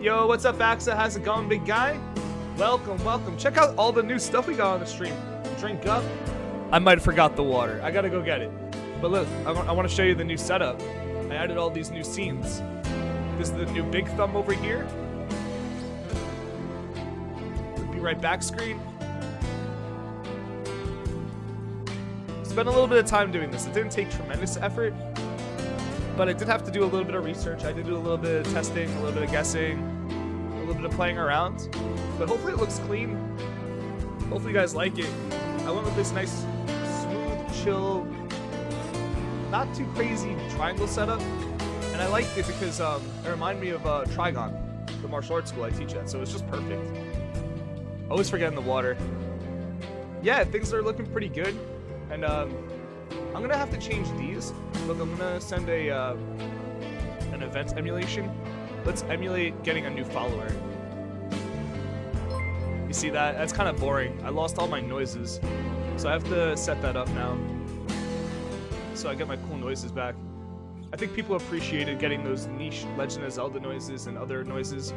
Yo, what's up, Axa? How's it going, big guy? Welcome, welcome. Check out all the new stuff we got on the stream. Drink up. I might have forgot the water. I gotta go get it. But look, I want to show you the new setup. I added all these new scenes. This is the new big thumb over here. Be right back screen. Spent a little bit of time doing this. It didn't take tremendous effort, but I did have to do a little bit of research. I did do a little bit of testing, a little bit of guessing, a little bit of playing around. But hopefully it looks clean. Hopefully you guys like it. I went with this nice, smooth, chill, not too crazy triangle setup. And I liked it because it reminded me of Trigon, the martial arts school I teach at. So it's just perfect. Always forgetting the water. Yeah, things are looking pretty good. And I'm gonna have to change these. Look, I'm gonna send an event emulation. Let's emulate getting a new follower. You see that? That's kind of boring. I lost all my noises, so I have to set that up now. So I get my cool noises back. I think people appreciated getting those niche Legend of Zelda noises and other noises.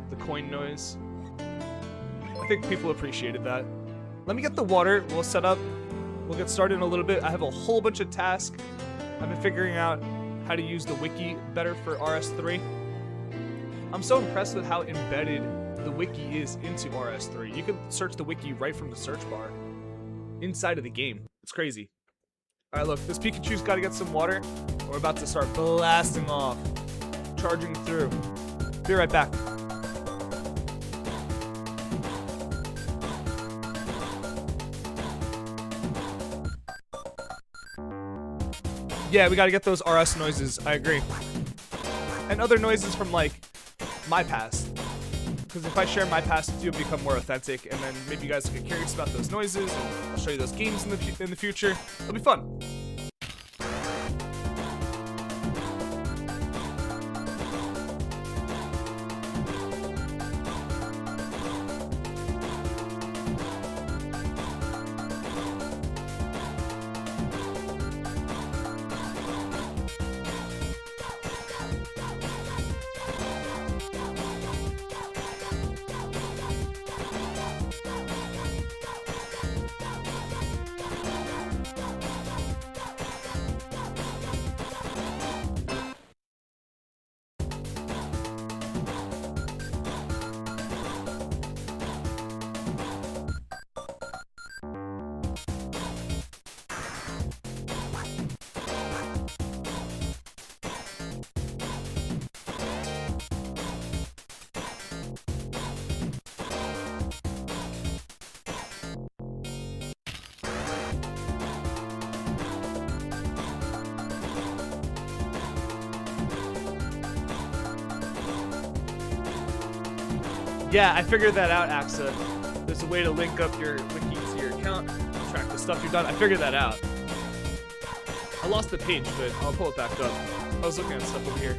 The coin noise. I think people appreciated that. Let me get the water. We'll set up. We'll get started in a little bit. I have a whole bunch of tasks. I've been figuring out how to use the wiki better for RS3. I'm so impressed with how embedded the wiki is into RS3. You can search the wiki right from the search bar inside of the game. It's crazy. All right, look, this Pikachu's got to get some water. We're about to start blasting off, charging through. Be right back. Yeah, we gotta get those RS noises, I agree. And other noises from, like, my past. Because if I share my past with you, it'll become more authentic, and then maybe you guys will get curious about those noises, and I'll show you those games in the future. It'll be fun. Yeah, I figured that out, Axa. There's a way to link up your wiki to your account, track the stuff you've done. I figured that out. I lost the page, but I'll pull it back up. I was looking at stuff over here.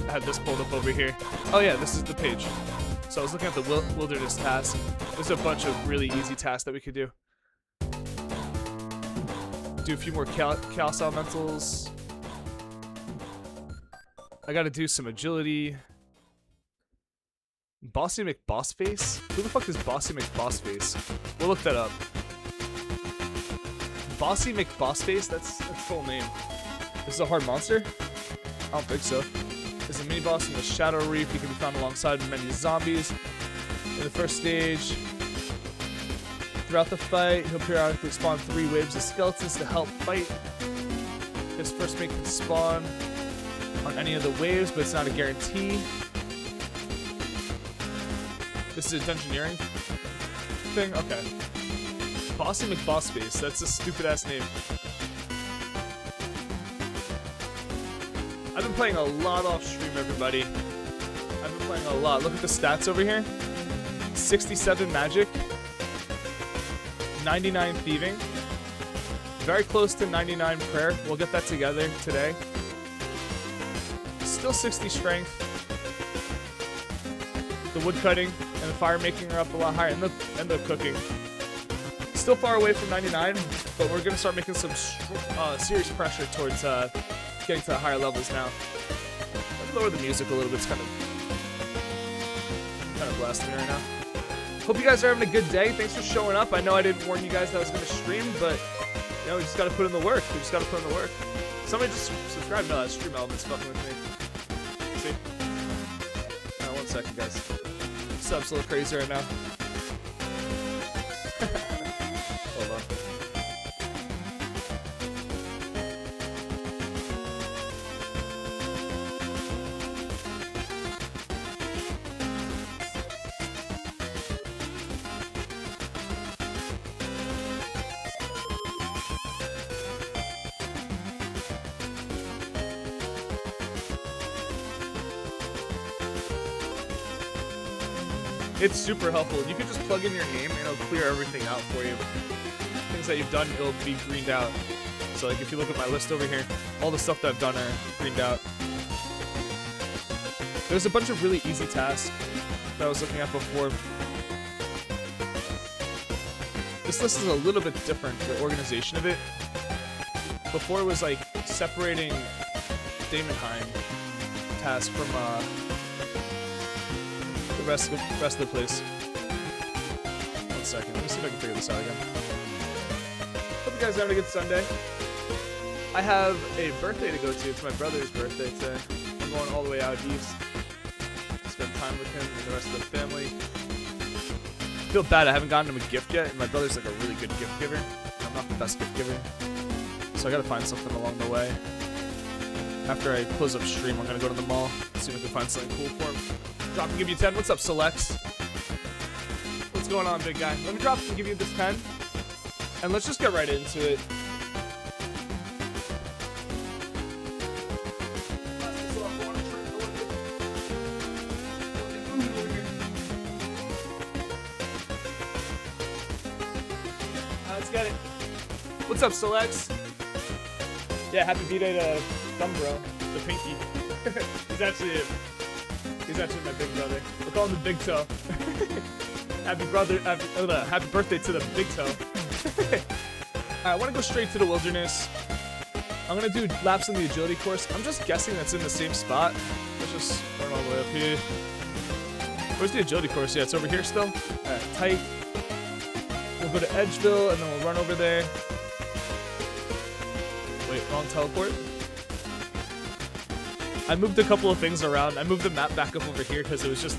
I had this pulled up over here. Oh yeah, this is the page. So I was looking at the wilderness task. There's a bunch of really easy tasks that we could do. Do a few more chaos elementals. I gotta do some agility. Bossy McBossface? Who the fuck is Bossy McBossface? We'll look that up. Bossy McBossface? That's full name. This is a hard monster? I don't think so. There's a mini-boss in the Shadow Reef. He can be found alongside many zombies. In the first stage, throughout the fight, he'll periodically spawn 3 waves of skeletons to help fight. His first mate can spawn on any of the waves, but it's not a guarantee. This is a dungeoneering thing? Okay. Bossy McBossface. That's a stupid ass name. I've been playing a lot off stream, everybody. I've been playing a lot. Look at the stats over here. 67 magic. 99 thieving. Very close to 99 prayer. We'll get that together today. Still 60 strength. The wood cutting and the fire making are up a lot higher, and the cooking. Still far away from 99, but we're gonna start making some serious pressure towards getting to higher levels now. I'll lower the music a little bit. It's kind of blasting me right now. Hope you guys are having a good day. Thanks for showing up. I know I didn't warn you guys that I was going to stream, but you know, we just got to put in the work. We just got to put in the work. Somebody just subscribe. No, that stream element's fucking with me. See? 1 second, guys. Sub's a little crazy right now. Hold on. It's super helpful. You can just plug in your name and it'll clear everything out for you. Things that you've done, it'll be greened out. So like if you look at my list over here, all the stuff that I've done are greened out. There's a bunch of really easy tasks that I was looking at before. This list is a little bit different, the organization of it. Before it was like separating Daemonheim task from the rest of the place. 1 second. Let me see if I can figure this out again. Hope you guys are having a good Sunday. I have a birthday to go to. It's my brother's birthday today. I'm going all the way out east. Spend time with him and the rest of the family. I feel bad I haven't gotten him a gift yet, and my brother's like a really good gift giver. I'm not the best gift giver. So I gotta find something along the way. After I close up stream, I'm gonna go to the mall, see if I can find something cool for him. Drop and give you 10. What's up, Selects? What's going on, big guy? Let me drop and give you this 10. And let's just get right into it. Let's get it. What's up, Selects? Yeah, happy B-Day to Thumbro, the pinky. He's actually my big brother. We'll call him the Big Toe. Happy birthday to the Big Toe. Alright, I want to go straight to the wilderness. I'm going to do laps in the agility course. I'm just guessing that's in the same spot. Let's just run all the way up here. Where's the agility course? Yeah, it's over here still. Alright, tight. We'll go to Edgeville and then we'll run over there. Wait, wrong teleport. I moved a couple of things around. I moved the map back up over here because it was just...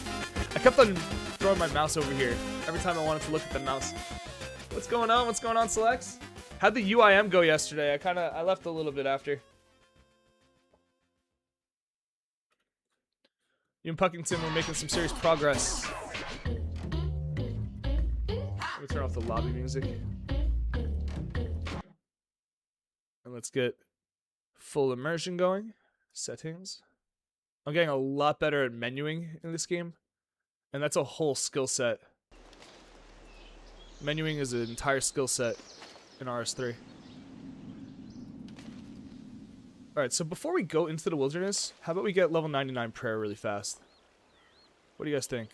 I kept on throwing my mouse over here every time I wanted to look at the mouse. What's going on? What's going on, Selects? How'd the UIM go yesterday? I left a little bit after. You and Puckington were making some serious progress. Let me turn off the lobby music. And let's get full immersion going. Settings. I'm getting a lot better at menuing in this game, and that's a whole skill set. Menuing is an entire skill set in RS3. Alright, so before we go into the wilderness, how about we get level 99 prayer really fast? What do you guys think?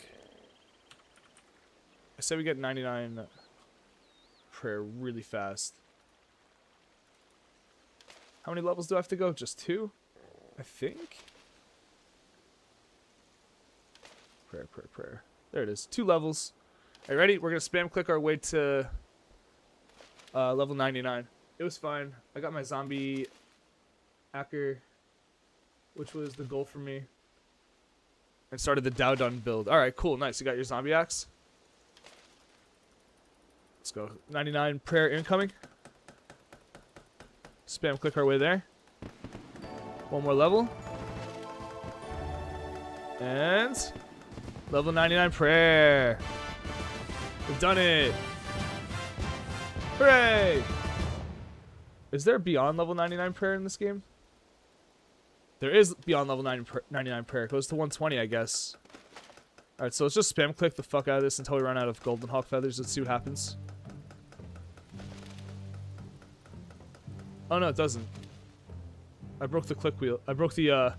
I say we get 99 prayer really fast. How many levels do I have to go? Just 2? I think. Prayer. There it is. 2 levels. Are you ready? We're going to spam click our way to level 99. It was fine. I got my zombie Acker, which was the goal for me. And started the Dowdun build. Alright, cool. Nice. You got your zombie axe? Let's go. 99 prayer incoming. Spam click our way there. 1 more level. And level 99 prayer. We've done it. Hooray! Is there beyond level 99 prayer in this game? There is beyond level 99 prayer. It goes to 120, I guess. Alright, so let's just spam click the fuck out of this until we run out of golden hawk feathers. Let's see what happens. Oh no, it doesn't. I broke the click wheel. I broke the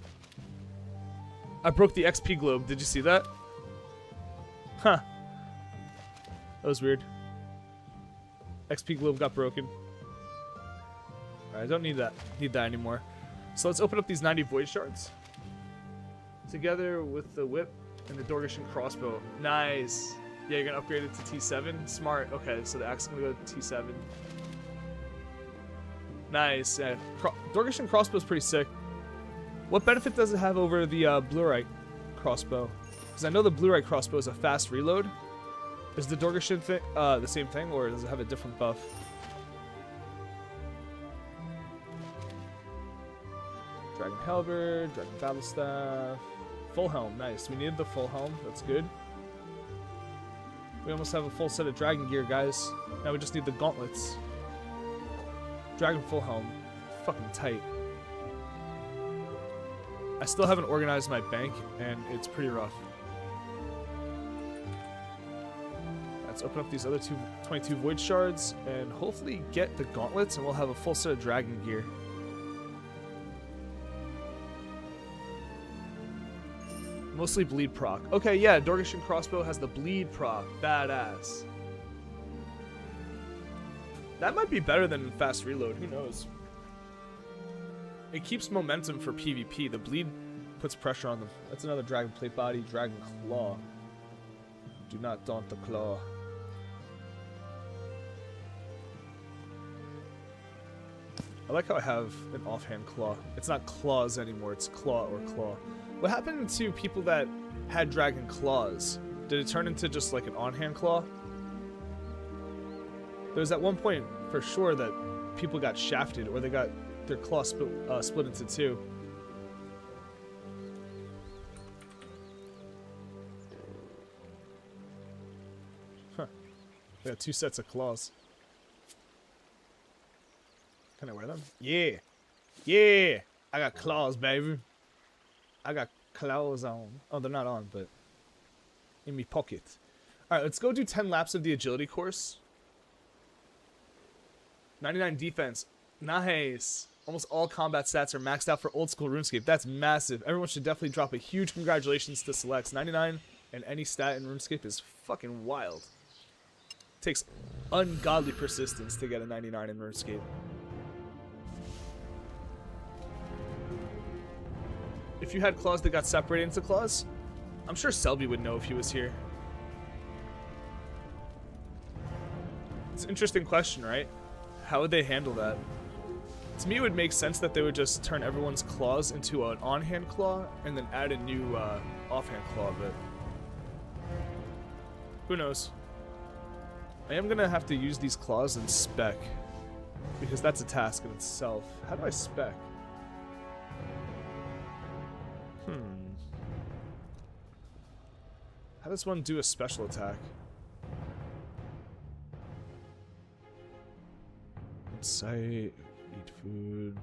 XP globe. Did you see that? Huh. That was weird. XP globe got broken. Alright, I don't need that. Need that anymore. So let's open up these 90 void shards. Together with the whip and the Dorgishan crossbow. Nice. Yeah, you're gonna upgrade it to T7. Smart. Okay, so the axe is gonna go to T7. Nice. Yeah. Dorgishan crossbow is pretty sick. What benefit does it have over the blue-right crossbow? Because I know the blue-right crossbow is a fast reload. Is the Dorgishan thing the same thing, or does it have a different buff? Dragon Halberd, Dragon Battlestaff, full helm. Nice. We needed the full helm. That's good. We almost have a full set of dragon gear, guys. Now we just need the gauntlets. Dragon full helm. Fucking tight. I still haven't organized my bank, and it's pretty rough. Let's open up these other 22 void shards, and hopefully get the gauntlets, and we'll have a full set of dragon gear. Mostly bleed proc. Okay, yeah, Dorgishan crossbow has the bleed proc. Badass. That might be better than fast reload. Who knows? It keeps momentum for PvP. The bleed puts pressure on them. That's another dragon plate body, dragon claw. Do not daunt the claw. I like how I have an offhand claw. It's not claws anymore, it's claw or claw. What happened to people that had dragon claws? Did it turn into just like an on-hand claw? There was at one point for sure that people got shafted, or they got their claw split into two. Huh. They got two sets of claws. Can I wear them? Yeah. Yeah. I got claws, baby. I got claws on. Oh, they're not on, but in me pocket. Alright, let's go do 10 laps of the agility course. 99 defense. Nice. Almost all combat stats are maxed out for old school RuneScape. That's massive. Everyone should definitely drop a huge congratulations to Selects. 99 and any stat in RuneScape is fucking wild. Takes ungodly persistence to get a 99 in RuneScape. If you had claws that got separated into claws, I'm sure Selby would know if he was here. It's an interesting question, right? How would they handle that? To me, it would make sense that they would just turn everyone's claws into an on-hand claw and then add a new off-hand claw, but who knows? I am gonna have to use these claws in spec because that's a task in itself. How do I spec? How does one do a special attack? Insight, eat food,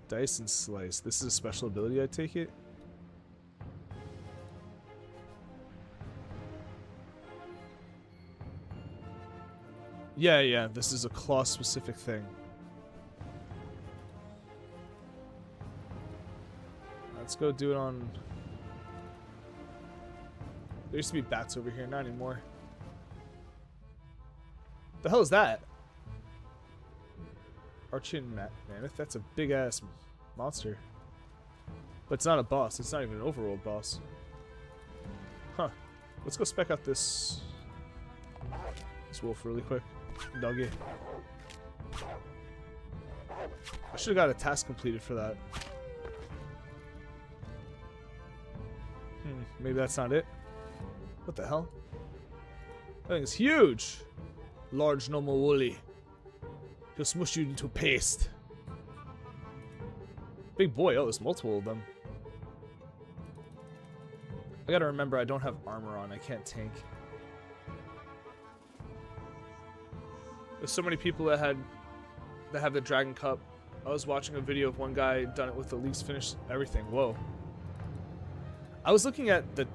dice and slice. This is a special ability, I take it? Yeah, this is a claw specific thing. Let's go do it on... There used to be bats over here, not anymore. The hell is that? Archin Mammoth? That's a big ass monster. But it's not a boss, it's not even an overworld boss. Huh. Let's go spec out this wolf really quick. Doggy. I should have got a task completed for that. Maybe that's not it. What the hell? That thing is huge! Large normal woolly. He'll smush you into paste. Big boy. Oh, there's multiple of them. I gotta remember I don't have armor on. I can't tank. There's so many people that have the Dragon Cup. I was watching a video of one guy done it with the Leagues finished everything. Whoa. I was looking at the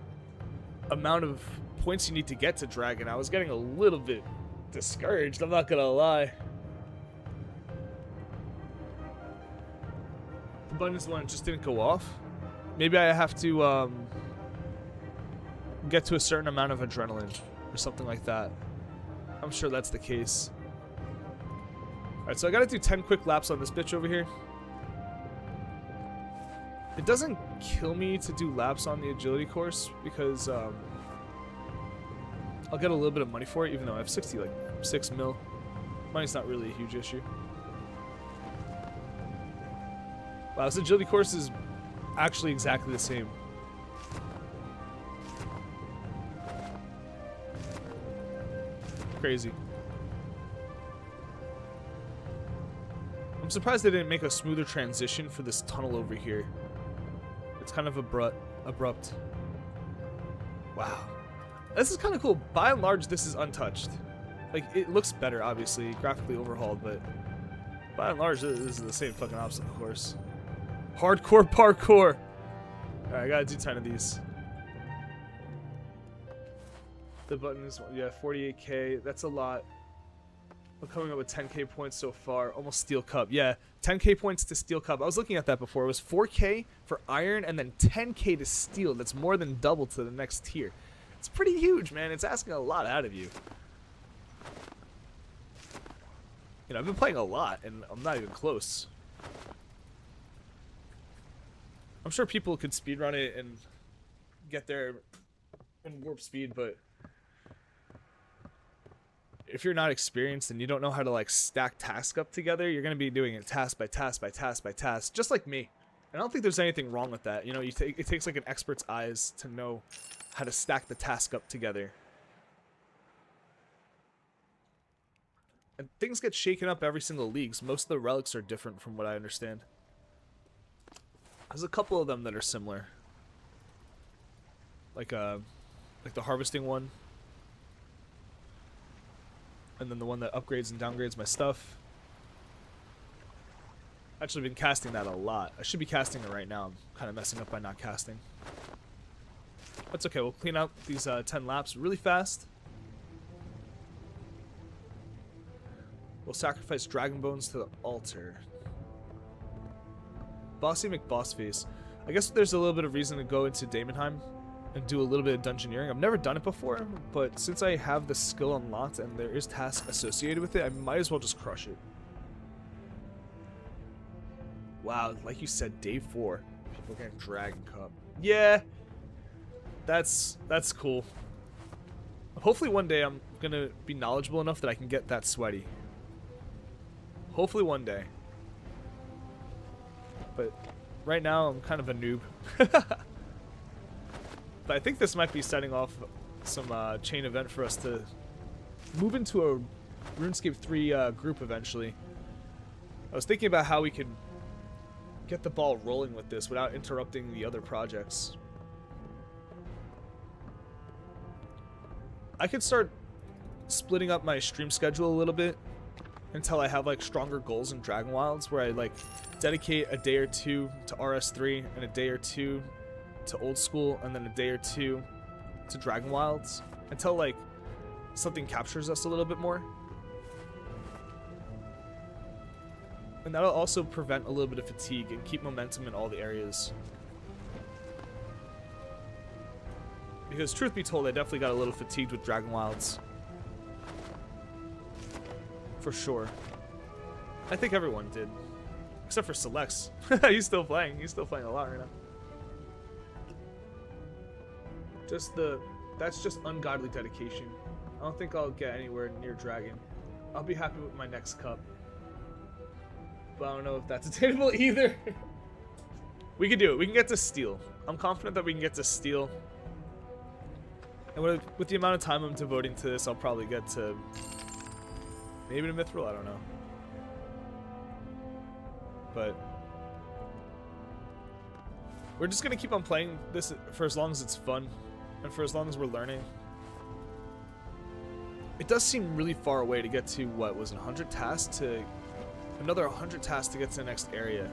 amount of points you need to get to Dragon. I was getting a little bit discouraged, I'm not gonna lie. The abundance one just didn't go off. Maybe I have to get to a certain amount of adrenaline or something like that. I'm sure that's the case. Alright, so I gotta do 10 quick laps on this bitch over here. It doesn't kill me to do laps on the agility course because I'll get a little bit of money for it, even though I have 6 mil. Money's not really a huge issue. Wow, this agility course is actually exactly the same. Crazy. I'm surprised they didn't make a smoother transition for this tunnel over here. It's kind of abrupt. Wow. This is kind of cool. By and large, this is untouched. Like, it looks better, obviously, graphically overhauled, but by and large, this is the same fucking obstacle course. Hardcore parkour. Alright, I gotta do 10 of these. The button is, yeah, 48k. That's a lot. I'm coming up with 10k points so far. Almost Steel Cup. Yeah, 10k points to Steel Cup. I was looking at that before. It was 4k for Iron and then 10k to Steel. That's more than double to the next tier. It's pretty huge, man. It's asking a lot out of you. You know, I've been playing a lot, and I'm not even close. I'm sure people could speedrun it and get there in warp speed, but if you're not experienced and you don't know how to like stack tasks up together, you're going to be doing it task by task by task by task, just like me. And I don't think there's anything wrong with that. You know, it takes like an expert's eyes to know how to stack the task up together. And things get shaken up every single leagues. Most of the relics are different from what I understand. There's a couple of them that are similar. Like the harvesting one. And then the one that upgrades and downgrades my stuff. I've actually been casting that a lot. I should be casting it right now. I'm kind of messing up by not casting. That's okay. We'll clean out these 10 laps really fast. We'll sacrifice dragon bones to the altar. Bossy McBossface. I guess there's a little bit of reason to go into Daemonheim and do a little bit of dungeoneering. I've never done it before, but since I have the skill unlocked and there is tasks associated with it, I might as well just crush it. Wow, like you said, day 4. People getting Dragon Cup. Yeah, that's cool. Hopefully one day I'm gonna be knowledgeable enough that I can get that sweaty. Hopefully one day. But right now I'm kind of a noob. But I think this might be setting off some chain event for us to move into a RuneScape 3 group eventually. I was thinking about how we could get the ball rolling with this without interrupting the other projects. I could start splitting up my stream schedule a little bit until I have like stronger goals in Dragon Wilds, where I like dedicate a day or two to RS3 and a day or two to Old School and then a day or two to Dragon Wilds until like something captures us a little bit more. And that'll also prevent a little bit of fatigue and keep momentum in all the areas. Because truth be told, I definitely got a little fatigued with Dragon Wilds. For sure. I think everyone did. Except for Selects. He's still playing. He's still playing a lot right now. That's just ungodly dedication. I don't think I'll get anywhere near Dragon. I'll be happy with my next cup. But I don't know if that's attainable either. We can do it. We can get to Steel. I'm confident that we can get to Steel. And with the amount of time I'm devoting to this, I'll probably get to maybe to Mithril, I don't know. But we're just going to keep on playing this for as long as it's fun and for as long as we're learning. It does seem really far away to get to, what was it, 100 tasks to another 100 tasks to get to the next area.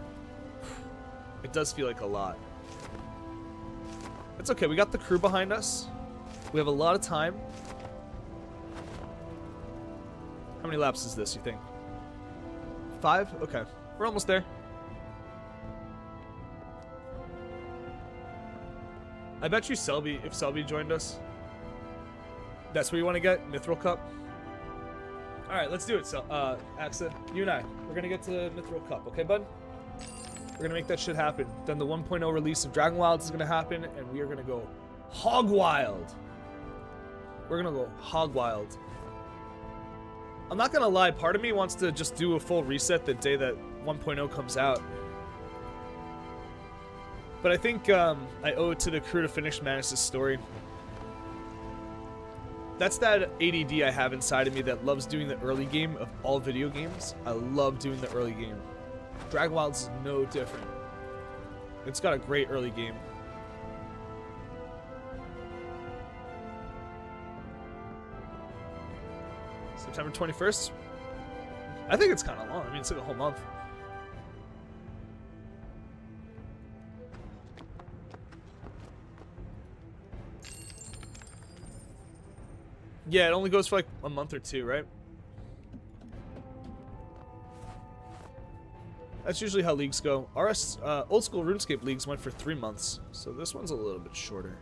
It does feel like a lot. It's okay, we got the crew behind us. We have a lot of time. How many laps is this, you think? 5? Okay. We're almost there. I bet you Selby, if Selby joined us, that's where you want to get? Mithril Cup? Alright, let's do it, Axa. You and I. We're going to get to Mithril Cup, okay, bud? We're gonna make that shit happen. Then the 1.0 release of Dragon Wilds is gonna happen, and we are gonna go hog wild. We're gonna go hog wild. I'm not gonna lie, part of me wants to just do a full reset the day that 1.0 comes out. But I think I owe it to the crew to finish Manus' story. That's that ADD I have inside of me that loves doing the early game of all video games. I love doing the early game. Dragon Wilds is no different. It's got a great early game. September 21st? I think it's kind of long. I mean, it's like a whole month. Yeah, it only goes for like a month or two, right? That's usually how leagues go. RS, old school RuneScape leagues went for 3 months, so this one's a little bit shorter.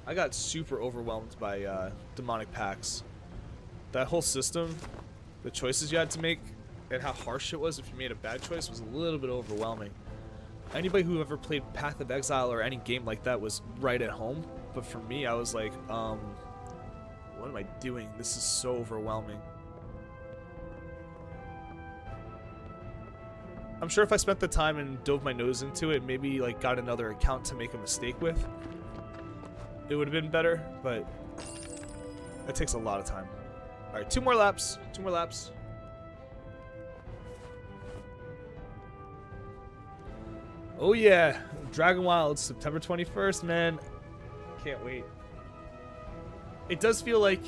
I got super overwhelmed by demonic packs. That whole system, the choices you had to make, and how harsh it was if you made a bad choice was a little bit overwhelming. Anybody who ever played Path of Exile or any game like that was right at home, but for me, I was like, what am I doing? This is so overwhelming. I'm sure if I spent the time and dove my nose into it, maybe like got another account to make a mistake with, it would have been better, but it takes a lot of time. All right, 2 more laps. 2 more laps. Oh yeah, Dragon Wilds, September 21st, man. Can't wait. It does feel like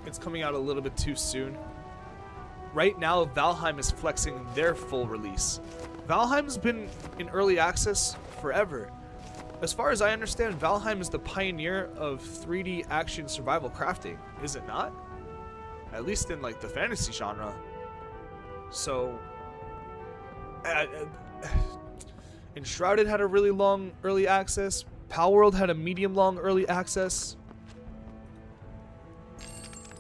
it's coming out a little bit too soon. Right now, Valheim is flexing their full release. Valheim's been in early access forever. As far as I understand, Valheim is the pioneer of 3D action survival crafting, is it not? At least in like the fantasy genre. So, Enshrouded had a really long early access. Palworld had a medium long early access.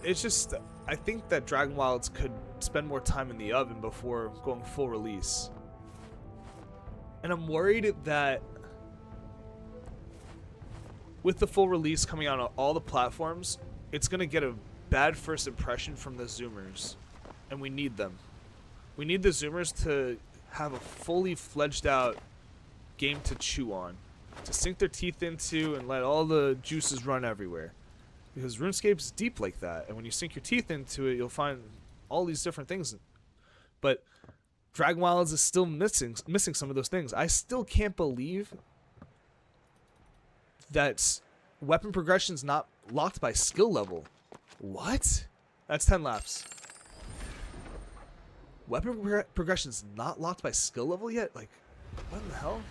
It's just, I think that Dragon Wilds could spend more time in the oven before going full release. And I'm worried that with the full release coming out on all the platforms, it's going to get a bad first impression from the Zoomers. And we need them. We need the Zoomers to have a fully fledged out game to chew on, to sink their teeth into and let all the juices run everywhere. Because RuneScape's deep like that, and when you sink your teeth into it, you'll find all these different things. But Dragon Wilds is still missing some of those things. I still can't believe that weapon progression's not locked by skill level. What? That's 10 laps. Weapon progression's not locked by skill level yet? Like, what in the hell?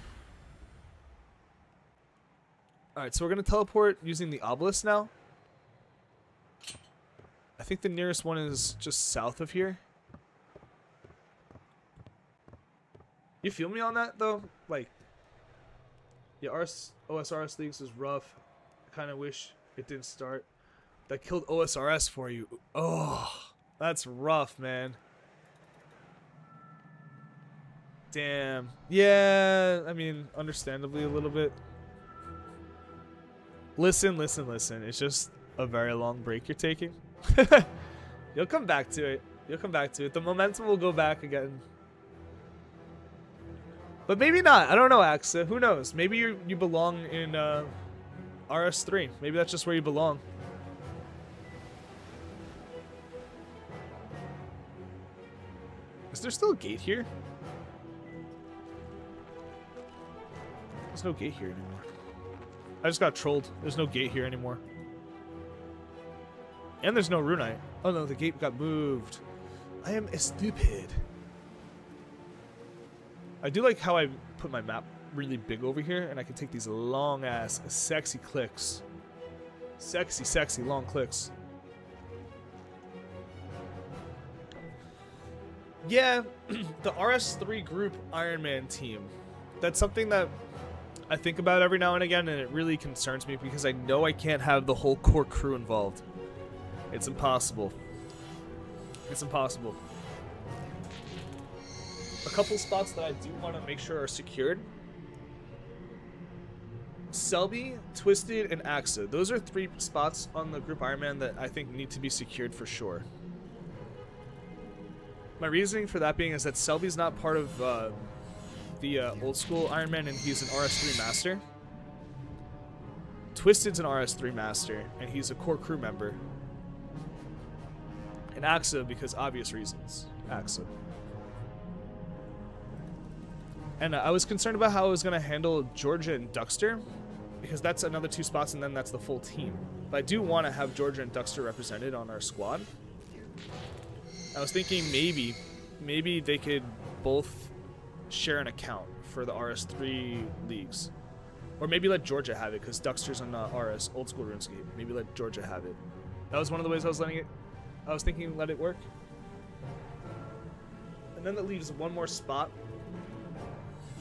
Alright, so we're going to teleport using the obelisk now. I think the nearest one is just south of here. You feel me on that, though? Like, yeah, OSRS Leagues is rough. I kind of wish it didn't start. That killed OSRS for you. Oh, that's rough, man. Damn. Yeah, I mean, understandably a little bit. Listen. It's just a very long break you're taking. You'll come back to it. The momentum will go back again. But maybe not. I don't know, Axa. Who knows? Maybe you belong in RS3. Maybe that's just where you belong. Is there still a gate here? There's no gate here anymore. I just got trolled. There's no gate here anymore. And there's no runite. Oh no, the gate got moved. I am stupid. I do like how I put my map really big over here, and I can take these long ass, sexy clicks. Sexy, long clicks. Yeah, the RS3 group Iron Man team. That's something that I think about every now and again, and it really concerns me because I know I can't have the whole core crew involved. It's impossible. It's impossible. A couple spots that I do want to make sure are secured. Selby, Twisted, and Axa. Those are 3 spots on the group Ironman that I think need to be secured for sure. My reasoning for that being is that Selby's not part of the old school Ironman, and he's an RS3 master. Twisted's an RS3 master, and he's a core crew member. And Axa, because obvious reasons. Axa. And I was concerned about how I was going to handle Georgia and Duxter, because that's another 2 spots, and then that's the full team. But I do want to have Georgia and Duxter represented on our squad. I was thinking maybe they could both share an account for the RS3 leagues. Or maybe let Georgia have it, because Duxter's on RS, old school RuneScape. Maybe let Georgia have it. That was one of the ways I was thinking let it work. And then that leaves one more spot.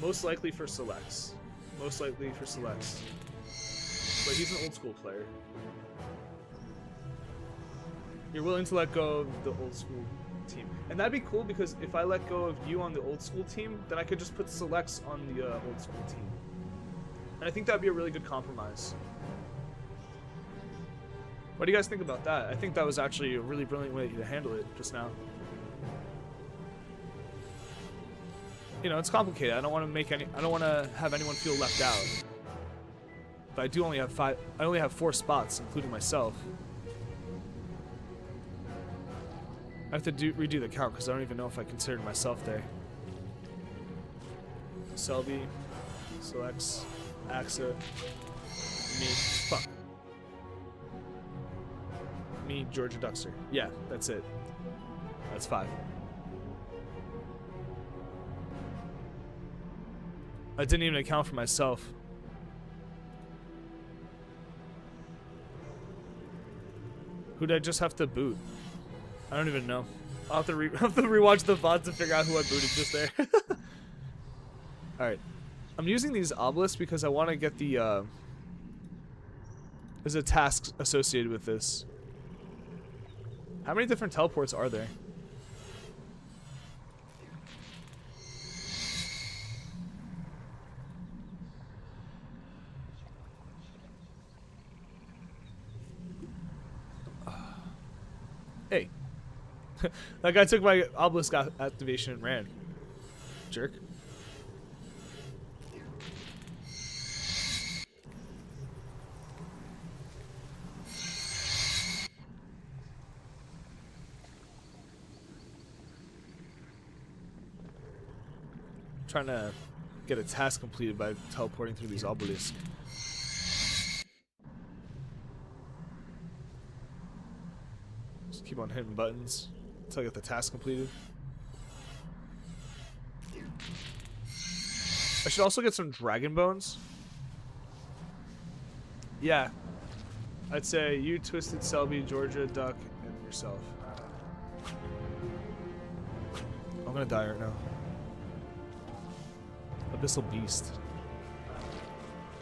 Most likely for Selects. But he's an old school player. You're willing to let go of the old school team. And that'd be cool, because if I let go of you on the old school team, then I could just put Selects on the old school team. And I think that'd be a really good compromise. What do you guys think about that? I think that was actually a really brilliant way to handle it just now. You know, it's complicated. I don't want to have anyone feel left out. But I do only have 5. I only have 4 spots, including myself. I have to redo the count because I don't even know if I considered myself there. Selby, Selects, Axa, me. Fuck. Me, Georgia, Duxter. Yeah, that's it. That's 5. I didn't even account for myself. Who did I just have to boot? I don't even know. I'll have to rewatch the VOD to figure out who I booted just there. Alright. I'm using these obelisks because I want to get the, there's a task associated with this. How many different teleports are there? Hey. That guy took my obelisk activation and ran. Jerk. Trying to get a task completed by teleporting through these obelisks. Just keep on hitting buttons until I get the task completed. I should also get some dragon bones. Yeah. I'd say you, Twisted, Selby, Georgia, Duck, and yourself. I'm gonna die right now. Abyssal Beast.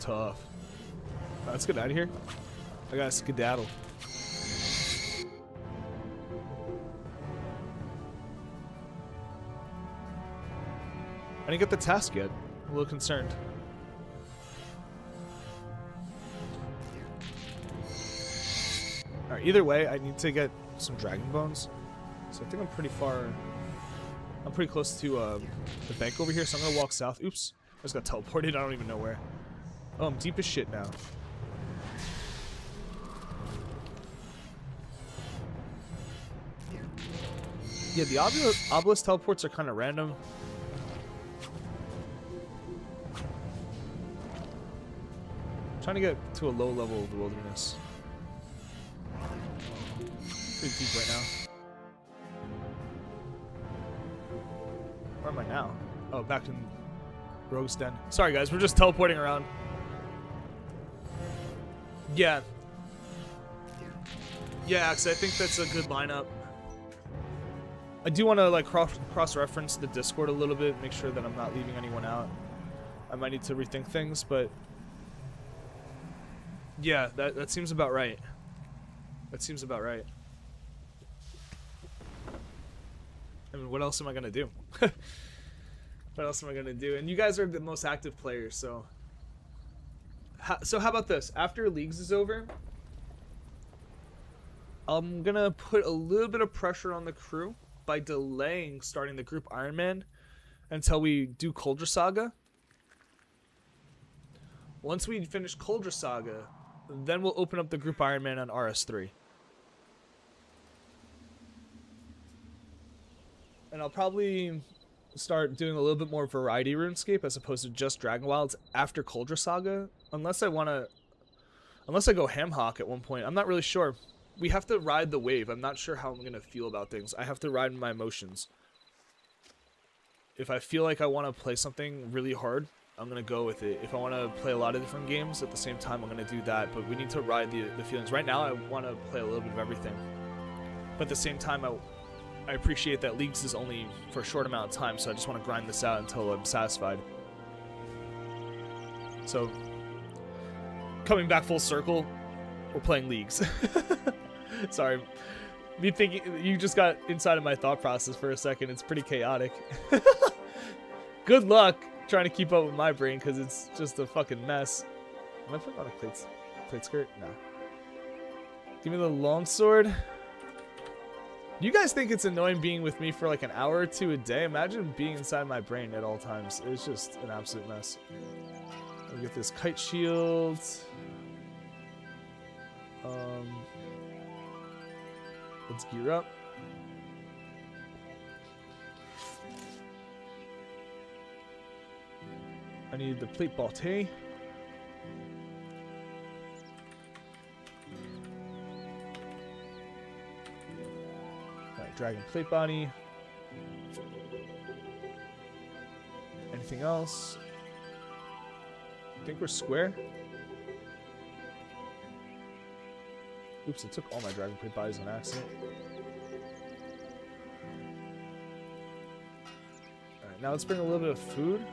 Tough. Let's get out of here. I gotta skedaddle. I didn't get the task yet. I'm a little concerned. Alright, either way, I need to get some dragon bones. So I think I'm pretty far. I'm pretty close to the bank over here, so I'm gonna walk south. Oops. I just got teleported. I don't even know where. Oh, I'm deep as shit now. Yeah, the obelisk teleports are kind of random. I'm trying to get to a low level of the wilderness. Pretty deep right now. Where am I now? Oh, back in Rogue's Den. Sorry guys, we're just teleporting around. Yeah. Yeah, because I think that's a good lineup. I do want to like cross-reference the Discord a little bit, make sure that I'm not leaving anyone out. I might need to rethink things, but yeah, that seems about right. That seems about right. mean, what else am I gonna do? What else am I gonna do? And you guys are the most active players, so. So how about this? After Leagues is over, I'm gonna put a little bit of pressure on the crew by delaying starting the group Ironman until we do Coldra Saga. Once we finish Coldra Saga, then we'll open up the group Ironman on RS3. And I'll probably start doing a little bit more variety RuneScape as opposed to just Dragon Wilds after Coldra Saga. Unless I go ham hock at one point. I'm not really sure. We have to ride the wave. I'm not sure how I'm going to feel about things. I have to ride my emotions. If I feel like I want to play something really hard, I'm going to go with it. If I want to play a lot of different games at the same time, I'm going to do that. But we need to ride the feelings. Right now, I want to play a little bit of everything. But at the same time, I appreciate that Leagues is only for a short amount of time, so I just want to grind this out until I'm satisfied. So, coming back full circle, we're playing Leagues. Sorry. Me thinking, you just got inside of my thought process for a second. It's pretty chaotic. Good luck trying to keep up with my brain, because it's just a fucking mess. Am I putting on a plate skirt? No. Give me the longsword. You guys think it's annoying being with me for like an hour or two a day? Imagine being inside my brain at all times. It's just an absolute mess. We'll get this kite shield. Let's gear up. I need the plate balte. Dragon plate body. Anything else? I think we're square. Oops, I took all my dragon plate bodies on accident. Alright, now let's bring a little bit of food.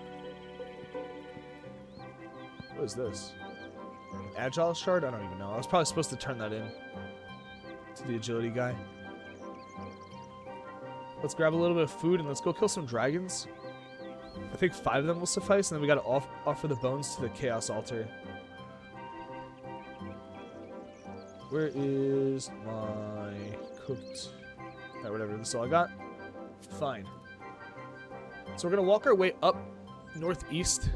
What is this? An agile shard? I don't even know. I was probably supposed to turn that in to the agility guy. Let's grab a little bit of food and let's go kill some dragons. I think 5 of them will suffice, and then we gotta offer the bones to the Chaos Altar. Where is my cooked... Alright, whatever, this is all I got. Fine. So we're gonna walk our way up northeast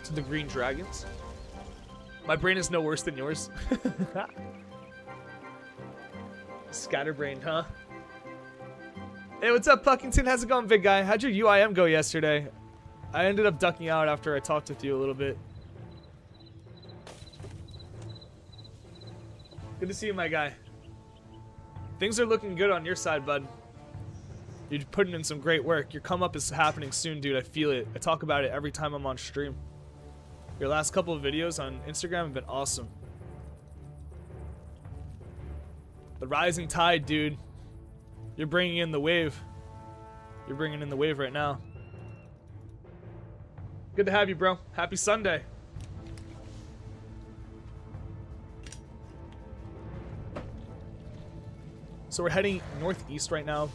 to the green dragons. My brain is no worse than yours. Scatterbrained, huh? Hey, what's up, Puckington? How's it going, big guy? How'd your UIM go yesterday? I ended up ducking out after I talked with you a little bit. Good to see you, my guy. Things are looking good on your side, bud. You're putting in some great work. Your come up is happening soon, dude. I feel it. I talk about it every time I'm on stream. Your last couple of videos on Instagram have been awesome. The rising tide, dude. You're bringing in the wave. You're bringing in the wave right now. Good to have you, bro. Happy Sunday. So we're heading northeast right now.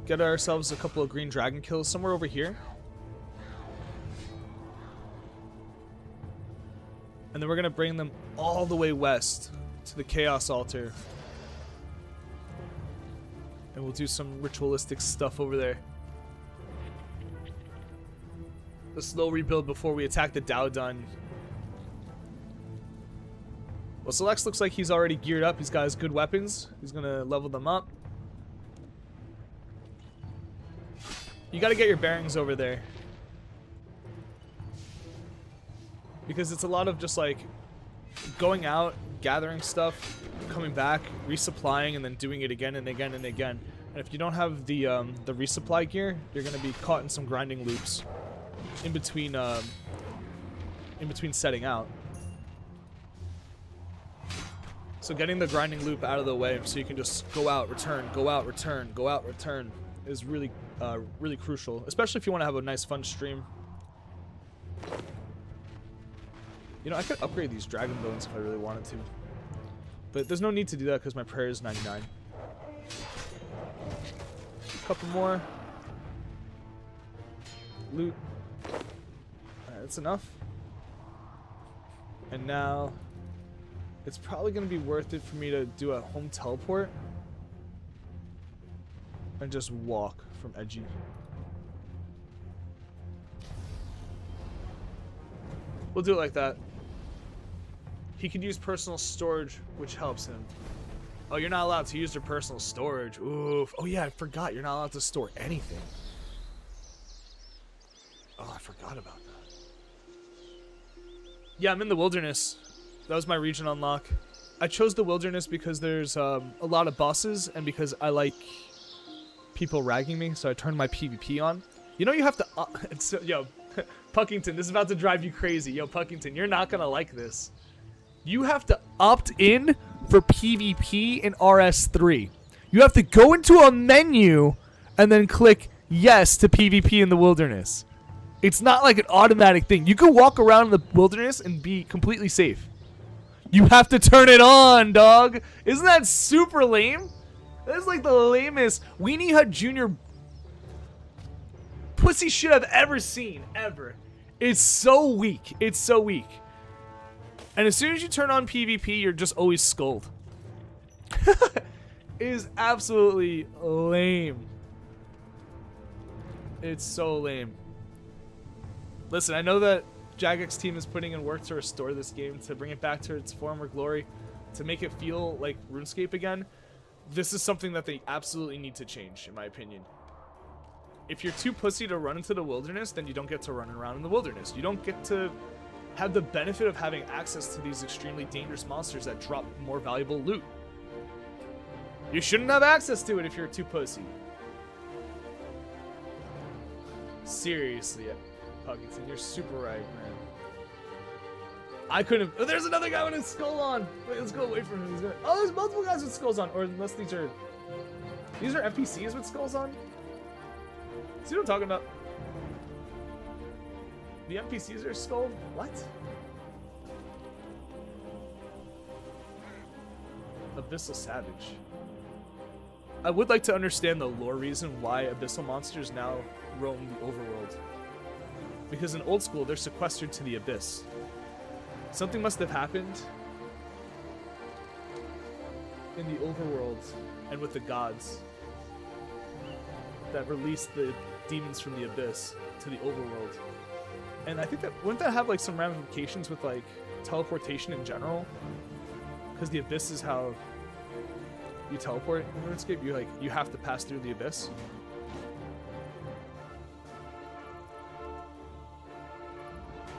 Get ourselves a couple of green dragon kills somewhere over here. And then we're going to bring them all the way west to the Chaos Altar. And we'll do some ritualistic stuff over there. The slow rebuild before we attack the Dowdun. Well, Selex looks like he's already geared up. He's got his good weapons. He's going to level them up. You got to get your bearings over there. Because it's a lot of just like going out, gathering stuff, coming back, resupplying, and then doing it again and again and again. And if you don't have the resupply gear, you're going to be caught in some grinding loops in between setting out. So getting the grinding loop out of the way so you can just go out, return, go out, return, go out, return is really really crucial, especially if you want to have a nice fun stream. You know, I could upgrade these dragon bones if I really wanted to. But there's no need to do that because my prayer is 99. A couple more. Loot. Alright, that's enough. And now it's probably going to be worth it for me to do a home teleport and just walk from Edgy. We'll do it like that. He could use personal storage, which helps him. Oh, you're not allowed to use your personal storage. Oof. Oh yeah, I forgot. You're not allowed to store anything. Oh, I forgot about that. Yeah, I'm in the wilderness. That was my region unlock. I chose the wilderness because there's a lot of bosses and because I like people ragging me, so I turned my PvP on. You know you have to... yo, Puckington, this is about to drive you crazy. Yo, Puckington, you're not going to like this. You have to opt in for PvP in RS3. You have to go into a menu and then click yes to PvP in the wilderness. It's not like an automatic thing. You can walk around in the wilderness and be completely safe. You have to turn it on, dog. Isn't that super lame? That's like the lamest Weenie Hut Jr. pussy shit I've ever seen, ever. It's so weak. It's so weak. And as soon as you turn on PvP, you're just always skulled. It is absolutely lame. It's so lame. Listen, I know that Jagex team is putting in work to restore this game, to bring it back to its former glory, to make it feel like RuneScape again. This is something that they absolutely need to change, in my opinion. If you're too pussy to run into the wilderness, then you don't get to run around in the wilderness. You don't get to have the benefit of having access to these extremely dangerous monsters that drop more valuable loot. You shouldn't have access to it if you're too pussy. Seriously, Puckington, you're super right, man. I couldn't have... Oh, there's another guy with his skull on! Wait, let's go away from him. Oh, there's multiple guys with skulls on. Or unless these are... These are NPCs with skulls on? See what I'm talking about? The NPCs are skull? What? Abyssal Savage. I would like to understand the lore reason why abyssal monsters now roam the overworld. Because in old school, they're sequestered to the abyss. Something must have happened in the overworld and with the gods that released the demons from the abyss to the overworld. And I think that, wouldn't that have like some ramifications with like teleportation in general? Because the abyss is how you teleport in RuneScape. You have to pass through the abyss.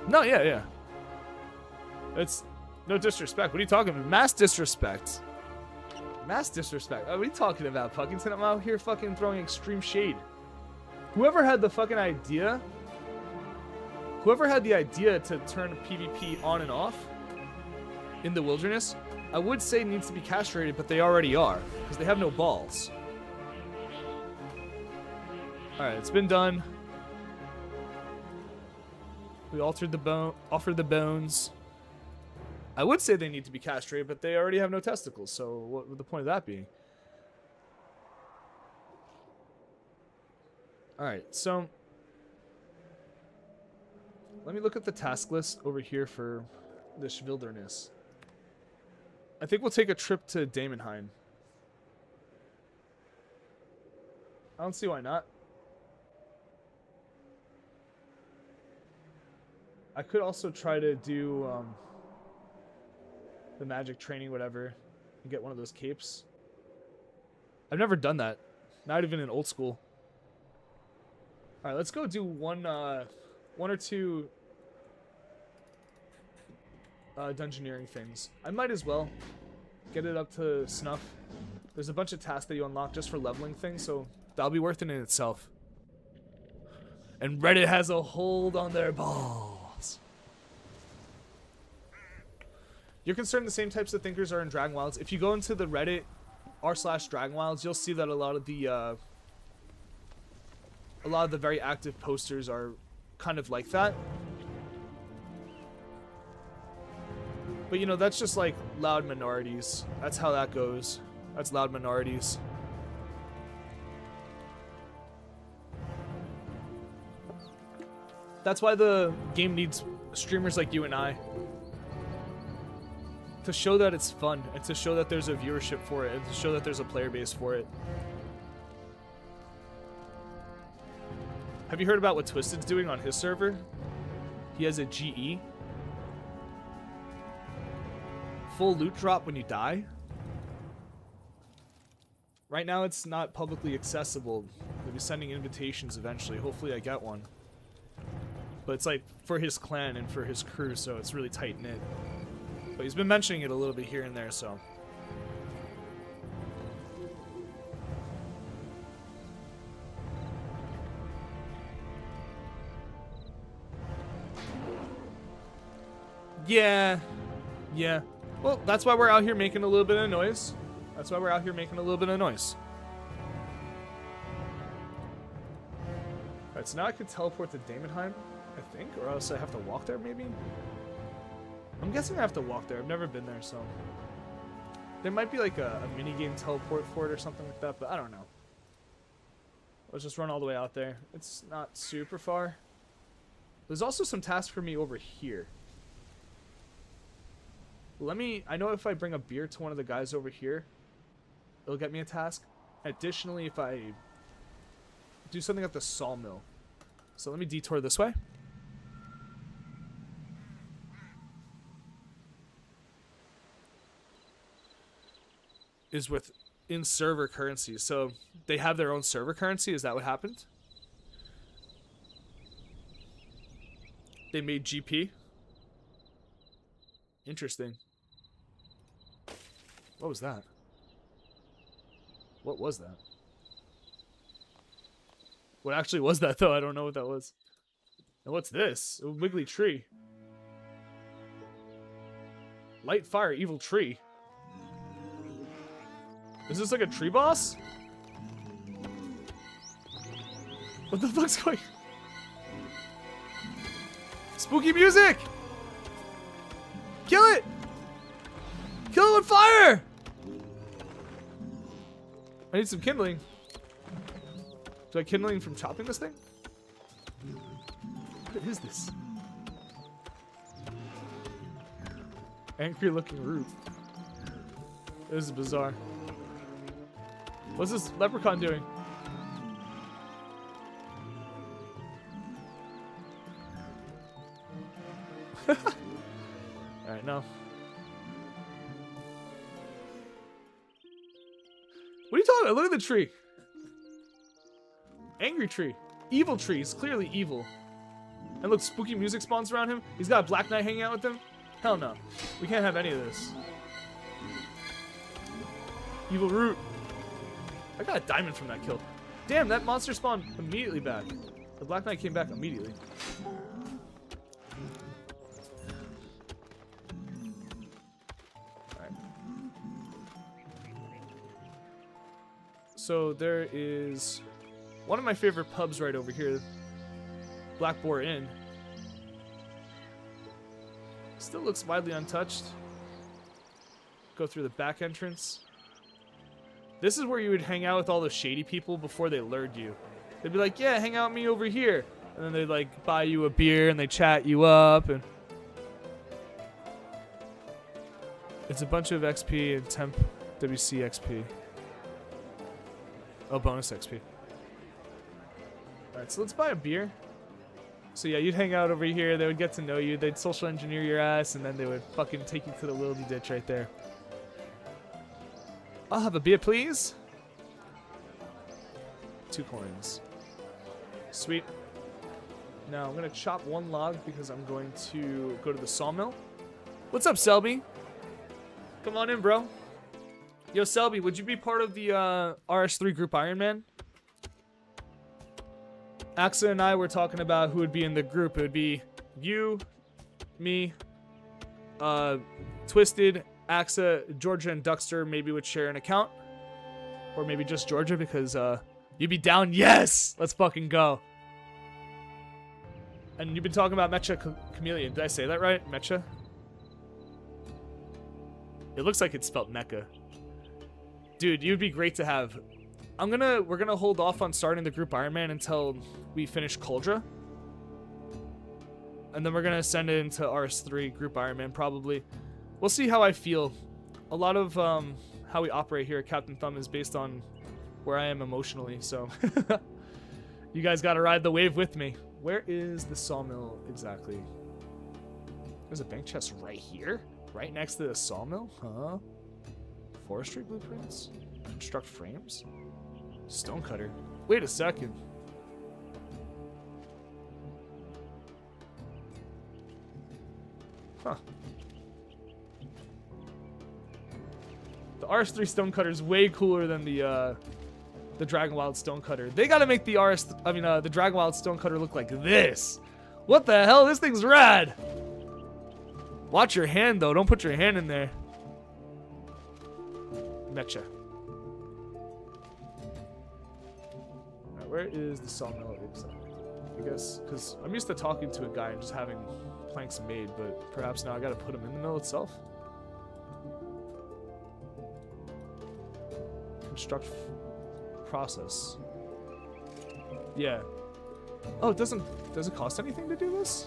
No, yeah. It's no disrespect. What are you talking about? Mass disrespect. Mass disrespect. What are you talking about, Puckington? I'm out here fucking throwing extreme shade. Whoever had the fucking idea, whoever had the idea to turn PvP on and off in the wilderness, I would say needs to be castrated, but they already are, because they have no balls. Alright, it's been done. We offered the bones. I would say they need to be castrated, but they already have no testicles, so what would the point of that be? Alright, so let me look at the task list over here for this wilderness. I think we'll take a trip to Damonheim. I don't see why not. I could also try to do the magic training, whatever, and get one of those capes. I've never done that. Not even in old school. Alright, let's go do one or two dungeoneering things. I might as well get it up to snuff. There's a bunch of tasks that you unlock just for leveling things, so that'll be worth it in itself. And Reddit has a hold on their balls. You're concerned the same types of thinkers are in Dragon Wilds. If you go into the Reddit r/Dragon Wilds, you'll see that a lot of the very active posters are kind of like that. But you know, that's just like loud minorities. That's how that goes. That's loud minorities. That's why the game needs streamers like you and I. To show that it's fun, and to show that there's a viewership for it, and to show that there's a player base for it. Have you heard about what Twisted's doing on his server? He has a GE. Full loot drop when you die. Right now it's not publicly accessible. They'll be sending invitations eventually. Hopefully I get one. But it's like for his clan and for his crew, so it's really tight-knit. But he's been mentioning it a little bit here and there, so. Yeah. Well, that's why we're out here making a little bit of noise. Alright, so now I can teleport to Damonheim, I think, or else I have to walk there, maybe? I'm guessing I have to walk there. I've never been there, so. There might be like a minigame teleport for it or something like that, but I don't know. Let's just run all the way out there. It's not super far. There's also some tasks for me over here. I know if I bring a beer to one of the guys over here, it'll get me a task. Additionally, if I do something at the sawmill. So let me detour this way. Is with in-server currency. So they have their own server currency. Is that what happened? They made GP. Interesting. What was that? What was that? What actually was that, though? I don't know what that was. And what's this? A wiggly tree. Light fire, evil tree. Is this like a tree boss? What the fuck's going on? Spooky music! Kill it! Kill it with fire! I need some kindling. Do I kindling from chopping this thing? What is this? Angry looking root. This is bizarre. What's this leprechaun doing? Alright, no. What are you talking about? Look at the tree. Angry tree. Evil tree. He's clearly evil. And look, spooky music spawns around him. He's got a Black Knight hanging out with him. Hell no. We can't have any of this. Evil root. I got a diamond from that kill. Damn, that monster spawned immediately back. The Black Knight came back immediately. Alright. So there is one of my favorite pubs right over here. Black Boar Inn. Still looks widely untouched. Go through the back entrance. This is where you would hang out with all the shady people before they lured you. They'd be like, yeah, hang out with me over here. And then they'd like buy you a beer and they chat you up. And it's a bunch of XP and temp WC XP. Oh, bonus XP. Alright, so let's buy a beer. So yeah, you'd hang out over here. They would get to know you. They'd social engineer your ass. And then they would fucking take you to the wildy ditch right there. I'll have a beer, please. 2 coins. Sweet. Now, I'm going to chop 1 log because I'm going to go to the sawmill. What's up, Selby? Come on in, bro. Yo, Selby, would you be part of the RS3 group Iron Man? Axa and I were talking about who would be in the group. It would be you, me, Twisted, Axa, Georgia, and Duckster maybe would share an account. Or maybe just Georgia because you'd be down. Yes! Let's fucking go. And you've been talking about Mecha Chameleon. Did I say that right? Mecha? It looks like it's spelled Mecha. Dude, you'd be great to have. We're gonna hold off on starting the group Iron Man until we finish Kuldra. And then we're going to send it into RS3, Group Ironman, probably. We'll see how I feel. A lot of how we operate here at Captain Thumb is based on where I am emotionally, so you guys got to ride the wave with me. Where is the sawmill exactly? There's a bank chest right here? Right next to the sawmill? Huh? Forestry blueprints? Construct frames? Stonecutter. Wait a second. Huh. The RS3 stonecutter is way cooler than the Dragonwild stonecutter. They gotta make the the Dragonwild stonecutter look like this. What the hell? This thing's rad. Watch your hand though. Don't put your hand in there. Betcha. Alright, where is the sawmill exactly? I guess because I'm used to talking to a guy and just having planks made, but perhaps now I gotta put them in the mill itself. Construct process. Yeah. Oh, it does it cost anything to do this?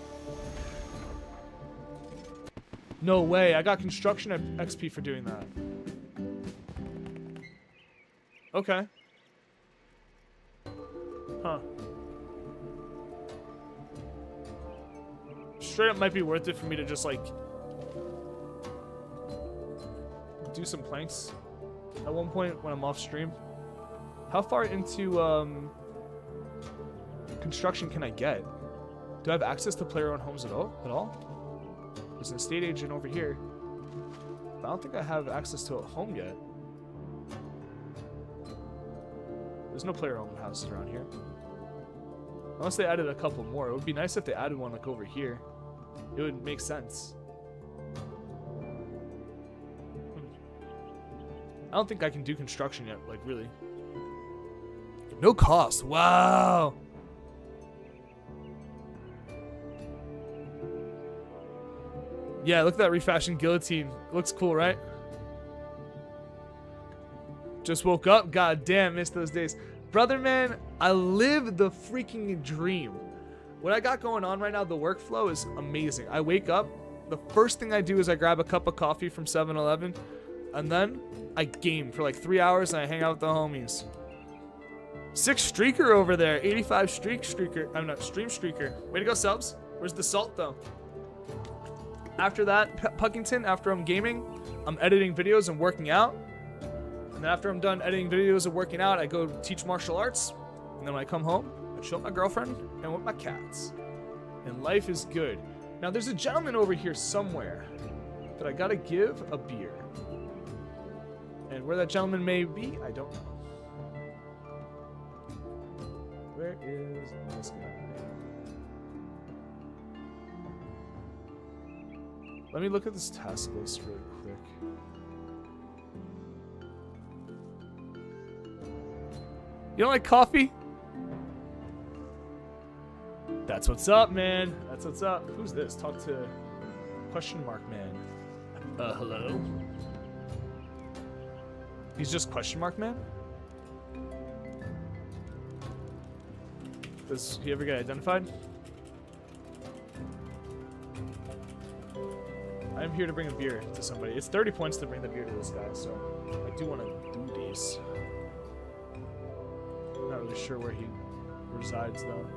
No way. I got construction XP for doing that. Okay. Huh. Straight up might be worth it for me to just like do some planks at one point when I'm off stream. How far into construction can I get? Do I have access to player-owned homes at all? There's an estate agent over here. But I don't think I have access to a home yet. There's no player-owned houses around here. Unless they added a couple more. It would be nice if they added one like over here. It would make sense. I don't think I can do construction yet, like really. No cost. Wow. Yeah, look at that refashioned guillotine. It looks cool, right? Just woke up. God damn, missed those days. Brother, man, I live the freaking dream. What I got going on right now, the workflow is amazing. I wake up. The first thing I do is I grab a cup of coffee from 7-Eleven. And then I game for like 3 hours and I hang out with the homies. 6 streaker over there. 85 streaker. I'm not stream streaker. Way to go, subs. Where's the salt though? After that, Puckington, after I'm gaming, I'm editing videos and working out. And then after I'm done editing videos and working out, I go teach martial arts. And then when I come home, I chill with my girlfriend and with my cats. And life is good. Now there's a gentleman over here somewhere that I gotta give a beer. And where that gentleman may be, I don't know. Where is this guy? Let me look at this task list really quick. You don't like coffee? That's what's up, man. That's what's up. Who's this? Talk to question mark man. Hello? He's just question mark man? Does he ever get identified? I'm here to bring a beer to somebody. It's 30 points to bring the beer to this guy, so I do want to do these. Not really sure where he resides though.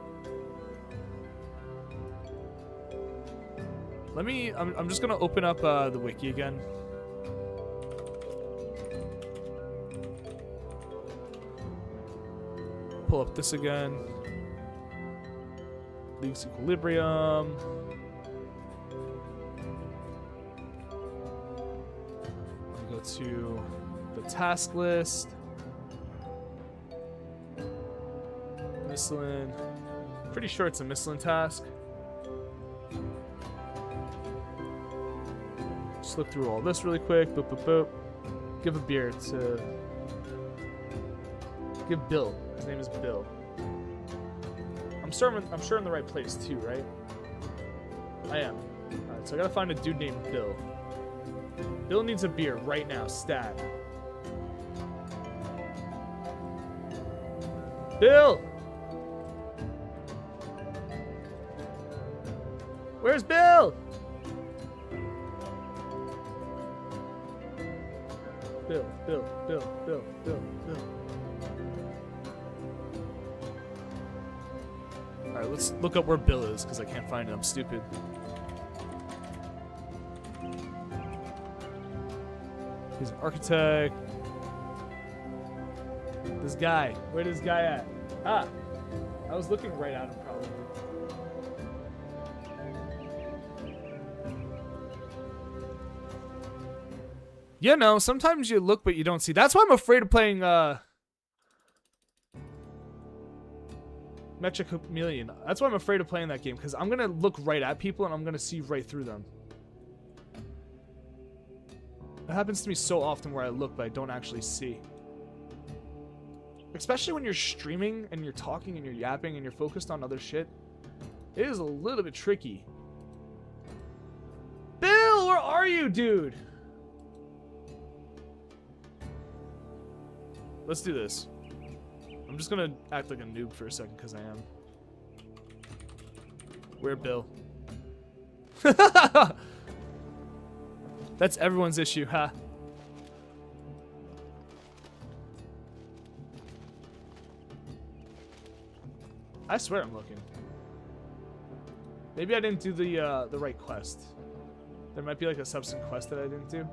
I'm just gonna open up the wiki again. Pull up this again. Leagues Equilibrium. Go to the task list. Misslin. Pretty sure it's a Misslin task. Just look through all this really quick. Boop, boop, boop. Give a beer to... Give Bill. His name is Bill. I'm sure I'm in the right place too, right? I am. Alright, so I gotta find a dude named Bill. Bill needs a beer right now, stat. Bill! Where's Bill? Bill. Alright, let's look up where Bill is, because I can't find it. I'm stupid. He's an architect. This guy. Where's this guy at? Ah! I was looking right at him, probably. You know, sometimes you look but you don't see. That's why I'm afraid of playing Mecha Chameleon. That's why I'm afraid of playing that game, because I'm going to look right at people and I'm going to see right through them. It happens to me so often where I look but I don't actually see. Especially when you're streaming and you're talking and you're yapping and you're focused on other shit. It is a little bit tricky. Bill, where are you, dude? Let's do this. I'm just gonna act like a noob for a second, because I am. Where Bill? That's everyone's issue, huh? I swear I'm looking. Maybe I didn't do the right quest. There might be like a subsequent quest that I didn't do.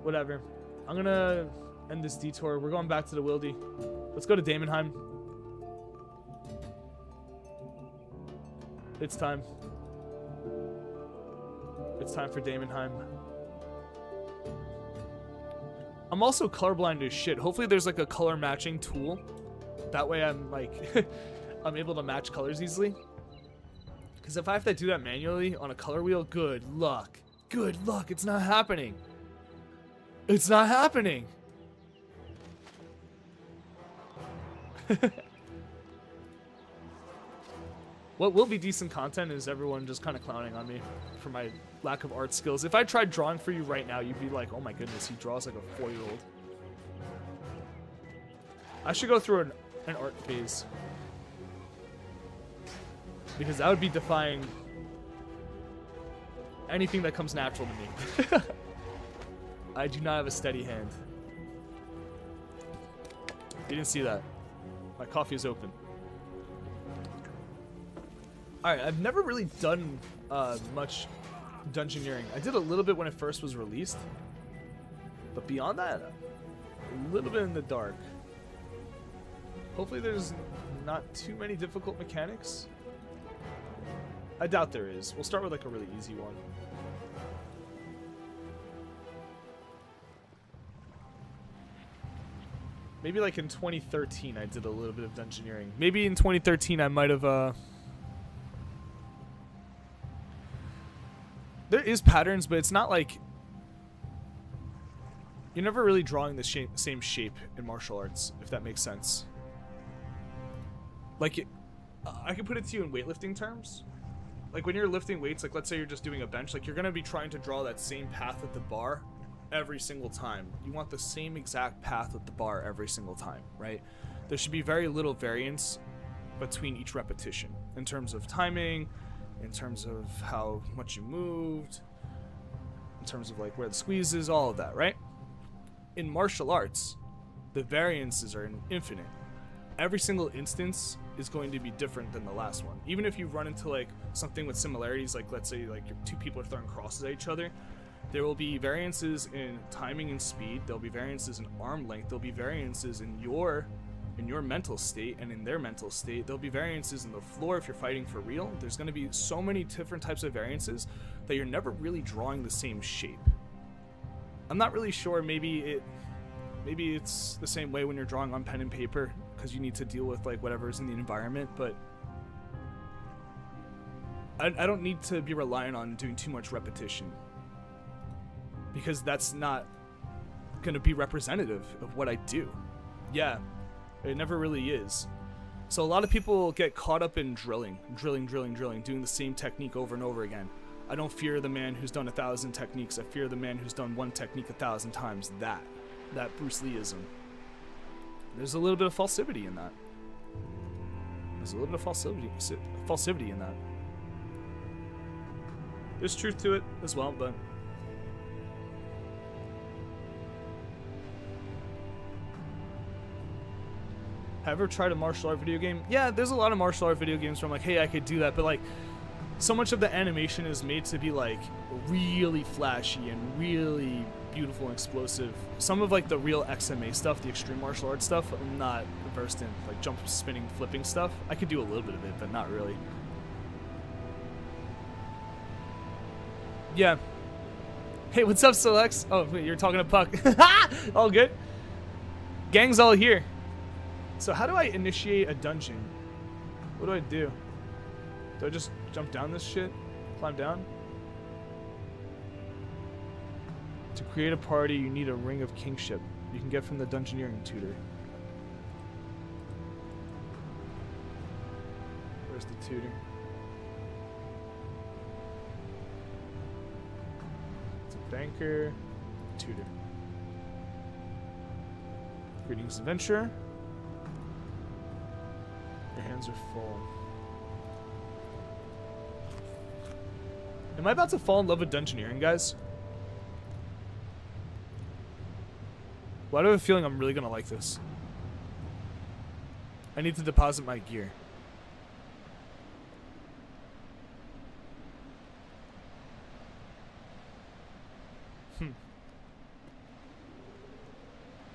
Whatever. I'm gonna end this detour. We're going back to the Wildy. Let's go to Damonheim. It's time. It's time for Damonheim. I'm also colorblind as shit. Hopefully there's like a color matching tool. That way I'm like, I'm able to match colors easily. Because if I have to do that manually on a color wheel, good luck. Good luck. It's not happening. It's not happening. What will be decent content is everyone just kind of clowning on me for my lack of art skills. If I tried drawing for you right now, you'd be like, oh my goodness, he draws like a 4-year-old. I should go through an art phase. Because that would be defying anything that comes natural to me. I do not have a steady hand. You didn't see that. My coffee is open. Alright, I've never really done much dungeoneering. I did a little bit when it first was released. But beyond that, a little bit in the dark. Hopefully there's not too many difficult mechanics. I doubt there is. We'll start with like a really easy one. Maybe like in 2013 I did a little bit of dungeoneering. Maybe in 2013 I might have there is patterns, but it's not like you're never really drawing the same shape in martial arts, if that makes sense. Like I can put it to you in weightlifting terms. Like when you're lifting weights, like let's say you're just doing a bench, like you're going to be trying to draw that same path at the bar every single time. You want the same exact path at the bar every single time, right? There should be very little variance between each repetition in terms of timing, in terms of how much you moved, in terms of like where the squeeze is, all of that, right? In martial arts, the variances are infinite. Every single instance is going to be different than the last one. Even if you run into like something with similarities, like let's say like two people are throwing crosses at each other, there will be variances in timing and speed. There'll be variances in arm length. There'll be variances in your mental state and in their mental state. There'll be variances in the floor if you're fighting for real. There's going to be so many different types of variances that you're never really drawing the same shape. I'm not really sure. Maybe it's the same way when you're drawing on pen and paper, because you need to deal with like whatever's in the environment, but I don't need to be reliant on doing too much repetition, because that's not going to be representative of what I do. Yeah, it never really is. So a lot of people get caught up in drilling, doing the same technique over and over again. I don't fear the man who's done 1,000 techniques. I fear the man who's done one technique 1,000 times. That Bruce Lee-ism. There's a little bit of falsity in that. There's a little bit of falsivity in that. There's truth to it as well, but have you ever tried a martial art video game? Yeah, there's a lot of martial art video games where I'm like, hey, I could do that, but like, so much of the animation is made to be like really flashy and really beautiful and explosive. Some of like the real XMA stuff, the extreme martial arts stuff, I'm not versed in. Like jump, spinning, flipping stuff. I could do a little bit of it, but not really. Yeah. Hey, what's up, Solex? Oh, wait, you're talking to Puck. All good. Gang's all here. So how do I initiate a dungeon? What do I do? Do I just jump down this shit? Climb down? To create a party, you need a ring of kingship. You can get from the dungeoneering tutor. Where's the tutor? It's a banker. Tutor. Greetings, adventurer. Your hands are full. Am I about to fall in love with dungeoneering, guys? Why do I have a feeling I'm really gonna like this? I need to deposit my gear.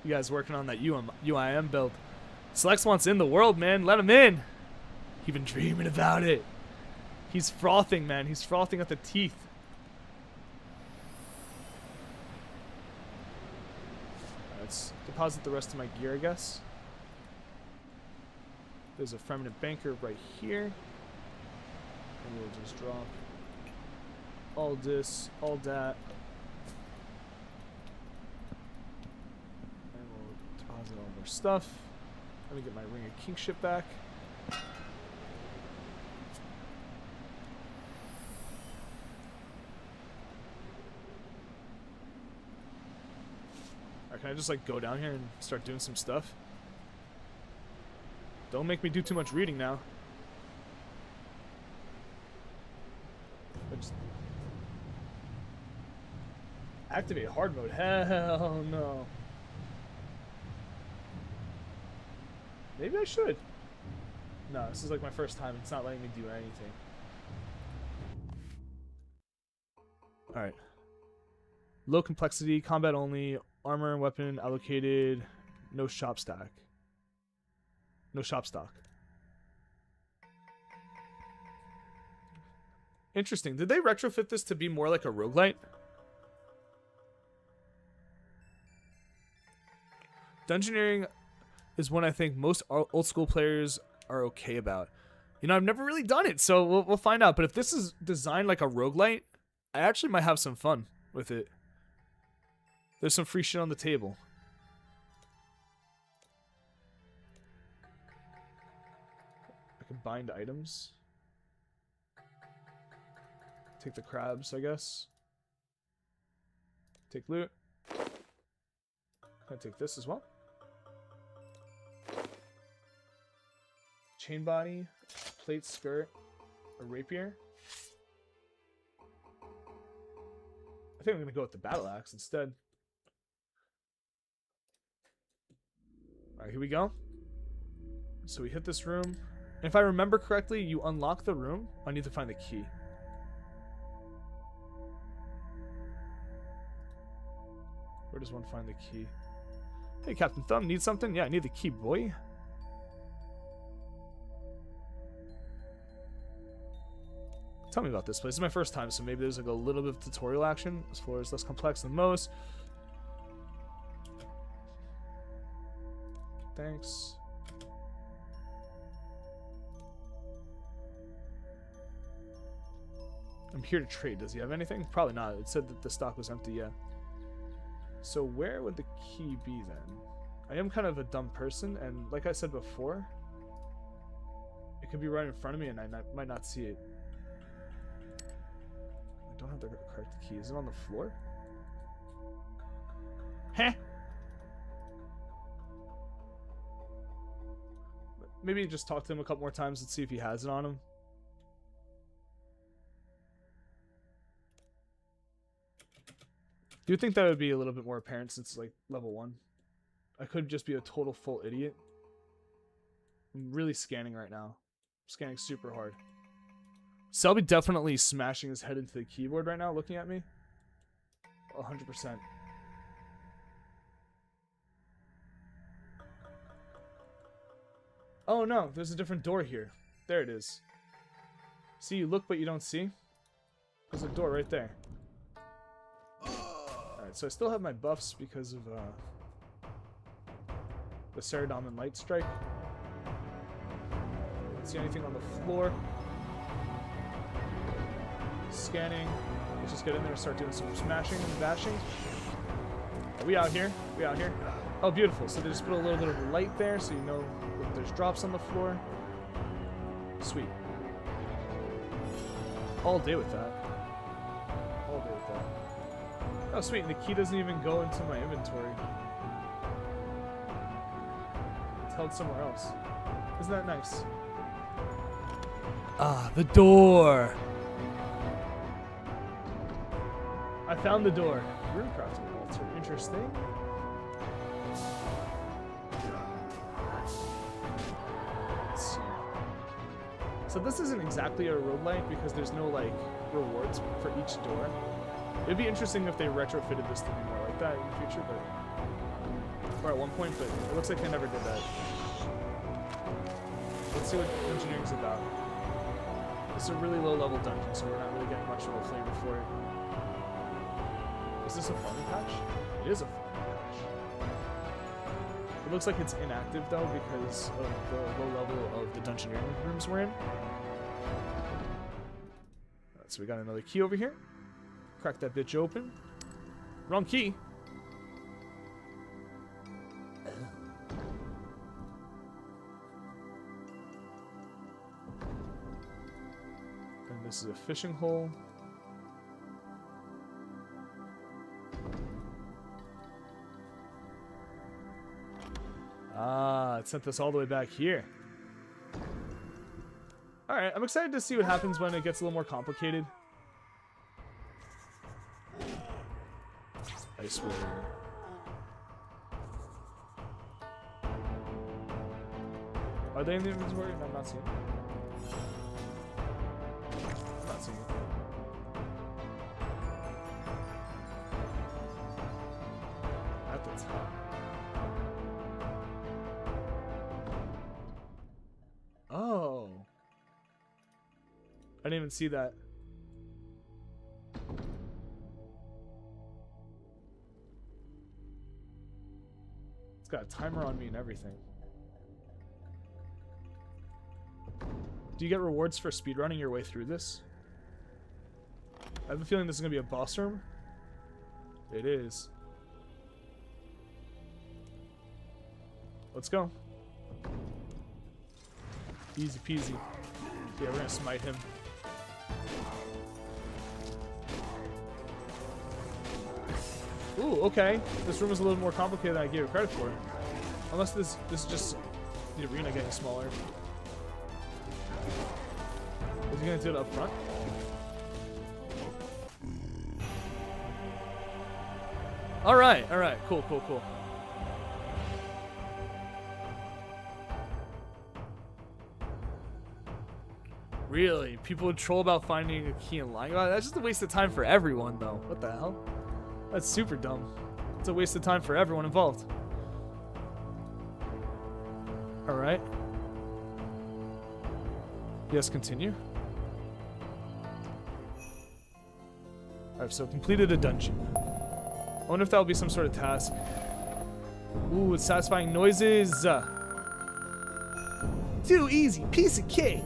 You guys working on that UIM build. Slex wants in the world, man. Let him in. He's been dreaming about it. He's frothing, man. He's frothing at the teeth. Let's deposit the rest of my gear, I guess. There's a permanent banker right here. And we'll just drop all this, all that. And we'll deposit all of our stuff. Let me get my ring of kingship back. Alright, can I just like go down here and start doing some stuff? Don't make me do too much reading now. Activate hard mode. Hell no. Maybe I should. No, this is like my first time. It's not letting me do anything. Alright. Low complexity, combat only, armor and weapon allocated, no shop stack. No shop stock. Interesting. Did they retrofit this to be more like a roguelite? Dungeoneering is one I think most old school players are okay about. You know, I've never really done it, so we'll find out. But if this is designed like a roguelite, I actually might have some fun with it. There's some free shit on the table. I can bind items. Take the crabs, I guess. Take loot. Can I take this as well? Chain body, plate skirt, a rapier. I think I'm gonna go with the battle axe instead. Alright, here we go. So we hit this room. And if I remember correctly, you unlock the room. I need to find the key. Where does one find the key? Hey, Captain Thumb, need something? Yeah, I need the key, boy. Tell me about this place. This is my first time, so maybe there's like a little bit of tutorial action. This floor is less complex than most. Thanks. I'm here to trade. Does he have anything? Probably not. It said that the stock was empty, yeah. So where would the key be then? I am kind of a dumb person, and like I said before, it could be right in front of me and I might not see it. I don't have the correct key. Is it on the floor? Heh! maybe just talk to him a couple more times and see if he has it on him. Do you think that would be a little bit more apparent since like level 1? I could just be a total full idiot. I'm really scanning right now. I'm scanning super hard. Selby definitely smashing his head into the keyboard right now, looking at me. 100%. Oh no, there's a different door here. There it is. See, you look but you don't see. There's a door right there. Alright, so I still have my buffs because of the Saradomin Light Strike. Don't see anything on the floor. Scanning. Let's just get in there and start doing some smashing and bashing. Are we out here? We out here? Oh, beautiful. So they just put a little bit of light there so you know if there's drops on the floor. Sweet. All day with that. All day with that. Oh, sweet. And the key doesn't even go into my inventory. It's held somewhere else. Isn't that nice? Ah, the door. I found the door. Rune crafting altar. Interesting. Let's see. So this isn't exactly a roguelike because there's no like rewards for each door. It'd be interesting if they retrofitted this to be more like that in the future, but or at one point, but it looks like they never did that. Let's see what engineering's about. It's a really low level dungeon, so we're not really getting much of a flavor for it. Is this a farming patch? It is a farming patch. It looks like it's inactive though because of the low level of the dungeoneering rooms we're in. Alright, so we got another key over here. Crack that bitch open. Wrong key. And this is a fishing hole. Ah, it sent us all the way back here. Alright, I'm excited to see what happens when it gets a little more complicated. Ice Warrior. Are they in the inventory? No, I'm not seeing it. I'm not seeing it. At the top. Oh. I didn't even see that. It's got a timer on me and everything. Do you get rewards for speedrunning your way through this? I have a feeling this is going to be a boss room. It is. Let's go. Easy peasy. Yeah, we're going to smite him. Ooh, okay. This room is a little more complicated than I gave it credit for. Unless this is just the arena getting smaller. Is he gonna do it up front? Alright, cool. Really? People would troll about finding a key and lying about it? That's just a waste of time for everyone, though. What the hell? That's super dumb. It's a waste of time for everyone involved. Alright. Yes, continue. Alright, so completed a dungeon. I wonder if that'll be some sort of task. Ooh, it's satisfying noises. Too easy, piece of cake.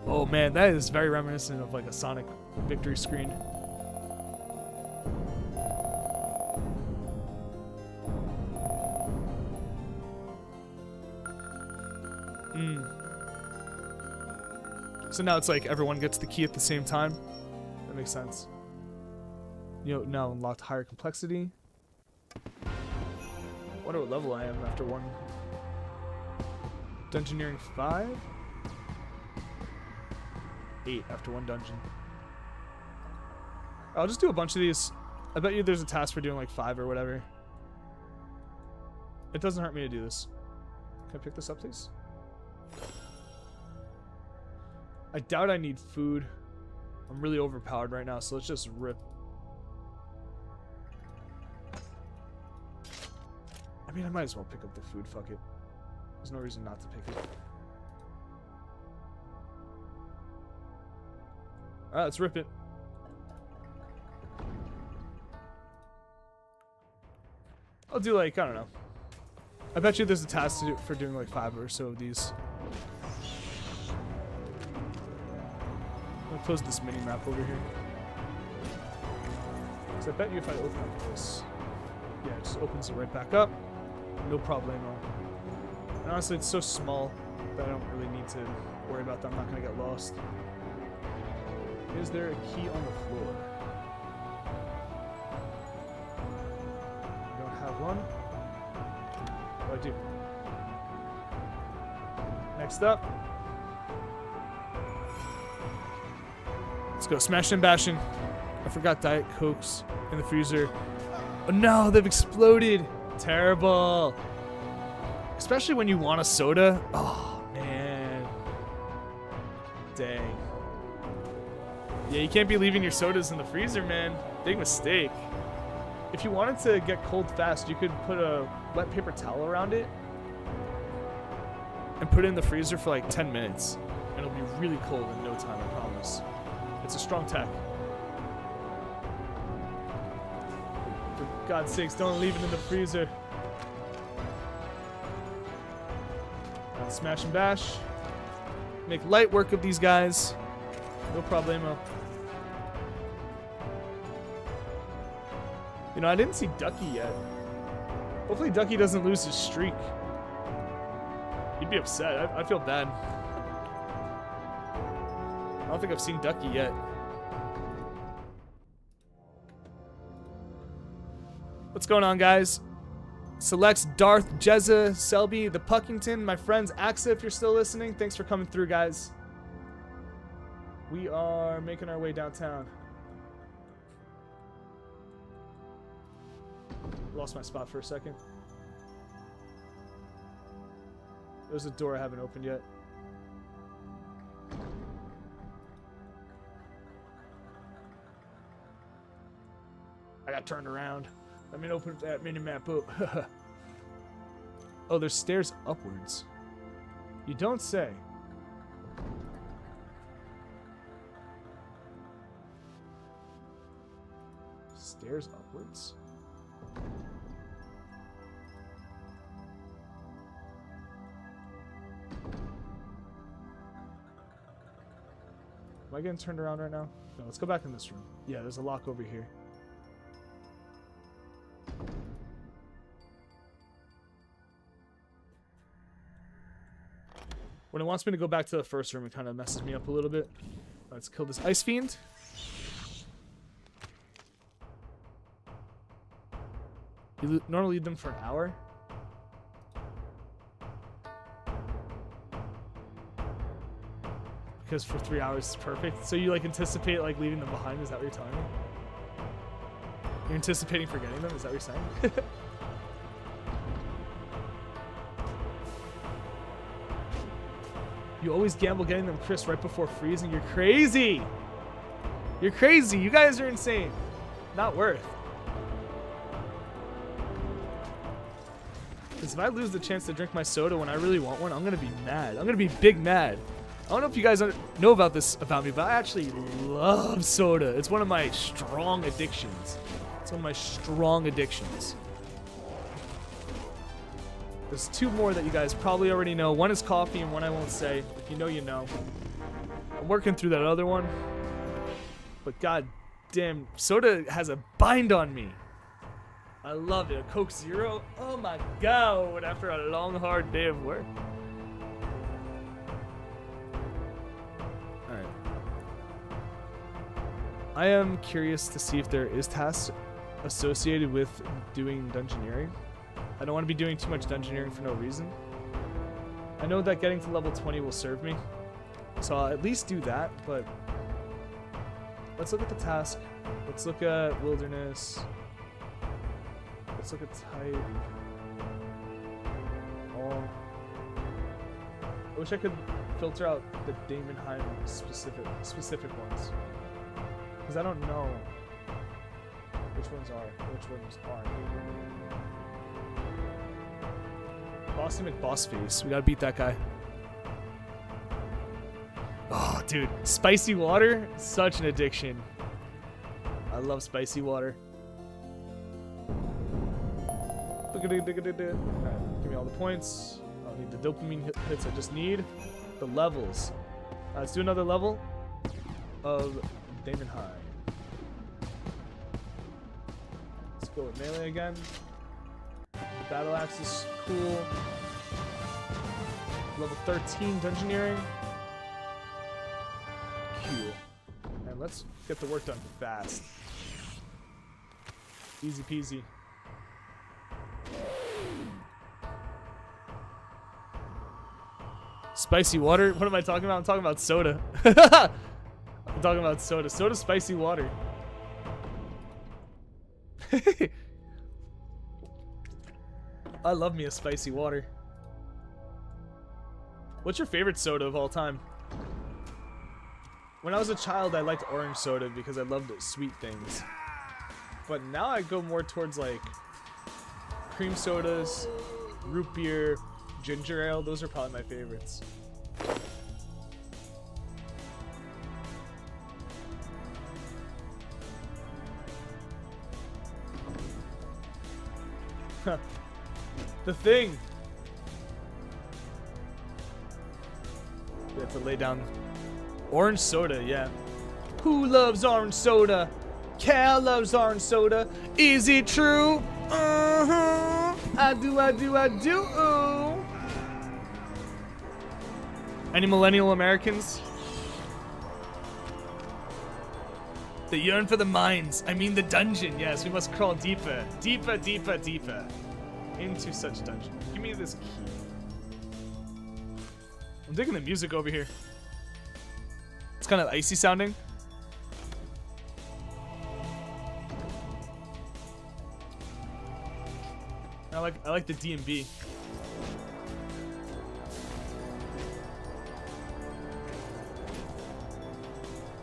Oh man, that is very reminiscent of like a Sonic victory screen. So now it's like everyone gets the key at the same time. That makes sense. You know, now unlocked higher complexity. I wonder what level I am after one Dungeoneering 5? 8 after one dungeon. I'll just do a bunch of these. I bet you there's a task for doing like 5 or whatever. It doesn't hurt me to do this. Can I pick this up, please? I doubt I need food. I'm really overpowered right now, so let's just rip. I mean, I might as well pick up the food. Fuck it. There's no reason not to pick it. Alright, let's rip it. I'll do like, I don't know. I bet you there's a task to do for doing like 5 or so of these. I'm gonna close this mini map over here. Because I bet you if I open up this, yeah, it just opens it right back up. No problemo. And honestly, it's so small that I don't really need to worry about that. I'm not gonna get lost. Is there a key on the floor? I don't have one. Oh, I do. Next up. Let's go smashing and bashing. I forgot Diet Cokes in the freezer. Oh no, they've exploded. Terrible. Especially when you want a soda. Oh, man. Dang. Yeah, you can't be leaving your sodas in the freezer, man. Big mistake. If you wanted to get cold fast, you could put a wet paper towel around it and put it in the freezer for like 10 minutes. And it'll be really cold in no time, I promise. It's a strong tech. For God's sakes, don't leave it in the freezer. Let's smash and bash. Make light work of these guys. No problemo. You know, I didn't see Ducky yet. Hopefully Ducky doesn't lose his streak. He'd be upset. I feel bad. I don't think I've seen Ducky yet. What's going on, guys? Selects Darth, Jezza, Selby, the Puckington, my friends, Axa, if you're still listening. Thanks for coming through, guys. We are making our way downtown. Lost my spot for a second. There's a door I haven't opened yet. I got turned around. Let me open that mini-map up. Oh, there's stairs upwards. You don't say. Stairs upwards? Am I getting turned around right now? No, let's go back in this room. Yeah, there's a lock over here. When it wants me to go back to the first room, it kind of messes me up a little bit. Let's kill this Ice Fiend. You normally lead them for an hour. Because for 3 hours is perfect. So you like anticipate like leaving them behind? Is that what you're telling me? You're anticipating forgetting them? Is that what you're saying? You always gamble getting them crisp right before freezing. You're crazy. You're crazy. You guys are insane. Not worth. Because if I lose the chance to drink my soda when I really want one, I'm going to be mad. I'm going to be big mad. I don't know if you guys know about this about me, but I actually love soda. It's one of my strong addictions. It's one of my strong addictions. There's 2 more that you guys probably already know. One is coffee and one I won't say. If you know, you know. I'm working through that other one. But god damn, soda has a bind on me. I love it. A Coke Zero. Oh my god, after a long, hard day of work. Alright. I am curious to see if there is tasks associated with doing dungeoneering. I don't want to be doing too much dungeoneering for no reason. I know that getting to level 20 will serve me. So I'll at least do that, but let's look at the task. Let's look at wilderness. Let's look at type. All. I wish I could filter out the Daemonheim specific ones. Because I don't know which ones aren't. Bossy McBossface. We gotta beat that guy. Oh, dude. Spicy water? Such an addiction. I love spicy water. Alright, give me all the points. I don't need the dopamine hits. I just need the levels. Let's do another level of Daemonheim. Let's go with melee again. Battle axe is cool. Level 13 dungeoneering. Cool. And let's get the work done fast. Easy peasy. Spicy water? What am I talking about? I'm talking about soda. I'm talking about soda. Soda spicy water. I love me a spicy water. What's your favorite soda of all time? When I was a child, I liked orange soda because I loved sweet things. But now I go more towards like cream sodas, root beer, ginger ale. Those are probably my favorites. The thing. We have to lay down orange soda, yeah. Who loves orange soda? Cal loves orange soda. Is it true? I do. Any millennial Americans? They yearn for the mines. I mean the dungeon. Yes, we must crawl deeper. Deeper into such dungeon. Give me this key. I'm digging the music over here. It's kind of icy sounding. I like the D&B.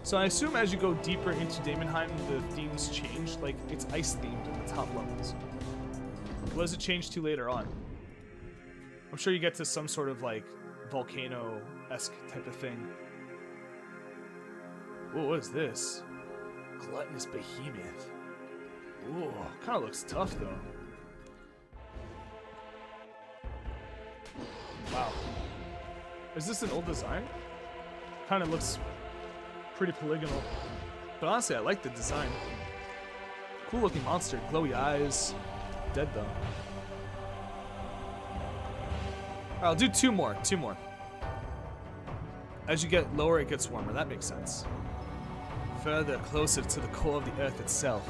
So I assume as you go deeper into Daemonheim, the themes change. Like, it's ice themed in the top levels. What does it change to later on? I'm sure you get to some sort of like volcano-esque type of thing. Whoa, what is this? Gluttonous behemoth. Ooh, kind of looks tough though. Wow. Is this an old design? Kind of looks pretty polygonal. But honestly, I like the design. Cool looking monster, glowy eyes. Dead though. Alright, I'll do two more. As you get lower, it gets warmer. That makes sense. Further, closer to the core of the earth itself.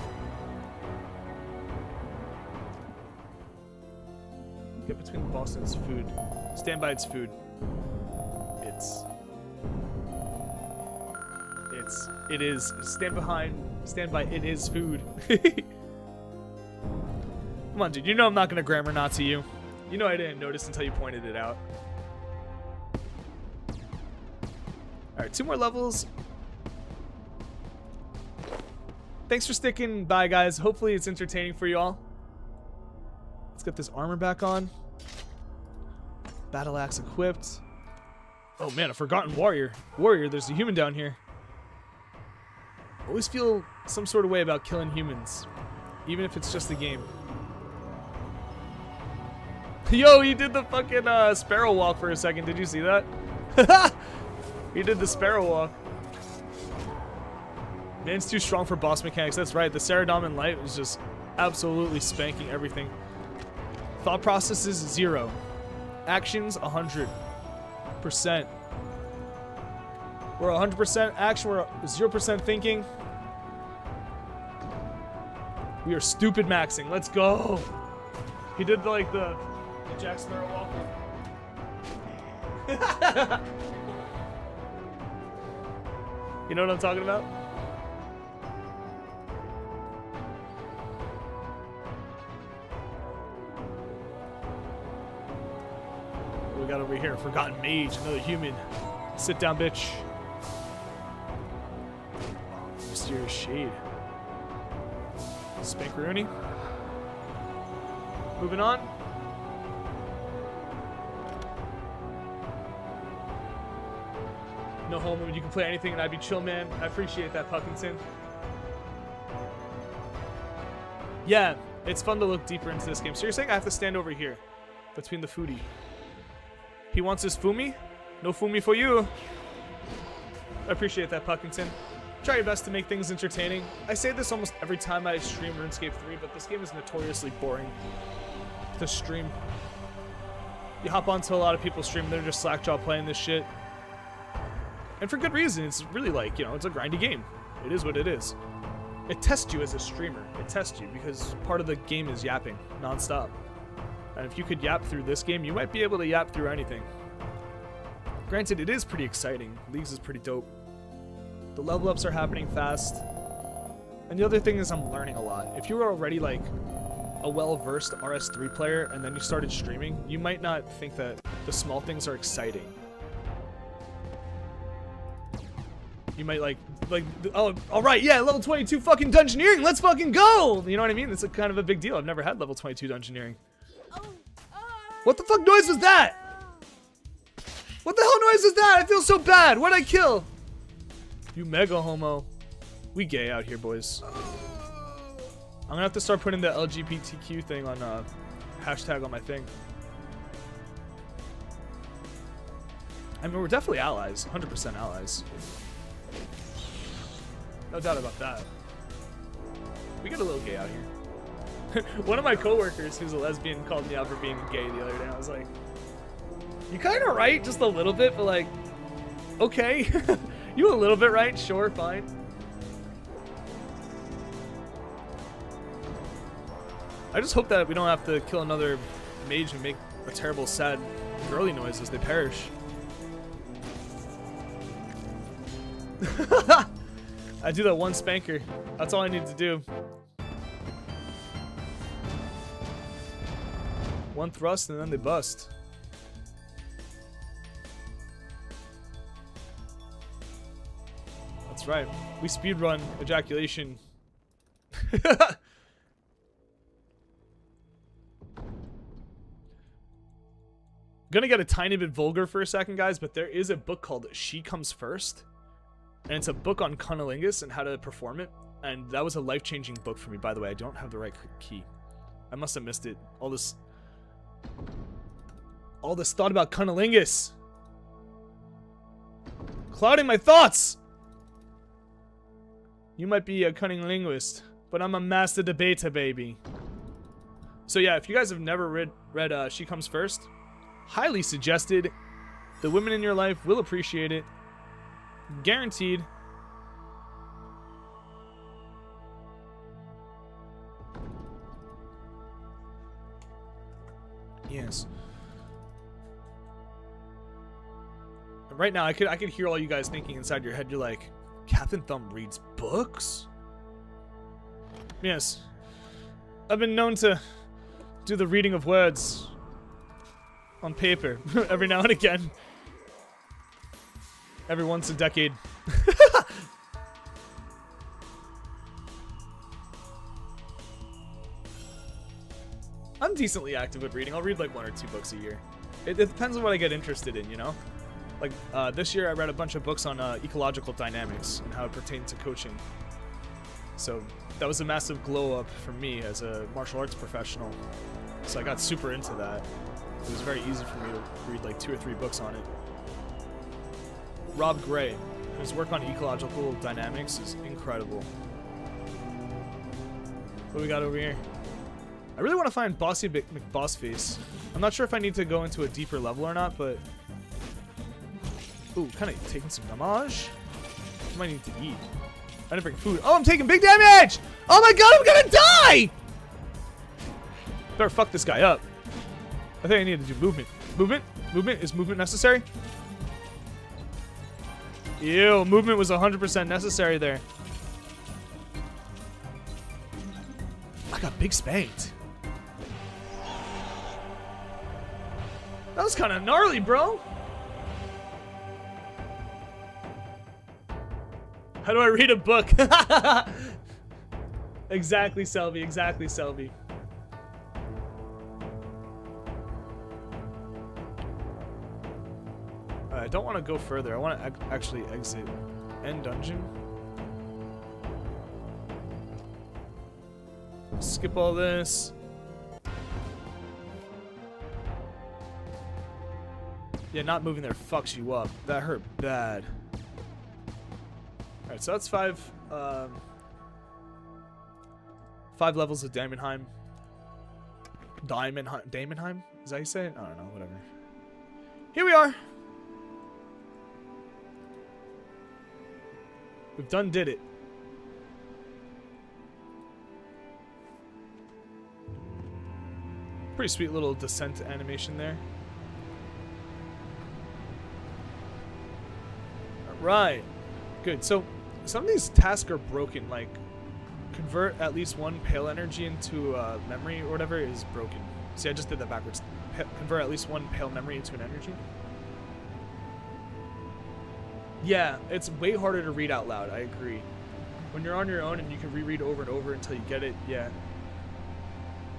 Get between the boss and its food. Stand by its food. It is. Stand by it is food. Come on, dude. You know I'm not gonna grammar Nazi you. You know I didn't notice until you pointed it out. Alright, 2 more levels. Thanks for sticking by, guys. Hopefully it's entertaining for you all. Let's get this armor back on. Battle axe equipped. Oh man, a forgotten warrior. There's a human down here. Always feel some sort of way about killing humans. Even if it's just a game. Yo, he did the fucking sparrow walk for a second. Did you see that? He did the sparrow walk. Man's too strong for boss mechanics. That's right. The Saradomin Light was just absolutely spanking everything. Thought processes 0. Actions 100%. We're 100% action. We're 0% thinking. We are stupid maxing. Let's go. He did like the Jack Sparrow walk. You know what I'm talking about? What we got over here? Forgotten Mage, another human. Sit down, bitch. Mysterious Shade. Spankaroonie. Moving on. No homo, you can play anything and I'd be chill, man. I appreciate that, Puckington. Yeah, it's fun to look deeper into this game. So you're saying I have to stand over here between the foodie. He wants his Fumi? No Fumi for you. I appreciate that, Puckington. Try your best to make things entertaining. I say this almost every time I stream RuneScape 3, but this game is notoriously boring to stream. You hop onto a lot of people's stream, they're just slackjaw playing this shit. And for good reason. It's really like, you know, it's a grindy game. It is what it is. It tests you as a streamer. It tests you because part of the game is yapping nonstop. And if you could yap through this game, you might be able to yap through anything. Granted, it is pretty exciting. Leagues is pretty dope. The level ups are happening fast. And the other thing is I'm learning a lot. If you were already like a well-versed RS3 player and then you started streaming, you might not think that the small things are exciting. You might like, oh, all right, yeah, level 22 fucking dungeoneering, let's fucking go! You know what I mean? It's a kind of a big deal. I've never had level 22 dungeoneering. What the fuck noise was that? What the hell noise is that? I feel so bad. What'd I kill? You mega homo. We gay out here, boys. I'm gonna have to start putting the LGBTQ thing on hashtag on my thing. I mean, we're definitely allies, 100% allies. No doubt about that. We get a little gay out here. One of my coworkers who's a lesbian called me out for being gay the other day. I was like, you kind of right, just a little bit, but like, okay. You a little bit right, sure, fine. I just hope that we don't have to kill another mage and make a terrible, sad, girly noise as they perish. I do that one spanker. That's all I need to do. One thrust and then they bust. That's right. We speedrun ejaculation. Gonna get a tiny bit vulgar for a second, guys, but there is a book called She Comes First. And it's a book on cunnilingus and how to perform it. And that was a life-changing book for me, by the way. I don't have the right key. I must have missed it. All this thought about cunnilingus. Clouding my thoughts! You might be a cunning linguist, but I'm a master debater, baby. So yeah, if you guys have never read She Comes First, highly suggested. The women in your life will appreciate it. Guaranteed. Yes. And right now, I could hear all you guys thinking inside your head. You're like, Captain Thumb reads books? Yes. I've been known to do the reading of words on paper every now and again. Every once a decade. I'm decently active with reading. I'll read like 1 or 2 books a year. It depends on what I get interested in, you know? Like this year I read a bunch of books on ecological dynamics and how it pertained to coaching. So that was a massive glow up for me as a martial arts professional. So I got super into that. It was very easy for me to read like 2 or 3 books on it. Rob Gray, his work on ecological dynamics is incredible. What do we got over here? I really want to find Bossy McBossface. I'm not sure if I need to go into a deeper level or not, but... Ooh, kind of taking some damage. I might need to eat. I didn't bring food. Oh, I'm taking big damage! Oh my god, I'm gonna die! Better fuck this guy up. I think I need to do movement. Movement? Movement? Is movement necessary? Ew, movement was 100% necessary there. I got big spanked. That was kind of gnarly, bro. How do I read a book? Exactly, Selby. Exactly, Selby. I don't want to go further. I want to actually exit. End dungeon. Skip all this. Yeah, not moving there fucks you up. That hurt bad. Alright, so that's 5 levels of Daemonheim. Daemonheim? Is that how you say it? I don't know, whatever. Here we are. We've did it. Pretty sweet little descent animation there. Alright. Good. So, some of these tasks are broken. Like, convert at least 1 pale energy into memory or whatever is broken. See, I just did that backwards. Convert at least 1 pale memory into an energy. Yeah, it's way harder to read out loud. I agree. When you're on your own and you can reread over and over until you get it, yeah.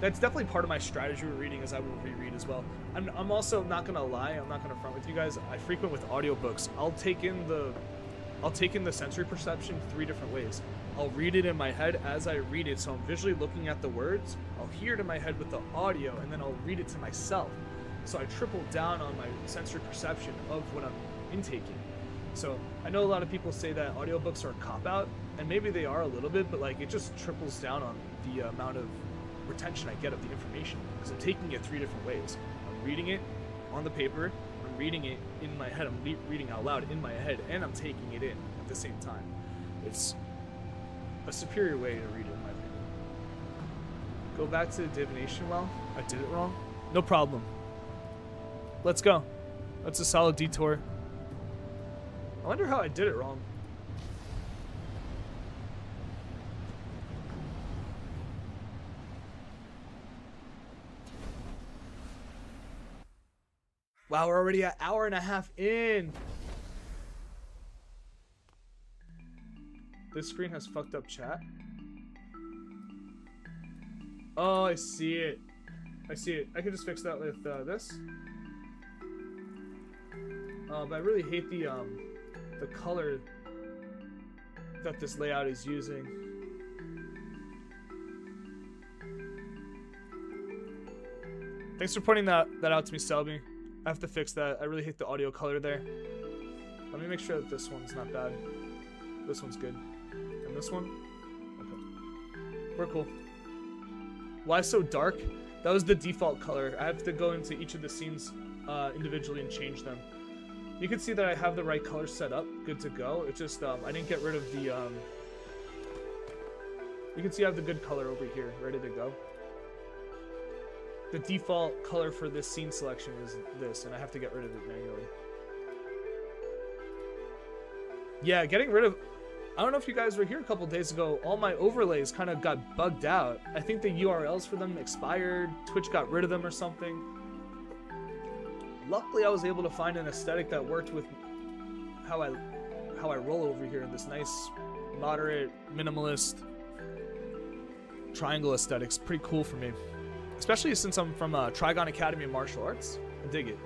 That's definitely part of my strategy with reading, is I will reread as well. I'm also not gonna lie. I'm not gonna front with you guys. I frequent with audiobooks. I'll take in the sensory perception 3 different ways. I'll read it in my head as I read it, so I'm visually looking at the words. I'll hear it in my head with the audio, and then I'll read it to myself. So I triple down on my sensory perception of what I'm intaking. So I know a lot of people say that audiobooks are a cop-out, and maybe they are a little bit, but like it just triples down on the amount of retention I get of the information, because I'm taking it 3 different ways. I'm reading it on the paper, I'm reading it in my head, I'm reading out loud in my head, and I'm taking it in at the same time. It's a superior way to read it, in my opinion. Go back to the divination well. I did it wrong. No problem. Let's go. That's a solid detour. I wonder how I did it wrong. Wow, we're already an hour and a half in. This screen has fucked up chat. Oh, I see it. I see it. I can just fix that with this. But I really hate the color that this layout is using. Thanks for pointing that out to me, Selby. I have to fix that. I really hate the audio color there. Let me make sure that this one's not bad. This one's good. And this one? Okay. We're cool. Why so dark? That was the default color. I have to go into each of the scenes individually and change them. You can see that I have the right color set up, good to go. It's just, I didn't get rid of the, you can see I have the good color over here, ready to go. The default color for this scene selection is this, and I have to get rid of it manually. Yeah, getting rid of, I don't know if you guys were here a couple days ago, all my overlays kind of got bugged out. I think the URLs for them expired, Twitch got rid of them or something. Luckily, I was able to find an aesthetic that worked with how I roll over here in this nice, moderate, minimalist triangle aesthetics. Pretty cool for me, especially since I'm from Trigon Academy of Martial Arts. I dig it.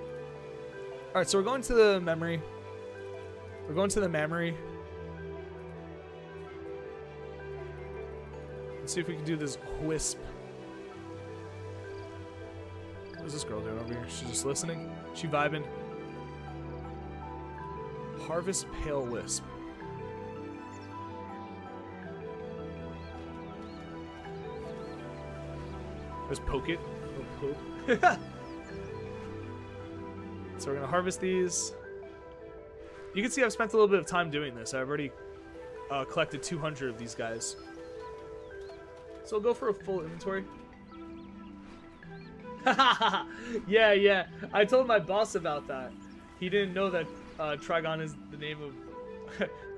All right, so we're going to the memory. We're going to the memory. Let's see if we can do this wisp. What is this girl doing over here? She's just listening? She vibing? Harvest Pale Wisp. Let's poke it. Poke. So we're going to harvest these. You can see I've spent a little bit of time doing this. I've already collected 200 of these guys. So I'll go for a full inventory. Yeah, yeah. I told my boss about that. He didn't know that Trigon is the name of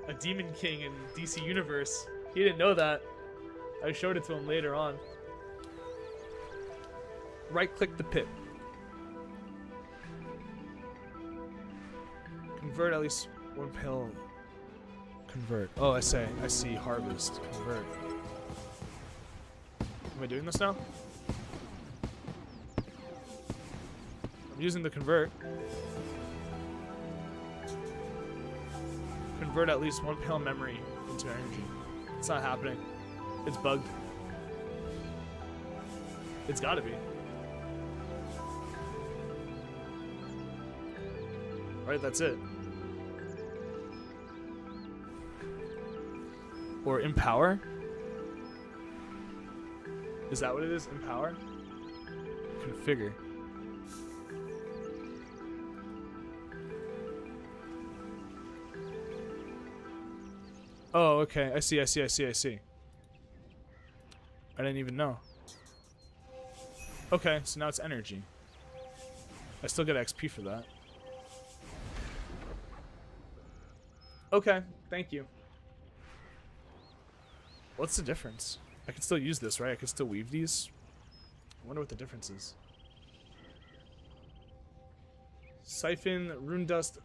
a demon king in DC Universe. He didn't know that. I showed it to him later on. Right-click the pit. Convert at least one pill. Convert. Oh, I see. Harvest. Convert. Am I doing this now? I'm using the convert. Convert at least one pale memory into energy. It's not happening. It's bugged. It's gotta be. Alright, that's it. Or empower? Is that what it is? Empower? Configure. Oh, okay. I see. I didn't even know. Okay, so now it's energy. I still get XP for that. Okay, thank you. What's the difference? I can still use this, right? I can still weave these. I wonder what the difference is. Siphon rune dust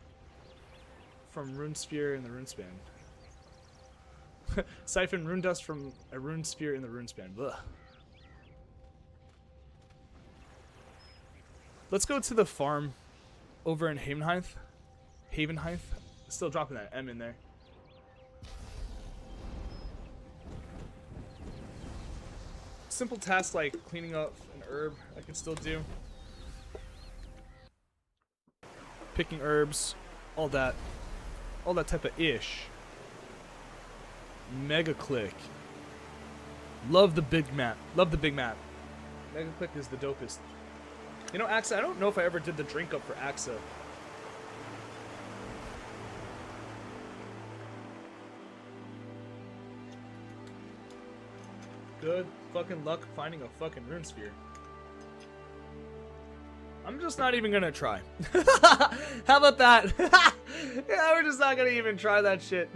from rune sphere in the rune span. Siphon rune dust from a rune sphere in the rune span. Ugh. Let's go to the farm over in Havenheim. Still dropping that M in there. Simple tasks like cleaning up an herb I can still do. Picking herbs, all that type of ish. Mega click. Love the big map. Mega click is the dopest. You know, Axa, I don't know if I ever did the drink up for Axa. Good fucking luck finding a fucking rune sphere. I'm just not even gonna try. How about that? Yeah, we're just not gonna even try that shit.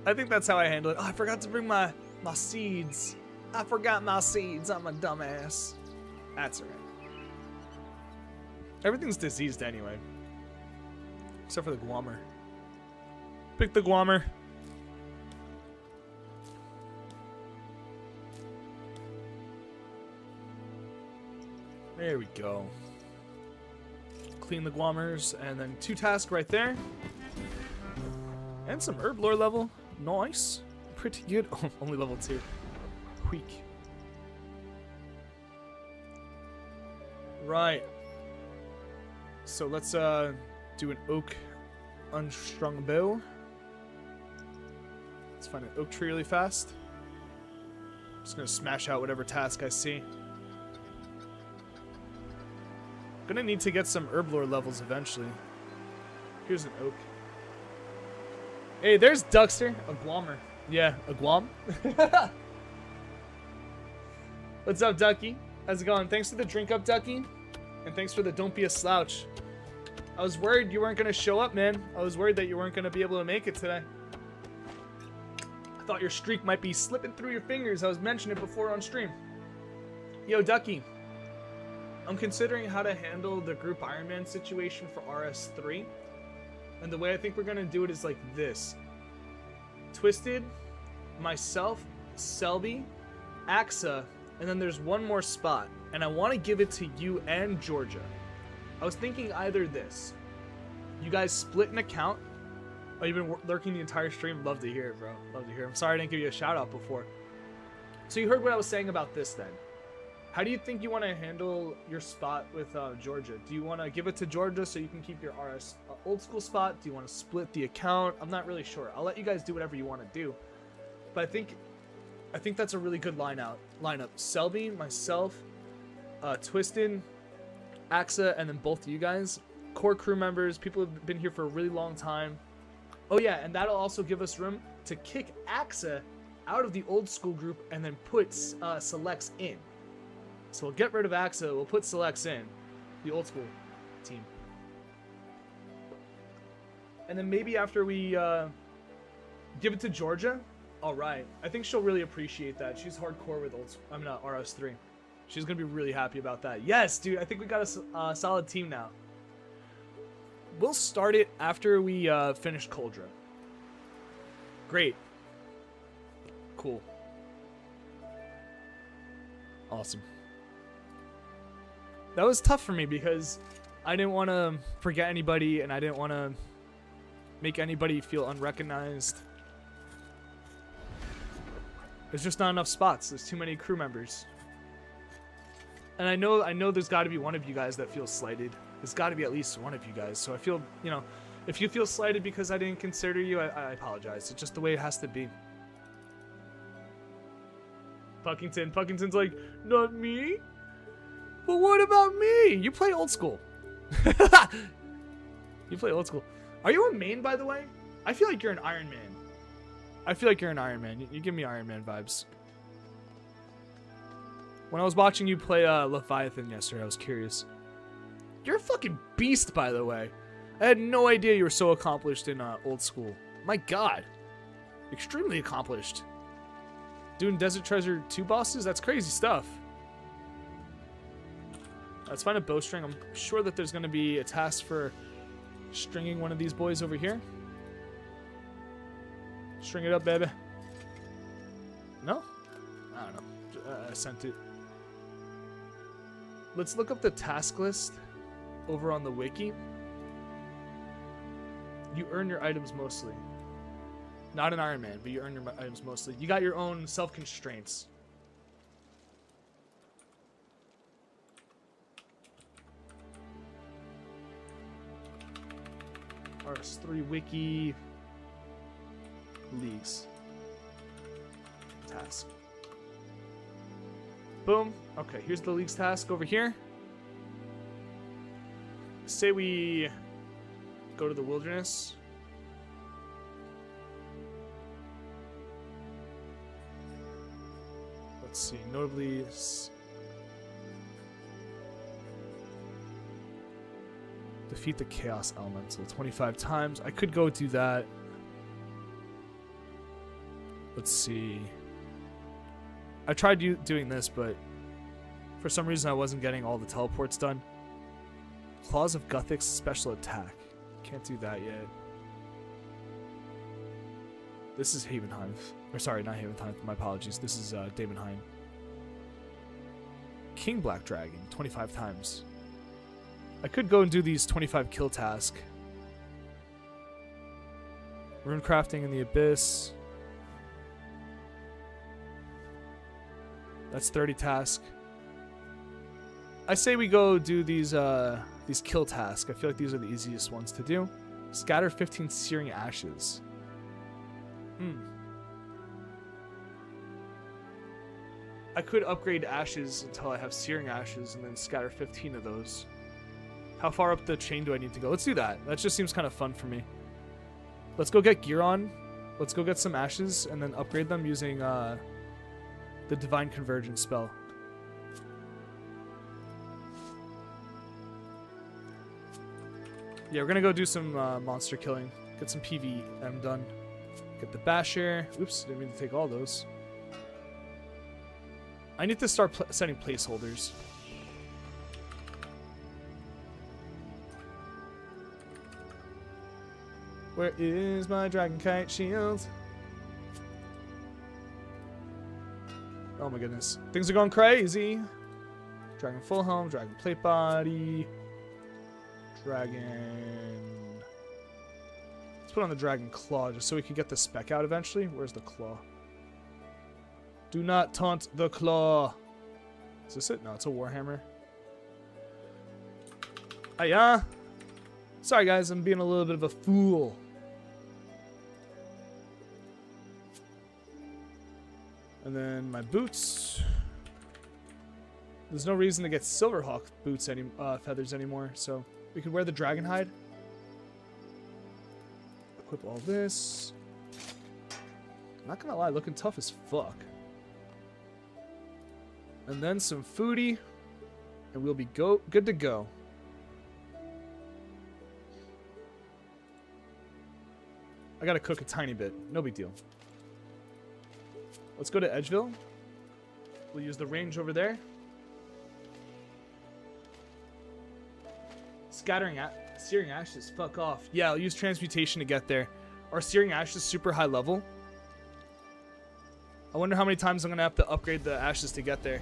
I think that's how I handle it. Oh, I forgot to bring my seeds. I forgot my seeds. I'm a dumbass. That's alright. Everything's diseased anyway. Except for the Guamer. Pick the Guamer. There we go. Clean the Guamers, and then 2 tasks right there. And some herb lore level. Nice. Pretty good. Oh, only level 2. Weak. Right. So let's do an oak unstrung bow. Let's find an oak tree really fast. Just gonna smash out whatever task I see. Gonna need to get some herb lore levels eventually. Here's an oak. Hey, there's Duckster. A Guamer. Yeah, a Guam. What's up, Ducky? How's it going? Thanks for the drink up, Ducky. And thanks for the don't be a slouch. I was worried you weren't gonna show up, man. I was worried that you weren't gonna be able to make it today. I thought your streak might be slipping through your fingers. I was mentioning it before on stream. Yo, Ducky. I'm considering how to handle the group Iron Man situation for RS3. And the way I think we're going to do it is like this. Twisted, myself, Selby, Axa, and then there's one more spot. And I want to give it to you and Georgia. I was thinking either this. You guys split an account. Oh, you've been lurking the entire stream? Love to hear it, bro. Love to hear it. I'm sorry I didn't give you a shout out before. So you heard what I was saying about this then. How do you think you want to handle your spot with Georgia? Do you want to give it to Georgia so you can keep your RS old school spot? Do you want to split the account? I'm not really sure. I'll let you guys do whatever you want to do. But I think that's a really good lineup. Selby, myself, Twisted, Axa, and then both of you guys. Core crew members, people who've been here for a really long time. Oh yeah, and that'll also give us room to kick Axa out of the old school group and then put selects in. So we'll get rid of AXA, we'll put selects in, the old school team. And then maybe after we give it to Georgia, all right. I think she'll really appreciate that. She's hardcore with RS3. She's going to be really happy about that. Yes, dude, I think we got a solid team now. We'll start it after we finish Coldra. Great. Cool. Awesome. That was tough for me because I didn't want to forget anybody and I didn't want to make anybody feel unrecognized. There's just not enough spots. There's too many crew members. And I know there's got to be one of you guys that feels slighted. There's got to be at least one of you guys. So I feel, you know, if you feel slighted because I didn't consider you, I apologize. It's just the way it has to be. Puckington's like, not me? But what about me? You play old school. You play old school. Are you a main, by the way? I feel like you're an Iron Man. I feel like you're an Iron Man. You give me Iron Man vibes. When I was watching you play Leviathan yesterday, I was curious. You're a fucking beast, by the way. I had no idea you were so accomplished in old school. My god. Extremely accomplished. Doing Desert Treasure 2 bosses? That's crazy stuff. Let's find a bowstring. I'm sure that there's going to be a task for stringing one of these boys over here. String it up, baby. No? I don't know. I sent it. Let's look up the task list over on the wiki. You earn your items mostly. Not an Iron Man, but you earn your items mostly. You got your own self-constraints. RS3 wiki. Leagues. Task. Boom. Okay, here's the Leagues task over here. Say we go to the wilderness. Let's see, notably defeat the Chaos Elemental 25 times. I could go do that. Let's see. I tried doing this, but for some reason I wasn't getting all the teleports done. Claws of Guthix special attack. Can't do that yet. This is Havenheim. Or sorry, not Havenheim. My apologies. This is Daemonheim. King Black Dragon, 25 times. I could go and do these 25 kill task. Rune crafting in the Abyss. That's 30 task. I say we go do these kill tasks. I feel like these are the easiest ones to do. Scatter 15 searing ashes. I could upgrade ashes until I have searing ashes and then scatter 15 of those. How far up the chain do I need to go? Let's do that. That just seems kind of fun for me. Let's go get gear on. Let's go get some ashes and then upgrade them using the Divine Convergence spell. Yeah, we're gonna go do some monster killing. Get some PVM done. Get the Basher. Oops, didn't mean to take all those. I need to start setting placeholders. Where is my Dragon Kite shield? Oh my goodness. Things are going crazy. Dragon Full Helm, Dragon Plate Body. Dragon... Let's put on the Dragon Claw just so we can get the spec out eventually. Where's the Claw? Do not taunt the Claw. Is this it? No, it's a Warhammer. Hiya. Sorry guys, I'm being a little bit of a fool. And then my boots. There's no reason to get Silverhawk boots feathers anymore, so we could wear the dragon hide. Equip all this. Not gonna lie, looking tough as fuck. And then some foodie, and we'll be good to go. I gotta cook a tiny bit. No big deal. Let's go to Edgeville. We'll use the range over there. Searing ashes, fuck off. Yeah, I'll use transmutation to get there. Our searing ashes super high level. I wonder how many times I'm gonna have to upgrade the ashes to get there.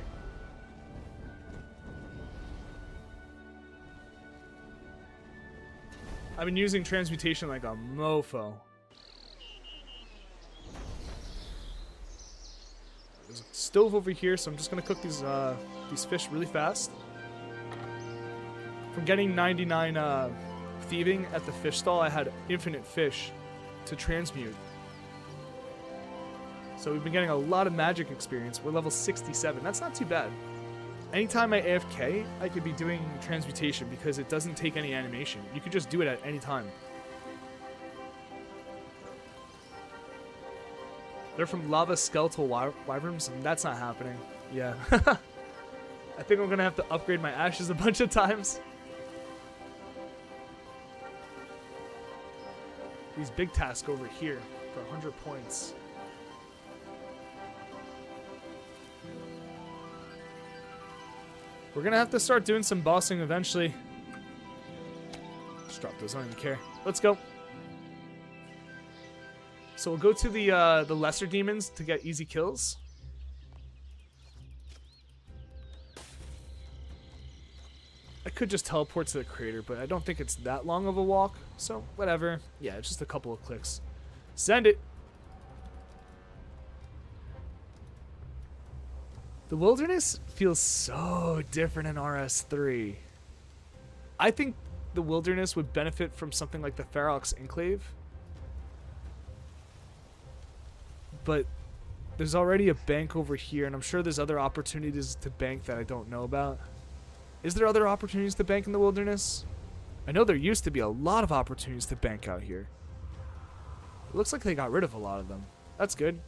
I've been using transmutation like a mofo. There's a stove over here, so I'm just gonna cook these fish really fast. From getting 99 thieving at the fish stall, I had infinite fish to transmute. So we've been getting a lot of magic experience. We're level 67. That's not too bad. Anytime I AFK, I could be doing transmutation because it doesn't take any animation. You could just do it at any time. They're from lava skeletal wyverns, and that's not happening. Yeah. I think I'm going to have to upgrade my ashes a bunch of times. These big tasks over here for 100 points. We're gonna have to start doing some bossing eventually. Just drop those, I don't even care. Let's go. So we'll go to the lesser demons to get easy kills. I could just teleport to the crater, but I don't think it's that long of a walk. So whatever. Yeah, it's just a couple of clicks. Send it. The wilderness feels so different in RS3. I think the wilderness would benefit from something like the Ferox Enclave. But there's already a bank over here, and I'm sure there's other opportunities to bank that I don't know about. Is there other opportunities to bank in the wilderness? I know there used to be a lot of opportunities to bank out here. It looks like they got rid of a lot of them. That's good.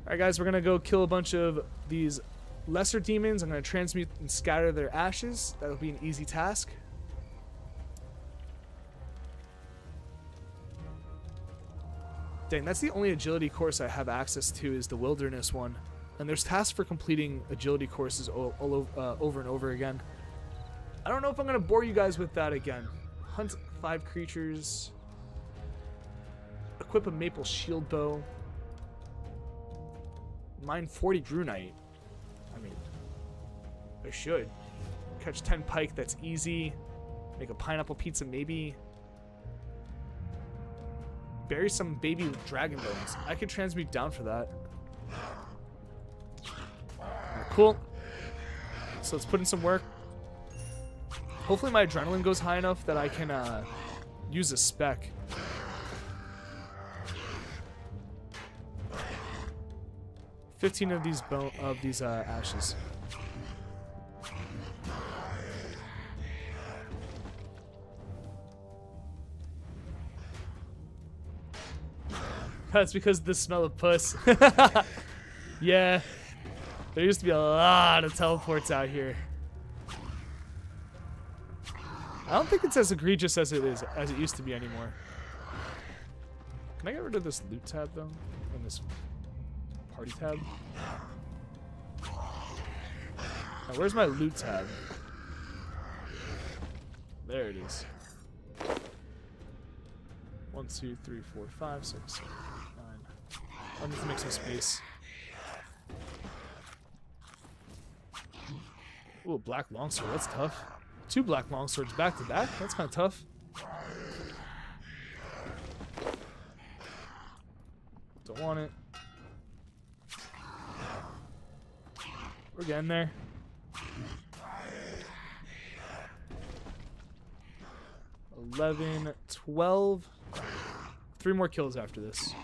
Alright guys, we're going to go kill a bunch of these lesser demons. I'm going to transmute and scatter their ashes. That'll be an easy task. Dang, that's the only agility course I have access to is the wilderness one. And there's tasks for completing agility courses all over and over again. I don't know if I'm going to bore you guys with that again. Hunt 5 creatures. Equip a maple shield bow. Mine 40 Grunite. I mean, I should. Catch 10 pike, that's easy. Make a pineapple pizza, maybe. Bury some baby dragon bones. I could transmute down for that. Cool. So let's put in some work. Hopefully my adrenaline goes high enough that I can use a spec. $15 of these ashes. That's because of the smell of puss. Yeah. There used to be a lot of teleports out here. I don't think it's as egregious as it used to be anymore. Can I get rid of this loot tab though? And this party tab? Now, where's my loot tab? There it is. 1, 2, 3, 4, 5, 6, 7, 8, 9. I need to make some space. Ooh, a black longsword. That's tough. 2 black longswords back to back. That's kind of tough. Don't want it. We're getting there. 11, 12. 3 more kills after this.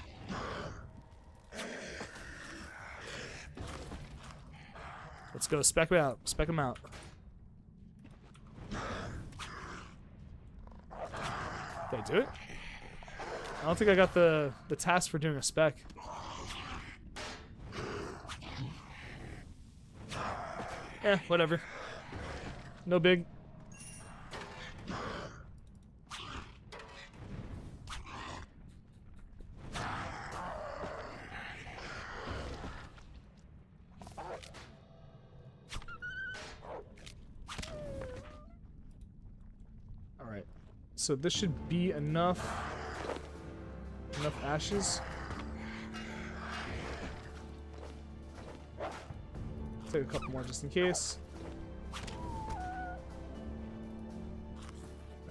Let's go. Spec them out. Spec them out. Did I do it? I don't think I got the task for doing a spec. Whatever. No big. Alright. So this should be enough ashes. Take a couple more just in case. I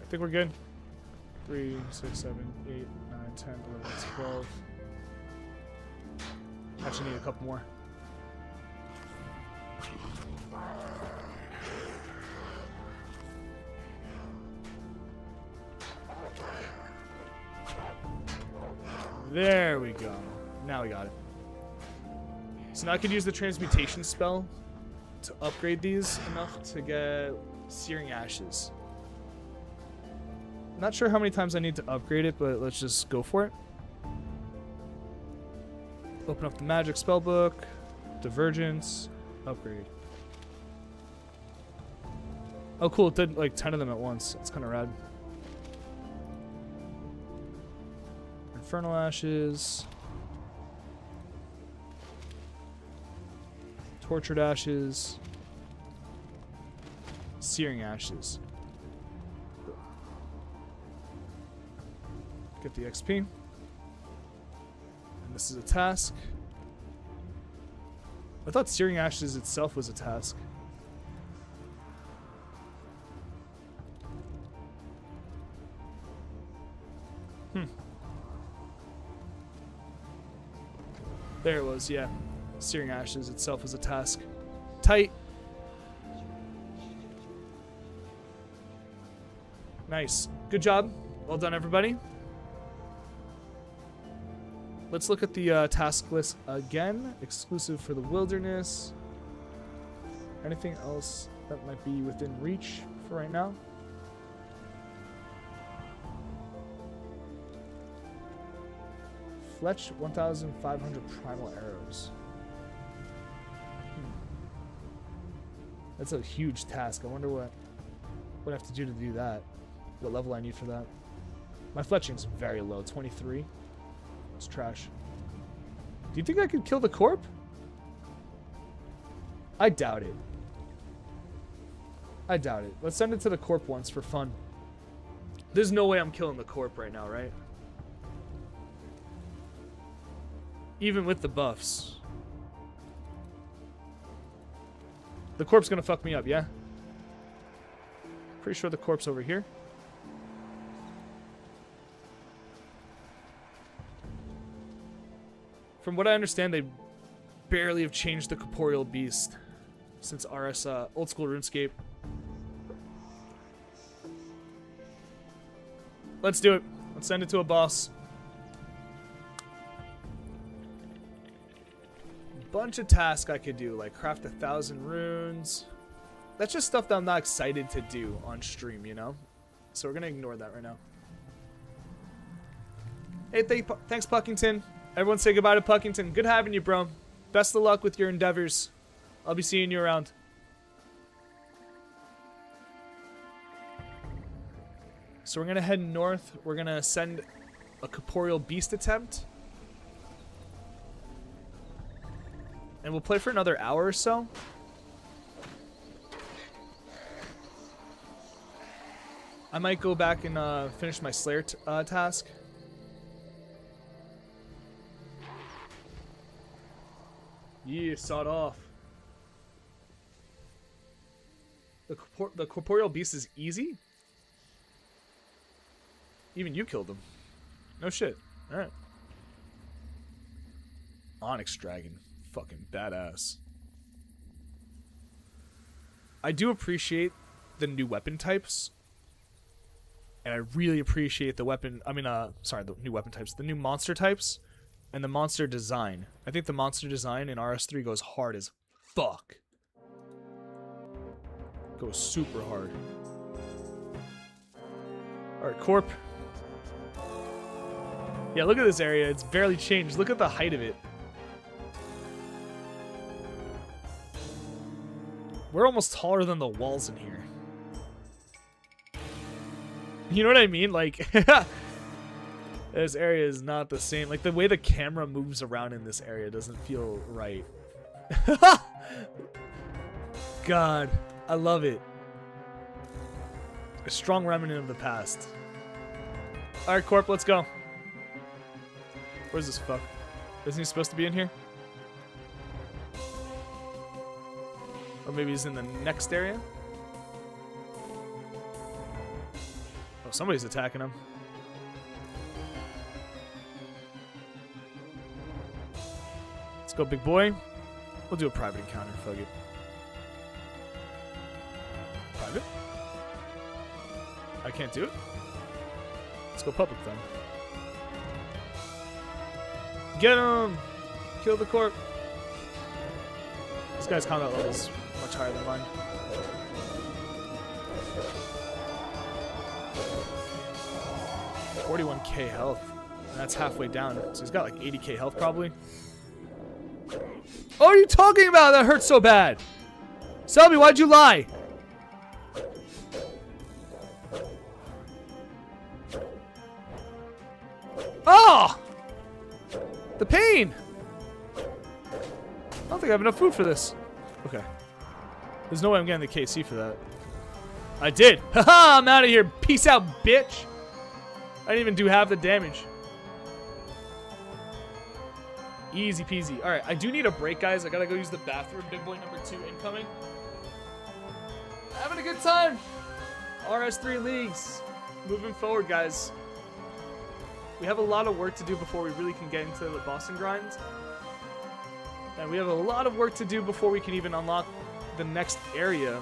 think we're good. 3, 6, 7, 8, 9, 10, 11, 12. Actually need a couple more. There we go. Now we got it. So now I could use the transmutation spell to upgrade these enough to get Searing Ashes. Not sure how many times I need to upgrade it, but let's just go for it. Open up the magic spellbook, Divergence, upgrade. Oh cool, it did like 10 of them at once. That's kind of rad. Infernal Ashes. Tortured Ashes. Searing Ashes. Get the XP. And this is a task. I thought Searing Ashes itself was a task. There it was, yeah. Searing Ashes itself is a task. Tight. Nice. Good job. Well done, everybody. Let's look at the task list again. Exclusive for the wilderness. Anything else that might be within reach for right now? Fletch 1,500 primal arrows. That's a huge task. I wonder what I have to do that. What level I need for that. My fletching's very low, 23. It's trash. Do you think I could kill the corp? I doubt it. I doubt it. Let's send it to the corp once for fun. There's no way I'm killing the corp right now, right? Even with the buffs. The corp's gonna fuck me up, yeah? Pretty sure the corp's over here. From what I understand, they barely have changed the corporeal beast since RS old school RuneScape. Let's do it. Let's send it to a boss. Bunch of tasks I could do, like craft 1,000 runes. That's just stuff that I'm not excited to do on stream, you know? So we're gonna ignore that right now. Hey, thanks Puckington. Everyone say goodbye to Puckington. Good having you, bro. Best of luck with your endeavors. I'll be seeing you around. So we're gonna head north. We're gonna send a corporeal beast attempt. And we'll play for another hour or so. I might go back and finish my Slayer task. Yeah, sawed off. The corporeal beast is easy? Even you killed him. No shit. Alright. Onyx Dragon. Fucking badass. I do appreciate the new weapon types. And I really appreciate the the new weapon types. The new monster types. And the monster design. I think the monster design in RS3 goes hard as fuck. Goes super hard. Alright, Corp. Yeah, look at this area. It's barely changed. Look at the height of it. We're almost taller than the walls in here. You know what I mean? Like, this area is not the same. Like, the way the camera moves around in this area doesn't feel right. God, I love it. A strong remnant of the past. Alright, Corp, let's go. Where's this fuck? Isn't he supposed to be in here? Or maybe he's in the next area? Oh, somebody's attacking him. Let's go, big boy. We'll do a private encounter. Fuck it. Private? I can't do it? Let's go public then. Get him! Kill the corp. This guy's combat level is much higher than mine. $41k health. And that's halfway down. So he's got like 80k health probably. Oh, what are you talking about? That hurts so bad. Selby, why'd you lie? Oh! The pain! I don't think I have enough food for this. Okay. There's no way I'm getting the KC for that. I did. Haha, I'm out of here. Peace out, bitch. I didn't even do half the damage. Easy peasy. Alright, I do need a break, guys. I gotta go use the bathroom. Big boy number 2 incoming. Having a good time. RS3 Leagues. Moving forward, guys. We have a lot of work to do before we really can get into the Boston grind. And we have a lot of work to do before we can even unlock the next area.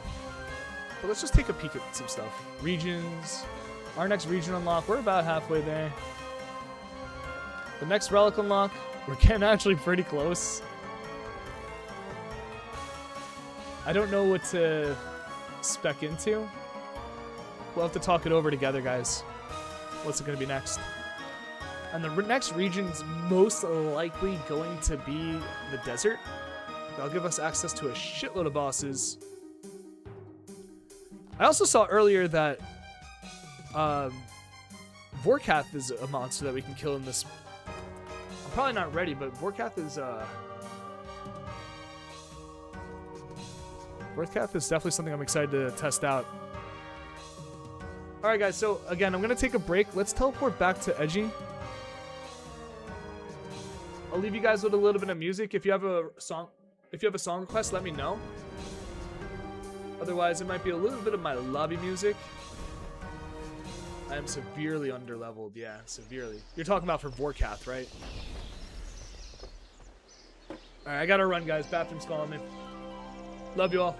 But let's just take a peek at some stuff. Regions. Our next region unlock, we're about halfway there. The next relic unlock, we're getting actually pretty close. I don't know what to spec into. We'll have to talk it over together, guys. What's it going to be next? And the next region's most likely going to be the desert. That'll give us access to a shitload of bosses. I also saw earlier that Vorkath is a monster that we can kill in this. I'm probably not ready, but Vorkath is definitely something I'm excited to test out. Alright guys, so again, I'm going to take a break. Let's teleport back to Edgy. I'll leave you guys with a little bit of music. If you have a song request, let me know. Otherwise, it might be a little bit of my lobby music. I am severely underleveled. Yeah, severely. You're talking about for Vorkath, right? Alright, I gotta run, guys. Bathroom's calling me. Love you all.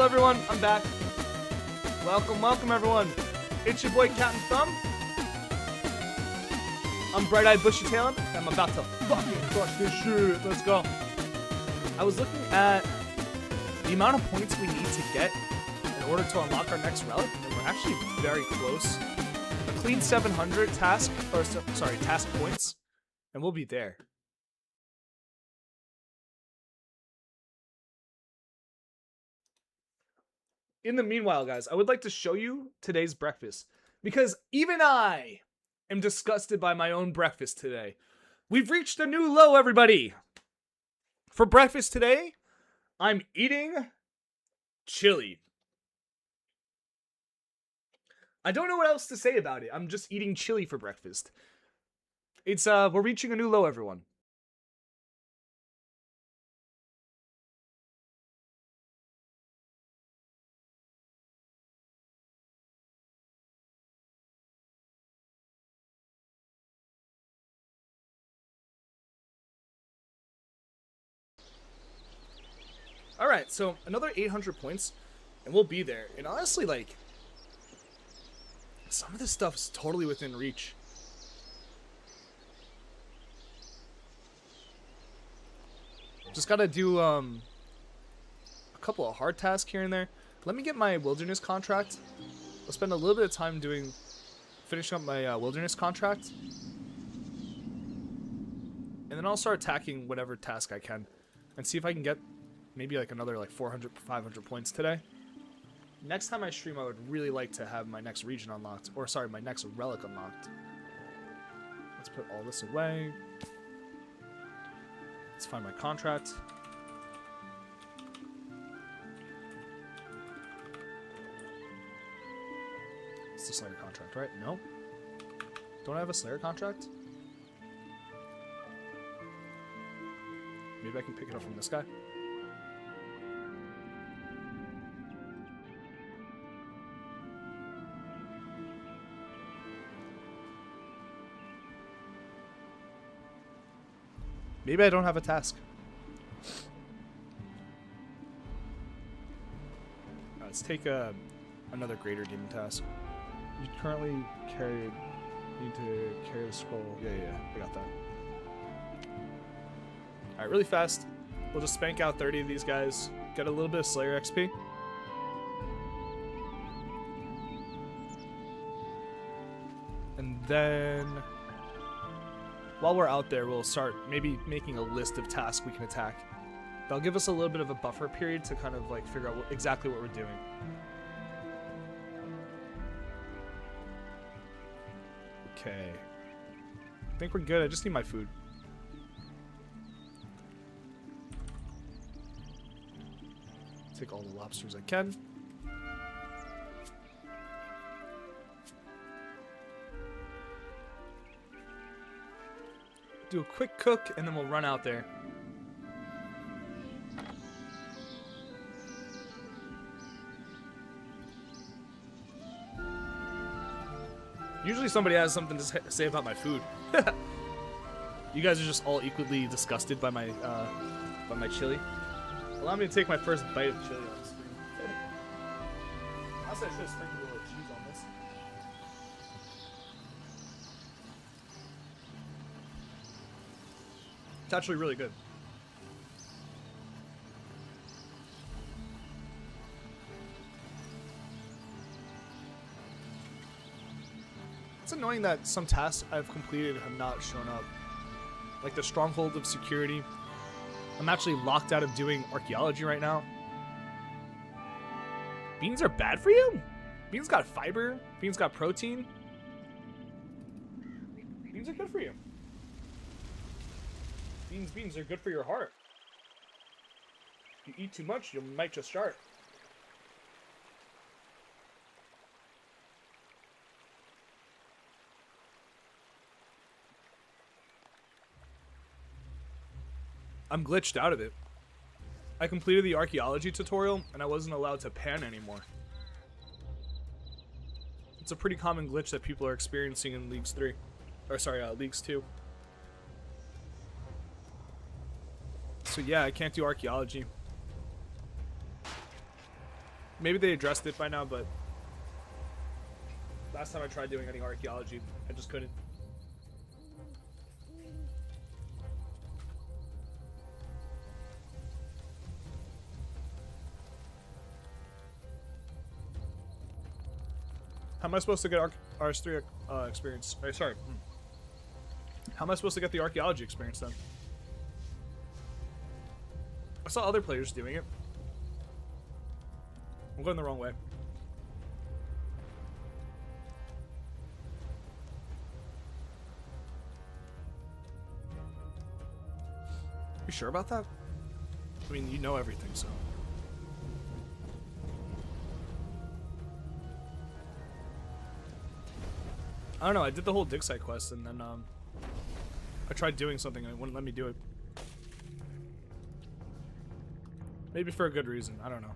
Hello everyone, I'm back. Welcome, welcome everyone. It's your boy Captain Thumb. I'm Bright-Eyed Bushy Tailin', and I'm about to fucking crush this shit. Let's go. I was looking at the amount of points we need to get in order to unlock our next relic, and we're actually very close. A clean 700 task, or sorry, task points, and we'll be there. In the meanwhile, guys, I would like to show you today's breakfast, because even I am disgusted by my own breakfast today. We've reached a new low, everybody. For breakfast today, I'm eating chili. I don't know what else to say about it. I'm just eating chili for breakfast. It's we're reaching a new low, everyone. Alright, so another 800 points, and we'll be there. And honestly, like, some of this stuff's totally within reach. Just gotta do, a couple of hard tasks here and there. Let me get my wilderness contract. I'll spend a little bit of time finishing up my wilderness contract. And then I'll start attacking whatever task I can. And see if I can get maybe like another like 400, 500 points today. Next time I stream, I would really like to have my next region unlocked. Or sorry, my next relic unlocked. Let's put all this away. Let's find my contract. It's the Slayer contract, right? No? Don't I have a Slayer contract? Maybe I can pick it up from this guy. Maybe I don't have a task. Let's take another greater demon task. You currently need to carry the scroll. Yeah, I got that. Alright, really fast. We'll just spank out 30 of these guys. Get a little bit of Slayer XP. And then, while we're out there, we'll start maybe making a list of tasks we can attack. That'll give us a little bit of a buffer period to kind of like figure out exactly what we're doing. Okay. I think we're good. I just need my food. Take all the lobsters I can. Do a quick cook, and then we'll run out there. Usually somebody has something to say about my food. You guys are just all equally disgusted by my chili. Allow me to take my first bite of chili on the screen. Also, I should have sprinkled a little cheese on this. It's actually really good. It's annoying that some tasks I've completed have not shown up. Like the Stronghold of Security. I'm actually locked out of doing archaeology right now. Beans are bad for you? Beans got fiber. Beans got protein. Beans are good for you. Beans are good for your heart. If you eat too much, you might just start. I'm glitched out of it. I completed the archaeology tutorial, and I wasn't allowed to pan anymore. It's a pretty common glitch that people are experiencing in Leagues 3. Or sorry, Leagues 2. So yeah, I can't do archaeology. Maybe they addressed it by now, but last time I tried doing any archaeology, I just couldn't. How am I supposed to get RS3 experience? Sorry. How am I supposed to get the archaeology experience then? I saw other players doing it. I'm going the wrong way. You sure about that? I mean, you know everything, so. I don't know, I did the whole dig site quest and then I tried doing something and it wouldn't let me do it. Maybe for a good reason, I don't know.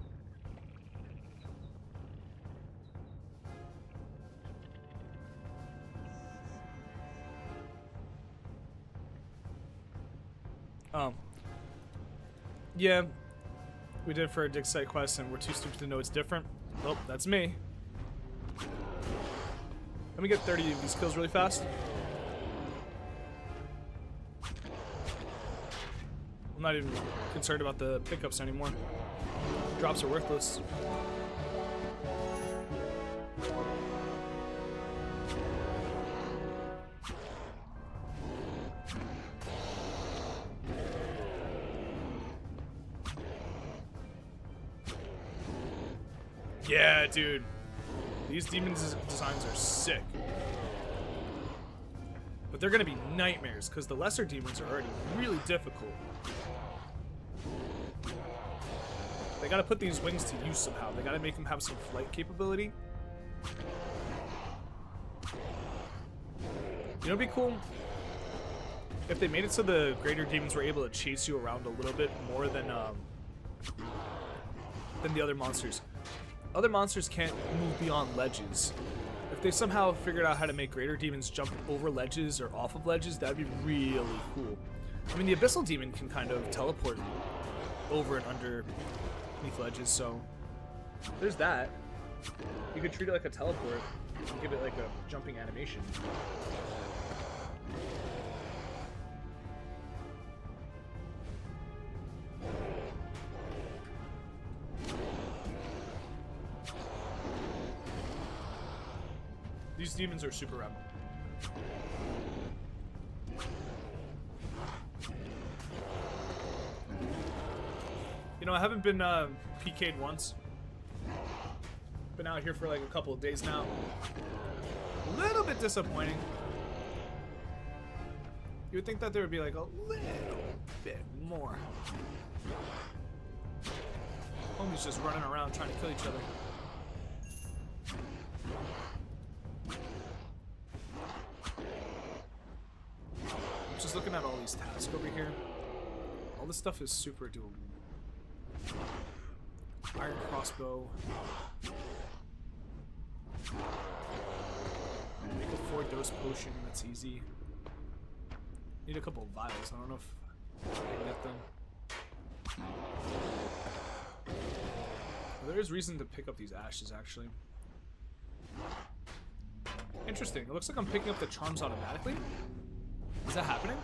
Yeah, we did it for a dig site quest and we're too stupid to know it's different. Oh, that's me. Let me get 30 of these kills really fast. I'm not even concerned about the pickups anymore. Drops are worthless. Yeah, dude. These demons' designs are sick. But they're gonna be nightmares, because the lesser demons are already really difficult. They gotta put these wings to use somehow. They gotta make them have some flight capability. You know what'd be cool? If they made it so the greater demons were able to chase you around a little bit more than the other monsters. Other monsters can't move beyond ledges. If they somehow figured out how to make greater demons jump over ledges or off of ledges, that'd be really cool. I mean, the abyssal demon can kind of teleport over and underneath ledges, so there's that. You could treat it like a teleport and give it like a jumping animation. These demons are super rad. You know, I haven't been PK'd once. Been out here for like a couple of days now. A little bit disappointing. You would think that there would be like a little bit more. Homies just running around trying to kill each other. Just looking at all these tasks over here. All this stuff is super doable. Iron crossbow. Make a 4-dose potion, that's easy. Need a couple of vials, I don't know if I can get them. Well, there is reason to pick up these ashes, actually. Interesting, it looks like I'm picking up the charms automatically. Is that happening?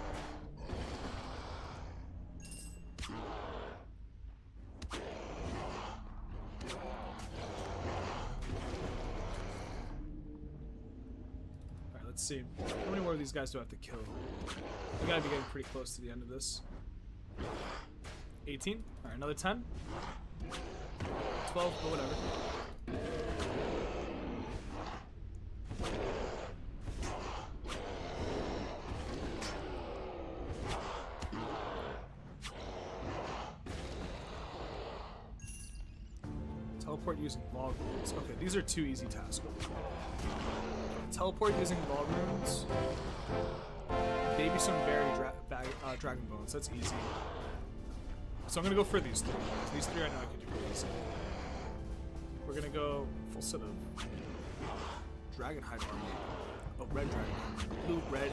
Alright, let's see. How many more of these guys do I have to kill? We gotta be getting pretty close to the end of this. 18? Alright, another 10? 12, but whatever. Teleport using log runes. Okay, these are 2 easy tasks. Teleport using log runes. Maybe some berry dragon bones. That's easy. So I'm gonna go for these 3. These 3 I know I can do pretty easy. We're gonna go full set of dragon hide armor. Oh, red dragon. Blue, red.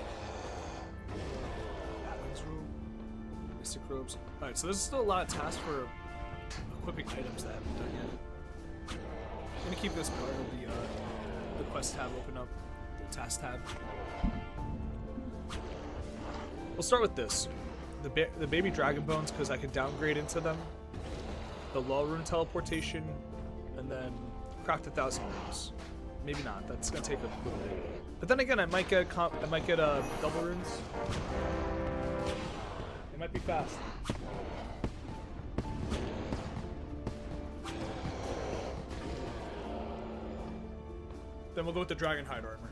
Atlan's robe. Mystic robes. Alright, so there's still a lot of tasks for equipping items that I haven't done yet. gonna keep this part of the quest tab open up, the task tab. We'll start with this, the baby dragon bones, because I can downgrade into them. The law rune teleportation, and then craft 1,000 runes. Maybe not. That's gonna take a little bit. But then again, I might get double runes. It might be fast. Then we'll go with the dragon hide armor.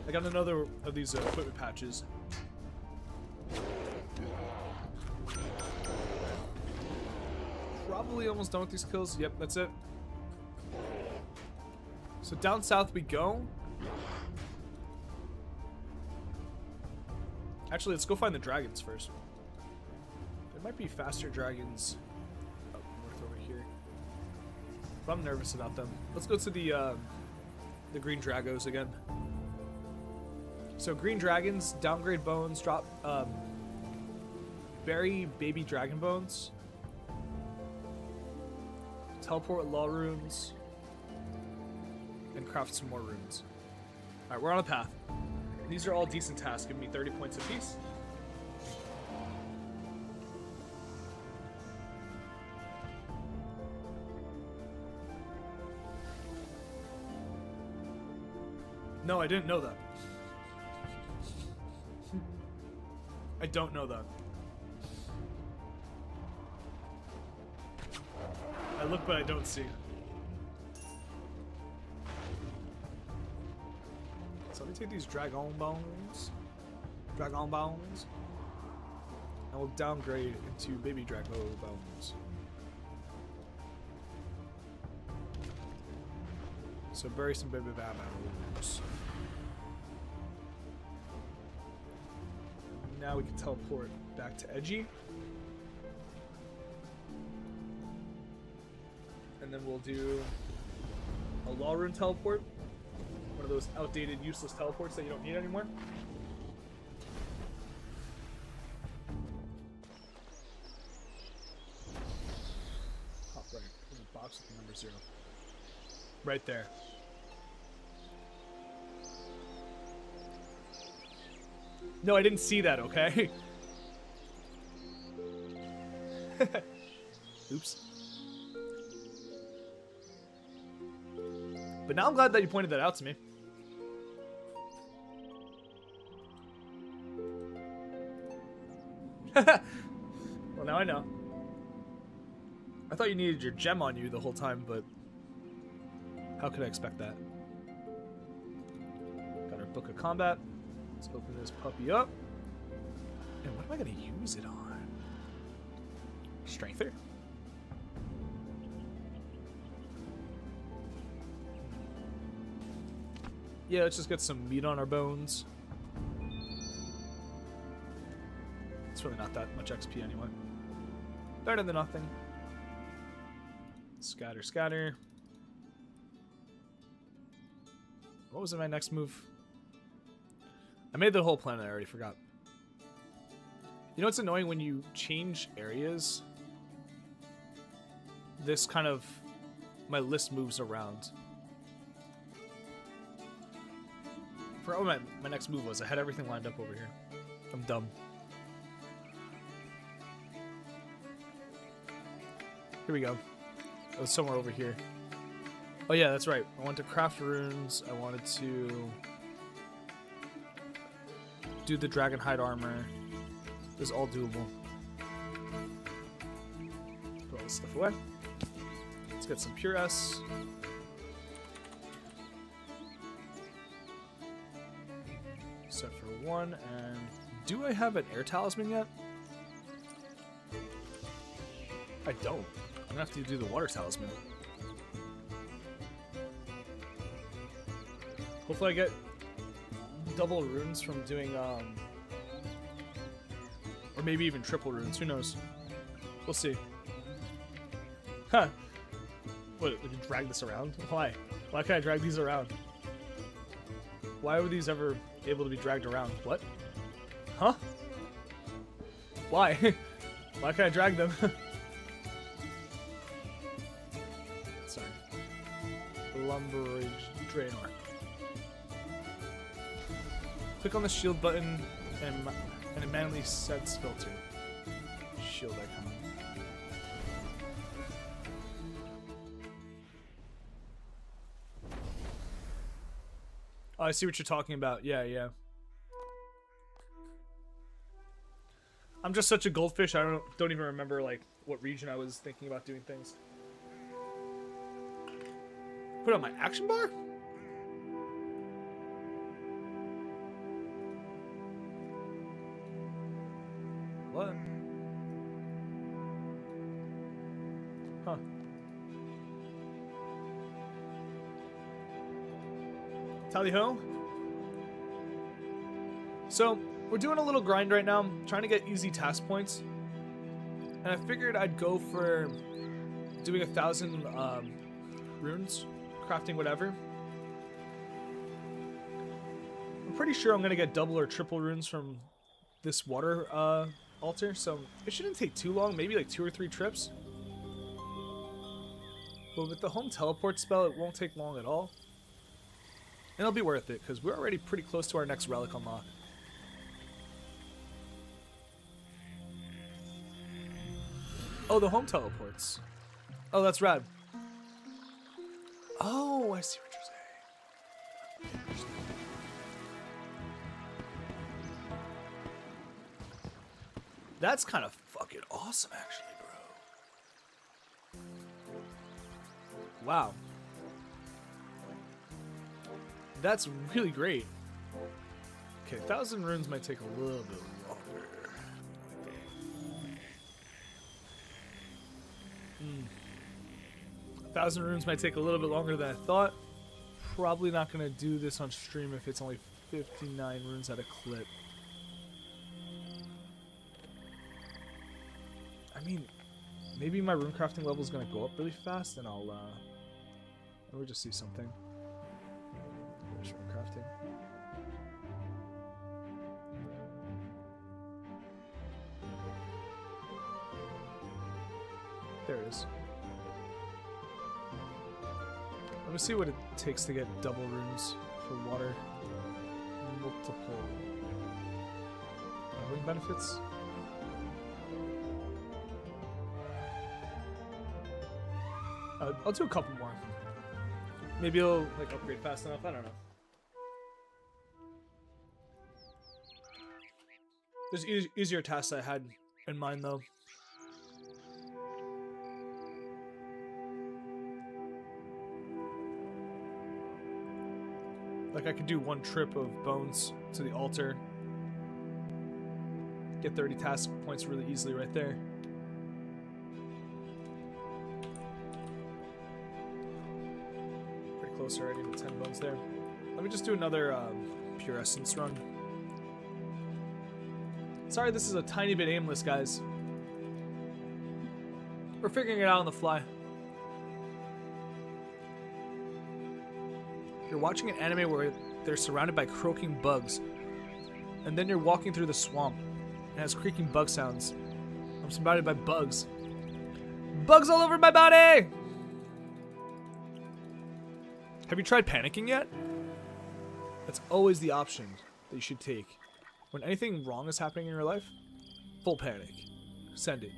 I got another of these equipment patches. Probably almost done with these kills. Yep, that's it. So down south we go. Actually, let's go find the dragons first. There might be faster dragons up north over here, but I'm nervous about them. Let's go to the green dragos again. So green dragons, downgrade bones, drop bury baby dragon bones, teleport law runes, and craft some more runes. All right, we're on a path. These are all decent tasks, giving me 30 points apiece. No, I didn't know that. I don't know that. I look, but I don't see. So let me take these dragon bones. Dragon bones. And we'll downgrade into baby dragon bones. So bury some baby bones. Now we can teleport back to Edgy. And then we'll do a law rune teleport. One of those outdated, useless teleports that you don't need anymore. Top right. There's a box with the number 0. Right there. No, I didn't see that, okay? Oops. But now I'm glad that you pointed that out to me. Well, now I know. I thought you needed your gem on you the whole time, but how could I expect that? Got our book of combat. Let's open this puppy up. And what am I going to use it on? Strengther? Yeah, let's just get some meat on our bones. It's really not that much XP anyway. Better than nothing. Scatter, scatter. What was in my next move? I made the whole planet, I already forgot. You know what's annoying when you change areas? This kind of... my list moves around. I forgot what my next move was. I had everything lined up over here. I'm dumb. Here we go. It was somewhere over here. Oh yeah, that's right. I wanted to craft runes. I wanted to do the dragon hide armor. It was all doable. Put all this stuff away. Let's get some pure S. Set for 1, and do I have an air talisman yet? I don't. I'm gonna have to do the water talisman. Hopefully I get double runes from doing, or maybe even triple runes, who knows? We'll see. Huh. What, would you drag this around? Why? Why can't I drag these around? Why were these ever able to be dragged around? What? Huh? Why? Why can't I drag them? Sorry. Lumberage Draenor. Click on the shield button and it manually sets filter. Shield icon. Oh, I see what you're talking about. Yeah, yeah. I'm just such a goldfish. I don't even remember like what region I was thinking about doing things. Put on my action bar? What? Huh. Tally ho. So, we're doing a little grind right now, trying to get easy task points. And I figured I'd go for doing 1,000 runes, crafting whatever. I'm pretty sure I'm going to get double or triple runes from this water altar, so it shouldn't take too long, maybe like 2 or 3 trips. But with the home teleport spell, it won't take long at all. And it'll be worth it, because we're already pretty close to our next relic unlock. Oh, the home teleports. Oh, that's rad. Oh, I see what you're saying. That's kind of fucking awesome, actually, bro. Wow. That's really great. Okay, 1,000 runes might take a little bit longer. 1,000 runes might take a little bit longer than I thought. Probably not going to do this on stream if it's only 59 runes at a clip. I mean, maybe my rune crafting level is going to go up really fast and I'll, let me just see something. There's rune crafting. There it is. Let me see what it takes to get double runes for water. Multiple rune benefits. I'll do a couple more. Maybe it'll like upgrade fast enough. I don't know. There's easier tasks I had in mind though. Like I could do 1 trip of bones to the altar. Get 30 task points really easily right there. Pretty close already to 10 bones there. Let me just do another pure essence run. Sorry this is a tiny bit aimless, guys. We're figuring it out on the fly. You're watching an anime where they're surrounded by croaking bugs, and then you're walking through the swamp, and it has creaking bug sounds. I'm surrounded by bugs. Bugs all over my body! Have you tried panicking yet? That's always the option that you should take. When anything wrong is happening in your life, full panic. Send it.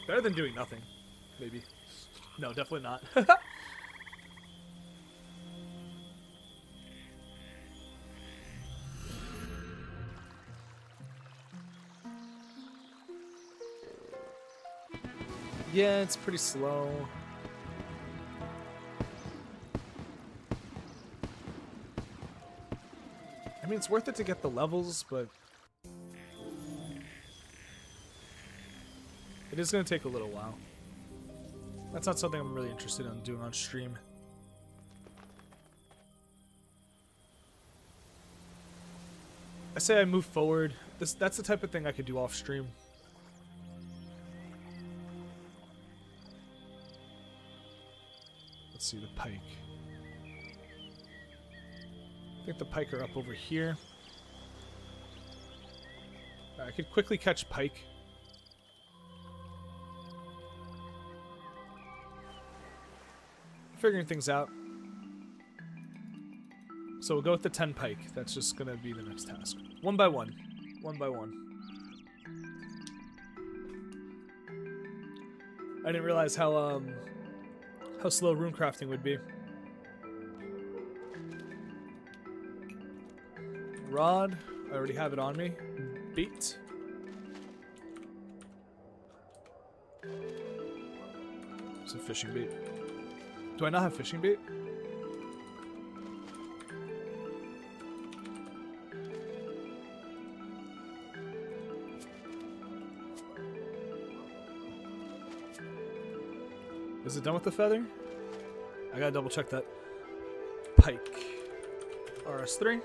Better than doing nothing, maybe. No, definitely not. Yeah, it's pretty slow. I mean, it's worth it to get the levels, but it is going to take a little while. That's not something I'm really interested in doing on stream. I say I move forward. That's the type of thing I could do off stream. Let's see, the pike. think the pike are up over here. I could quickly catch pike. Figuring things out. So we'll go with the 10 pike. That's just going to be the next task. One by one. One by one. I didn't realize how slow rune crafting would be. Rod. I already have it on me. Bait. It's a fishing bait. Do I not have fishing bait? Is it done with the feather? I gotta double check that. Pike. RS3.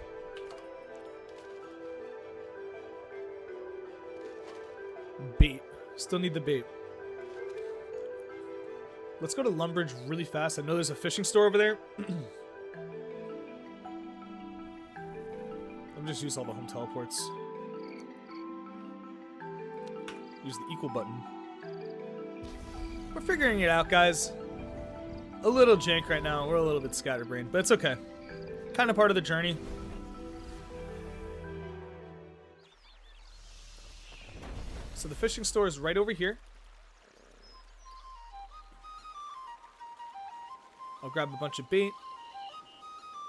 Bait. Still need the bait. Let's go to Lumbridge really fast. I know there's a fishing store over there. Let me just use all the home teleports. Use the equal button. We're figuring it out, guys. A little jank right now. We're a little bit scatterbrained, but it's okay. Kind of part of the journey. So the fishing store is right over here. I'll grab a bunch of bait.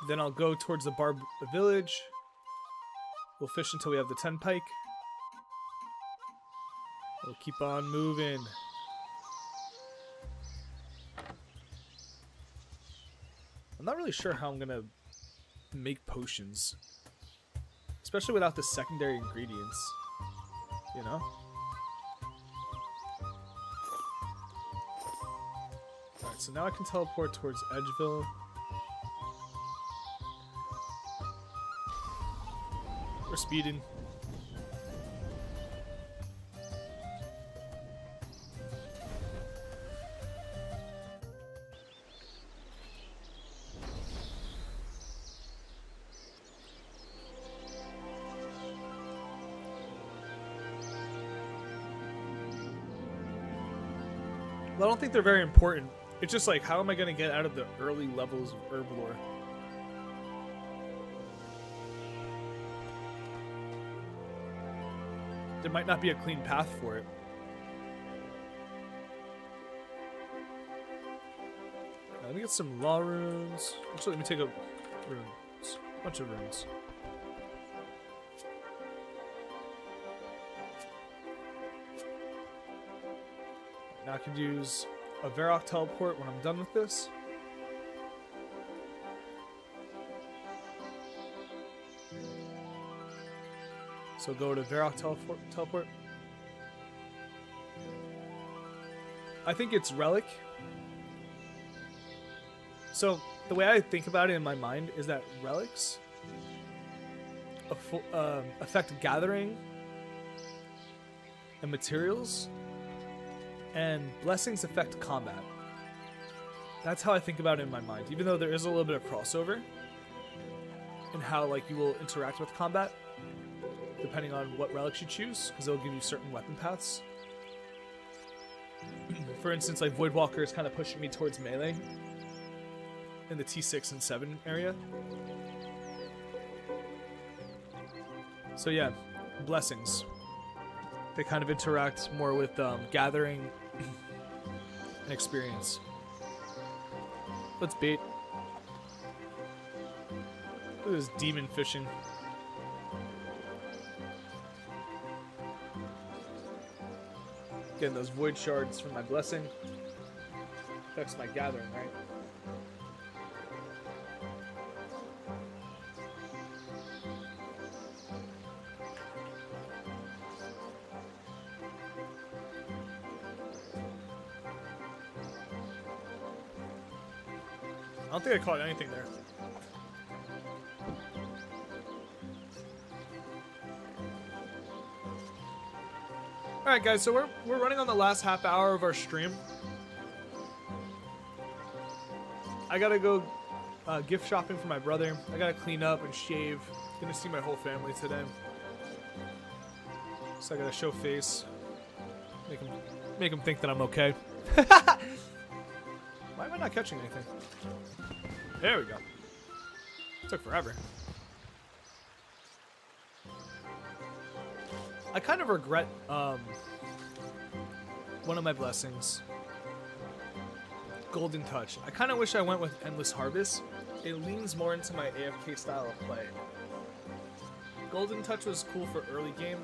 Then I'll go towards the Barb village. We'll fish until we have the 10 pike. We'll keep on moving. I'm not really sure how I'm gonna make potions. Especially without the secondary ingredients. You know? Alright, so now I can teleport towards Edgeville. We're speeding. Well, I don't think they're very important. It's just like, how am I going to get out of the early levels of Herblore? There might not be a clean path for it. Let me get some law runes. Actually, let me take a runes. A bunch of runes. Now I can use a Varrock teleport when I'm done with this. So go to Varrock teleport. I think it's Relic. So the way I think about it in my mind is that relics affect gathering and materials, and blessings affect combat. That's how I think about it in my mind, even though there is a little bit of crossover in how like you will interact with combat depending on what relics you choose, because they'll give you certain weapon paths. For instance, like Voidwalker is kind of pushing me towards melee in the T6 and 7 area. So yeah, blessings. They kind of interact more with gathering and experience. Let's bait. Look at this demon fishing. Getting those void shards from my blessing. Affects my gathering, right? I don't think I caught anything there. Alright guys, so we're running on the last half hour of our stream. I gotta go gift shopping for my brother. I gotta clean up and shave. Gonna see my whole family today. So I gotta show face. Make him think that I'm okay. Why am I not catching anything? There we go. Took forever. I kind of regret one of my blessings. Golden Touch. I kind of wish I went with Endless Harvest. It leans more into my AFK style of play. Golden Touch was cool for early game,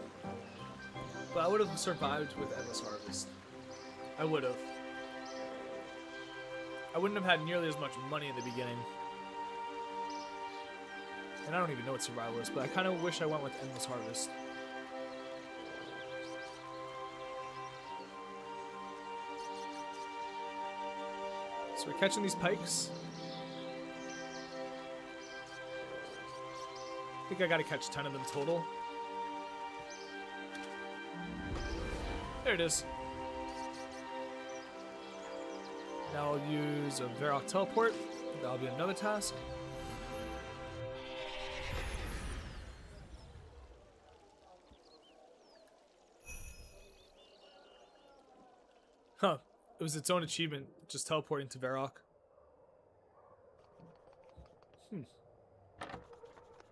but I would have survived with Endless Harvest. I would have. I wouldn't have had nearly as much money in the beginning. And I don't even know what survival is, but I kind of wish I went with Endless Harvest. So we're catching these pikes. I think I gotta catch 10 of them total. There it is. Now I'll use a Varrock teleport. That'll be another task. Huh. It was its own achievement, just teleporting to Varrock.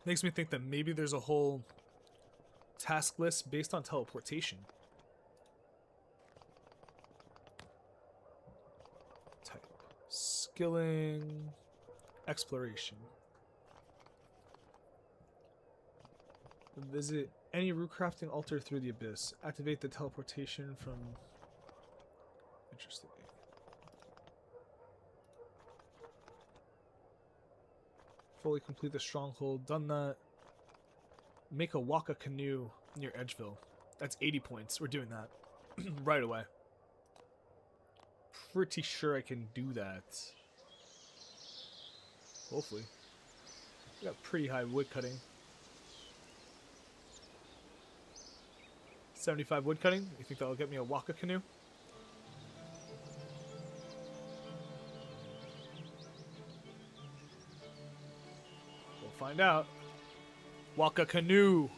Makes me think that maybe there's a whole task list based on teleportation. Type. Skilling. Exploration. Visit any root crafting altar through the abyss. Activate the teleportation from... Interesting. Fully complete the stronghold. Done that. Make a Waka canoe near Edgeville. That's 80 points. We're doing that right away. Pretty sure I can do that. Hopefully. We got pretty high wood cutting. 75 wood cutting. You think that'll get me a Waka canoe? Find out. Waka canoe.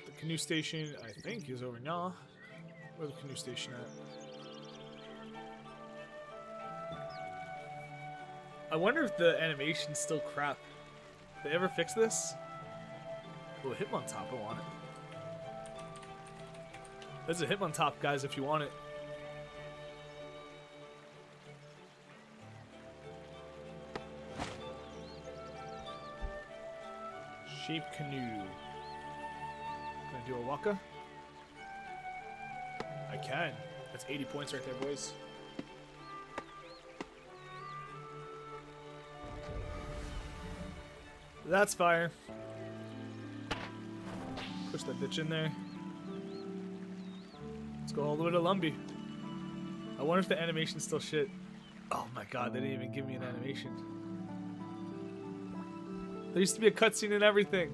The canoe station, I think, is over now. Where's the canoe station at? I wonder if the animation's still crap. Did they ever fix this? Oh, Hitmontop, I want it. There's a Hitmontop, guys, if you want it. Shape canoe. Can I do a Waka? I can. That's 80 points right there, boys. That's fire. Push that bitch in there. Let's go all the way to Lumbee. I wonder if the animation's still shit. Oh my god, they didn't even give me an animation. There used to be a cutscene and everything.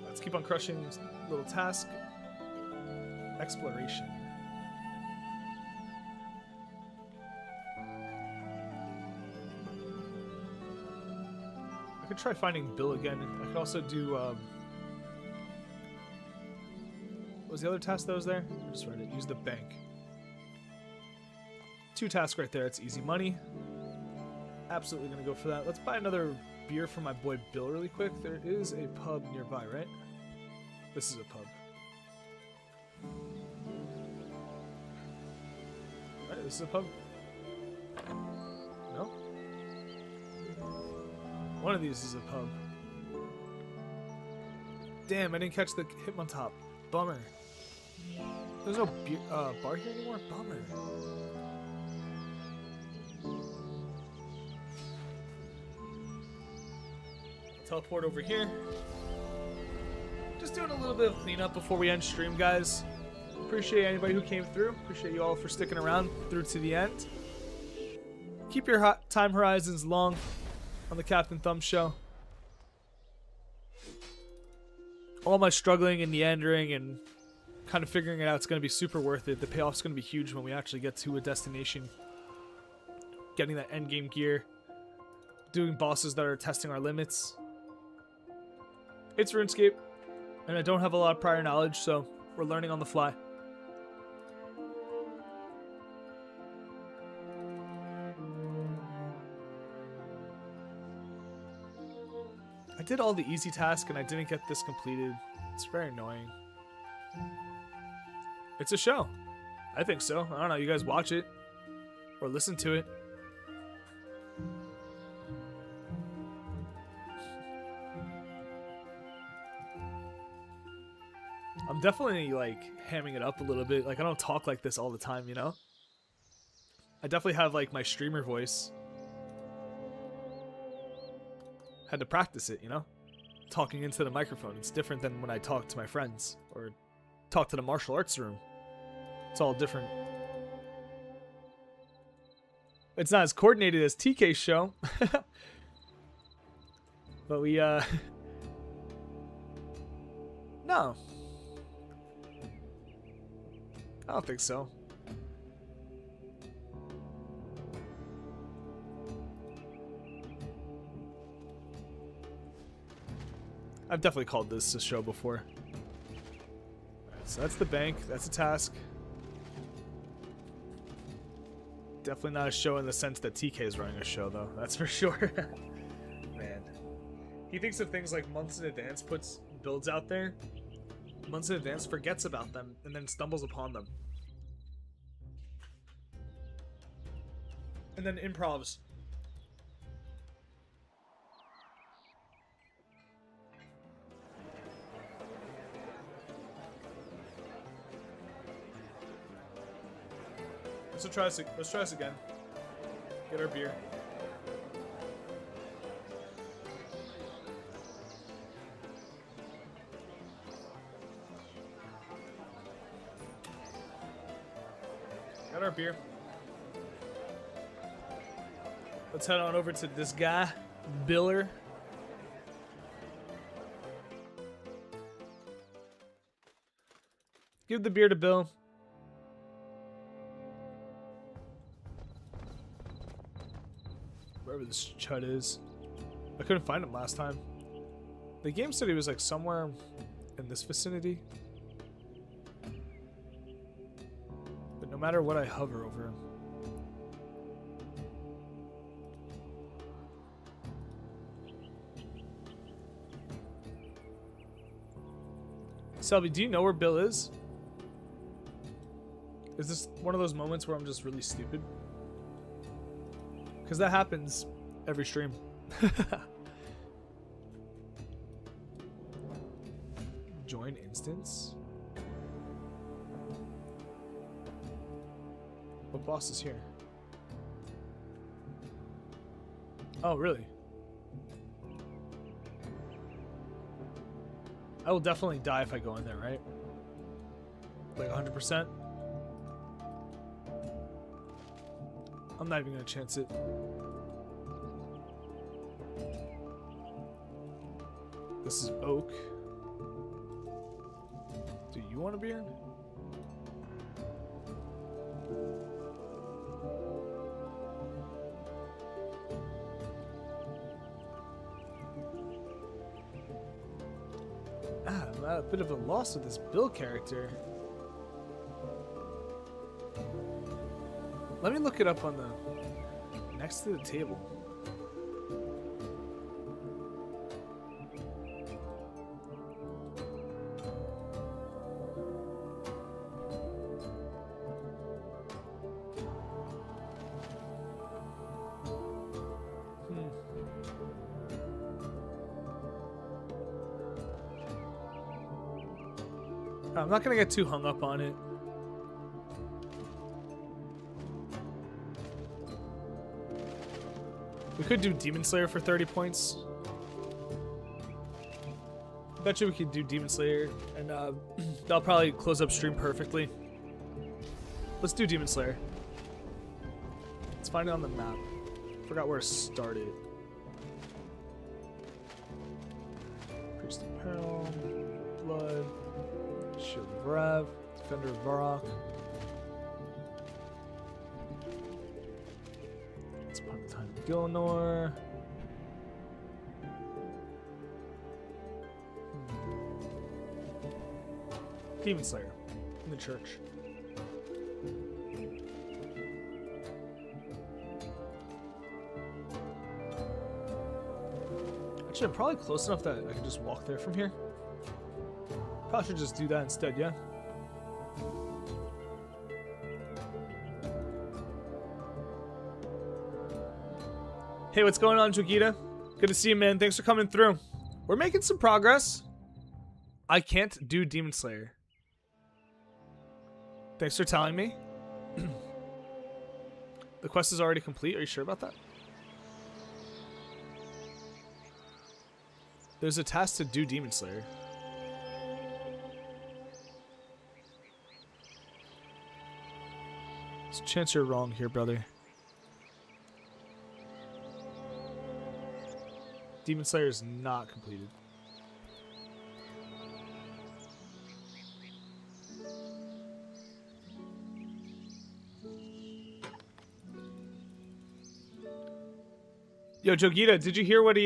Let's keep on crushing this little task. Exploration. I could try finding Bill again. I could also do, what was the other task that was there? I just read it. Use the bank. 2 tasks right there. It's easy money. Absolutely gonna go for that. Let's buy another beer for my boy Bill really quick. There is a pub nearby, right? This is a pub. Right, this is a pub. No? One of these is a pub. Damn, I didn't catch the Hitmontop. Bummer. There's no beer, bar here anymore? Bummer. Teleport over here. Just doing a little bit of cleanup before we end stream, guys. Appreciate anybody who came through. Appreciate you all for sticking around through to the end. Keep your time horizons long on the Captain Thumb Show. all my struggling and meandering and kind of figuring it out, it's going to be super worth it. The payoff's going to be huge when we actually get to a destination. Getting that end game gear. Doing bosses that are testing our limits. It's RuneScape. And I don't have a lot of prior knowledge, so we're learning on the fly. I did all the easy tasks and I didn't get this completed. It's very annoying. It's a show. I think so. I don't know. You guys watch it or listen to it. I'm definitely like hamming it up a little bit. Like I don't talk like this all the time, you know? I definitely have like my streamer voice. Had to practice it, you know? Talking into the microphone. It's different than when I talk to my friends or talk to the martial arts room. It's all different. It's not as coordinated as TK's show. But we, no. I don't think so. I've definitely called this a show before. Alright, so that's the bank. That's a task. Definitely not a show in the sense that TK is running a show, though. That's for sure. Man. He thinks of things like months in advance, puts builds out there. Months in advance, forgets about them, and then stumbles upon them. And then improvs. Let's try this again. Get our beer. Got our beer. Let's head on over to this guy, Biller. Give the beer to Bill. Wherever this chud is. I couldn't find him last time. The game said he was like somewhere in this vicinity. But no matter what I hover over him. Selby, do you know where Bill is? Is this one of those moments where I'm just really stupid? Because that happens every stream. Join instance? What boss is here? Oh, really? I will definitely die if I go in there, right? Like 100%? I'm not even gonna chance it. This is oak. Do you want a beer? I'm at a bit of a loss with this Bill character. Let me look it up on the next to the table. I'm not gonna get too hung up on it. We could do Demon Slayer for 30 points. I bet you we could do Demon Slayer, and that'll probably close up stream perfectly. Let's do Demon Slayer. Let's find it on the map. Forgot where to start it. Priest Apparel. Blood. Shield of Rav. Defender of Varrock. It's part of the time of Gilnor. Demon Slayer in the church. Actually, I'm probably close enough that I can just walk there from here. Probably should just do that instead, yeah? Hey, what's going on, Jogita? Good to see you, man. Thanks for coming through. We're making some progress. I can't do Demon Slayer. Thanks for telling me. The quest is already complete. Are you sure about that? There's a task to do Demon Slayer. There's a chance you're wrong here, brother. Demon Slayer is not completed. Yo, Jogita, did you hear what we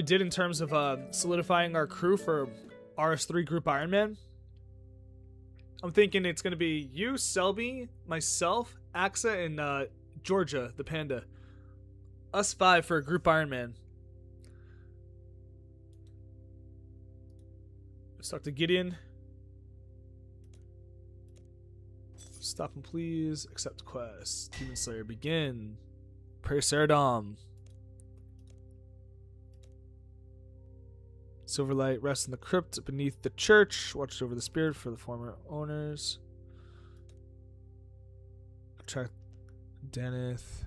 did in terms of solidifying our crew for RS3 Group Ironman? I'm thinking it's gonna be you, Selby, myself, Axa, and Georgia, the panda. Us 5 for a Group Ironman. Let's talk to Gideon. Stop him, please. Accept quest. Demon Slayer, begin. Pray Saradam. Silverlight, rest in the crypt beneath the church. Watch over the spirit for the former owners. Attract Danith.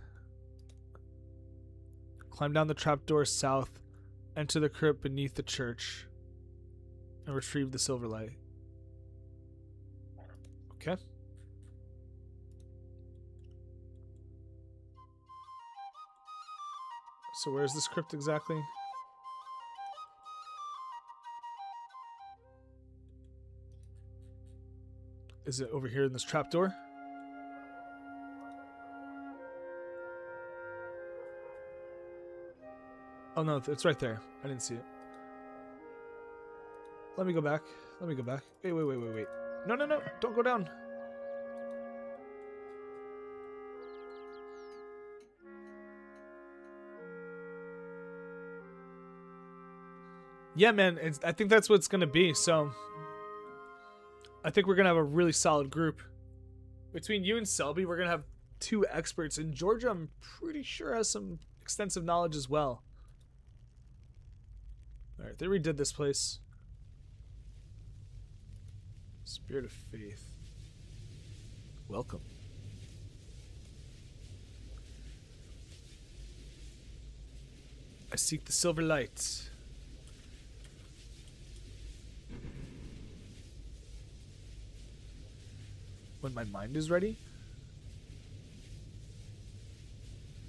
Climb down the trapdoor south. Enter the crypt beneath the church. And retrieve the Silverlight. Okay. So where's this crypt exactly? Is it over here in this trapdoor? Oh no, it's right there. I didn't see it. Let me go back. Let me go back. Wait. No. Don't go down. Yeah, man. I think that's what it's going to be. So I think we're going to have a really solid group. Between you and Selby, we're going to have 2 experts. And Georgia, I'm pretty sure, has some extensive knowledge as well. Alright, they redid this place. Spirit of Faith. Welcome. I seek the silver light. When my mind is ready?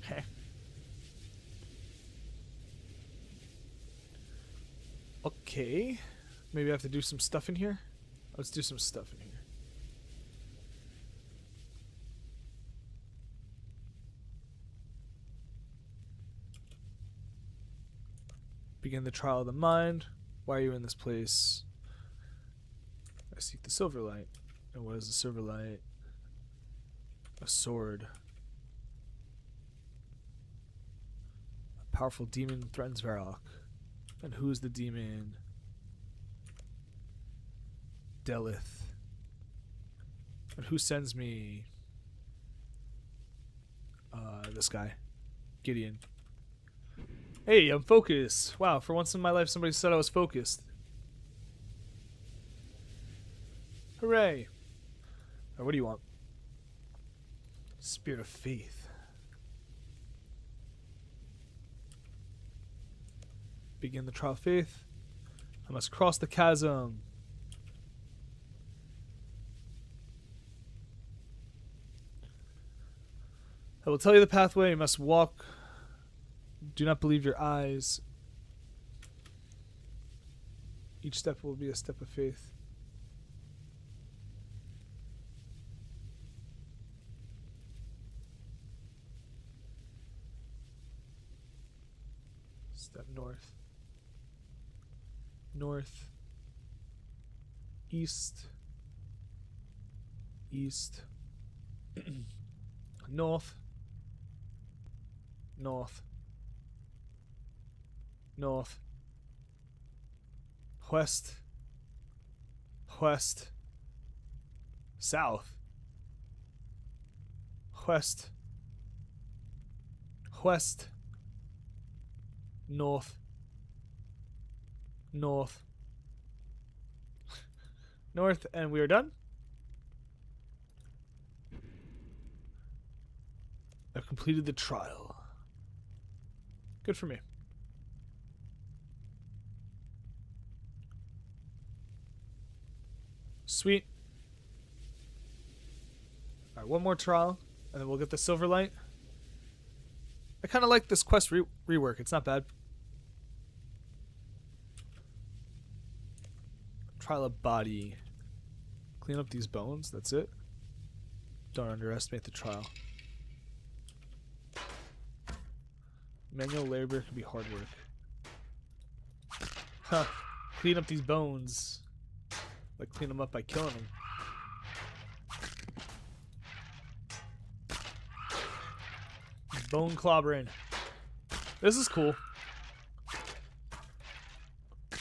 Heh. Okay. Maybe I have to do some stuff in here? Let's do some stuff in here. Begin the trial of the mind. Why are you in this place? I seek the silver light. And what is the silver light? A sword. A powerful demon threatens Varrock. And who is the demon? Delith. And who sends me? This guy. Gideon. Hey, I'm focused. Wow, for once in my life somebody said I was focused. Hooray. Or what do you want? Spirit of Faith. Begin the trial of faith. I must cross the chasm. I will tell you the pathway. You must walk. Do not believe your eyes. Each step will be a step of faith. Step north. North. East. East. North. North. North. West. West. South. West. West. North. North. North, and we are done. I've completed the trial. Good for me. Sweet. Alright, one more trial, and then we'll get the silver light. I kind of like this quest rework. It's not bad. Trial of body. Clean up these bones. That's it. Don't underestimate the trial. Manual labor can be hard work. Huh. Clean up these bones. Like clean them up by killing them. Bone clobbering. This is cool.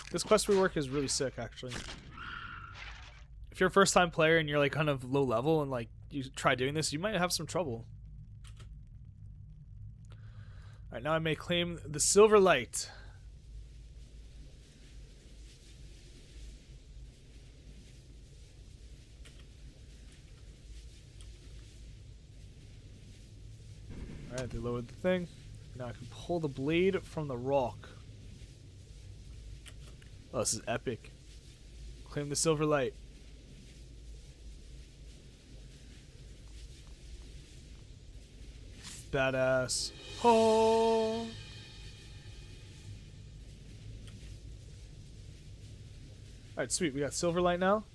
This quest rework is really sick, actually. If you're a first time player and you're like kind of low level and like you try doing this, you might have some trouble. Alright, now I may claim the silver light. Alright, they lowered the thing. Now I can pull the blade from the rock. Oh, this is epic. Claim the silver light. Badass. Oh! Alright, sweet. We got silver light now.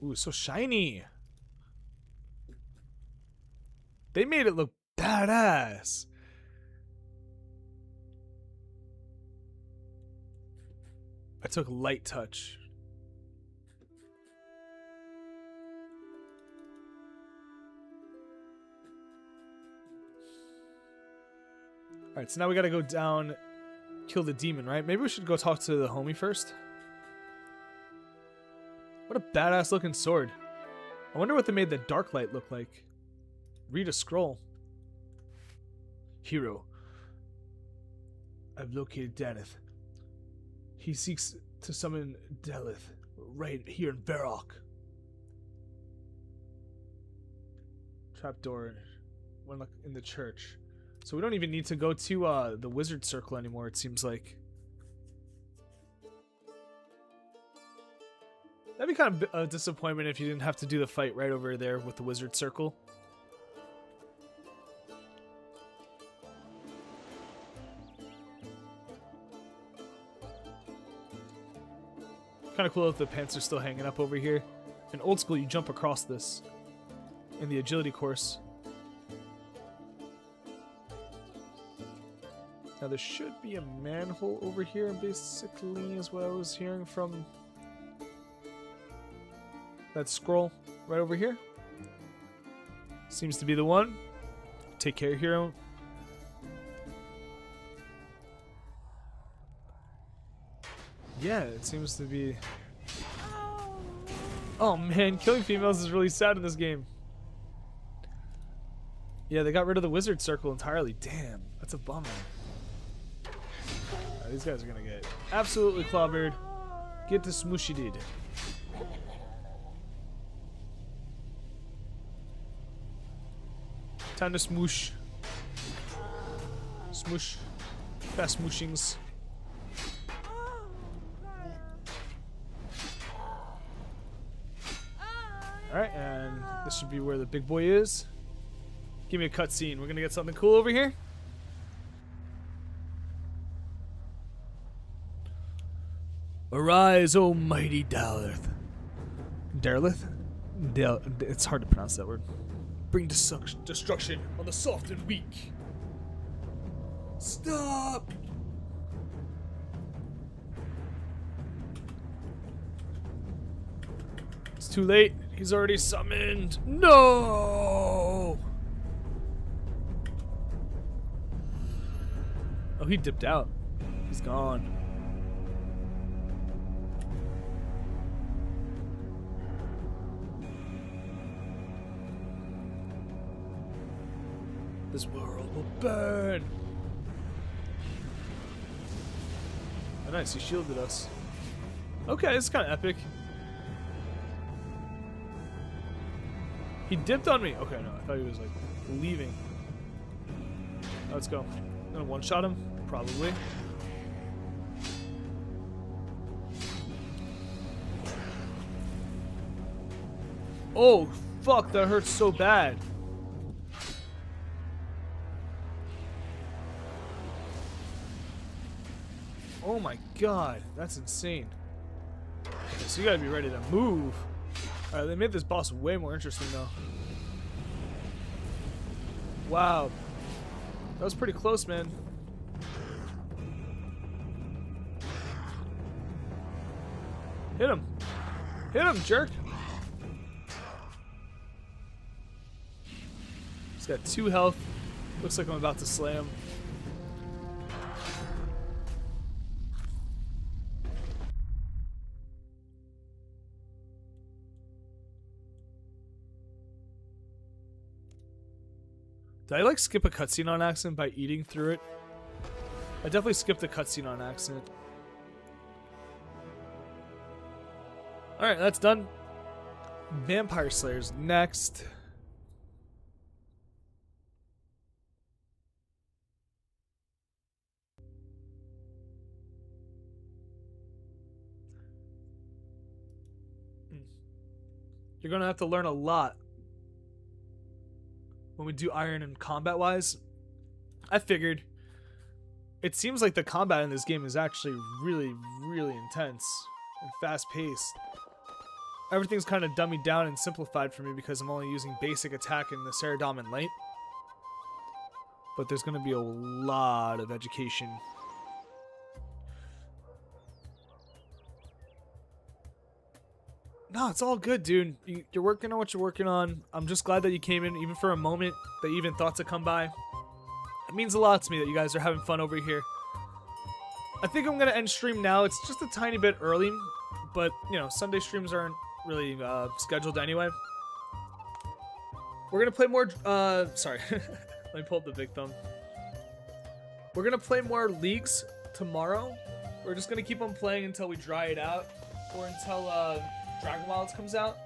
Ooh, so shiny. They made it look badass. I took light touch. Alright, so now we gotta go down, kill the demon, right? Maybe we should go talk to the homie first. What a badass looking sword. I wonder what they made the dark light look like. Read a scroll. Hero. I've located Daneth. He seeks to summon Delith right here in Varrock. Trapdoor. One in the church. So we don't even need to go to the wizard circle anymore, it seems like. That'd be kind of a disappointment if you didn't have to do the fight right over there with the wizard circle. Kind of cool if the pants are still hanging up over here. In old school, you jump across this in the agility course. Now there should be a manhole over here, basically, is what I was hearing from that scroll right over here. Seems to be the one. Take care, hero. Yeah, it seems to be... Oh man, killing females is really sad in this game. Yeah, they got rid of the wizard circle entirely. Damn, that's a bummer. These guys are gonna get absolutely clobbered. Get the smooshy did. Time to smoosh. Smoosh. Fast smooshings. Alright, and this should be where the big boy is. Give me a cutscene. We're gonna get something cool over here. Arise, O mighty Daleth. Derlith? It's hard to pronounce that word. Bring destruction on the soft and weak. Stop! It's too late. He's already summoned. No! Oh, he dipped out. He's gone. This world will burn. Oh, nice. He shielded us. Okay, this is kind of epic. He dipped on me. Okay, no, I thought he was like leaving. Let's go. I'm gonna one-shot him, probably. Oh, fuck, that hurts so bad. Oh my god, that's insane. Okay, so you gotta be ready to move. Alright, they made this boss way more interesting though. Wow. That was pretty close, man. Hit him. Hit him, jerk. He's got 2 health. Looks like I'm about to slay him. Did I like skip a cutscene on accident by eating through it? I definitely skipped a cutscene on accident. Alright, that's done. Vampire Slayer's next. You're gonna have to learn a lot when we do iron and combat wise. I figured. It seems like the combat in this game is actually really, really intense and fast paced. Everything's kind of dummied down and simplified for me because I'm only using basic attack in the Ceradom and Light. But there's going to be a lot of education. No, it's all good, dude. You're working on what you're working on. I'm just glad that you came in, even for a moment, that you even thought to come by. It means a lot to me that you guys are having fun over here. I think I'm going to end stream now. It's just a tiny bit early, but, you know, Sunday streams aren't really scheduled anyway. We're going to play more... sorry. Let me pull up the big thumb. We're going to play more Leagues tomorrow. We're just going to keep on playing until we dry it out, or until... Dragon Wilds comes out.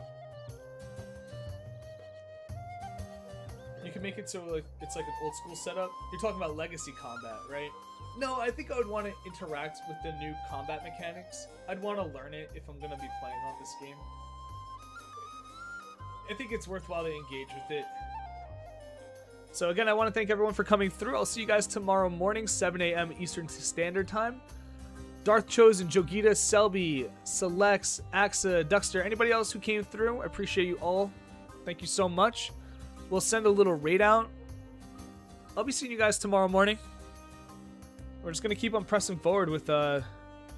You can make it so like it's like an old school setup. You're talking about legacy combat, right? No, I think I would want to interact with the new combat mechanics. I'd want to learn it if I'm going to be playing on this game. I think it's worthwhile to engage with it. So again, I want to thank everyone for coming through. I'll see you guys tomorrow morning, 7 a.m. Eastern Standard Time. Darth Chosen, Jogita, Selby, Selects, Axa, Duxter, anybody else who came through, I appreciate you all. Thank you so much. We'll send a little raid out. I'll be seeing you guys tomorrow morning. We're just going to keep on pressing forward with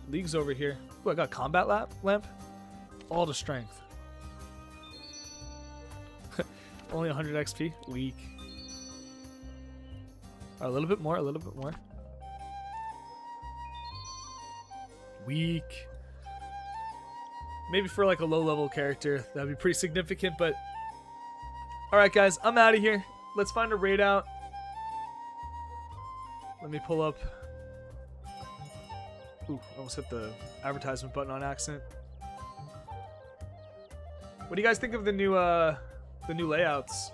Leagues over here. Ooh, I got Combat Lamp. All the strength. Only 100 XP. Weak. A little bit more, a little bit more. Weak. Maybe for like a low level character that'd be pretty significant, but alright guys, I'm out of here. Let's find a raid out. Let me pull up. Ooh, almost hit the advertisement button on accident. What do you guys think of the new layouts?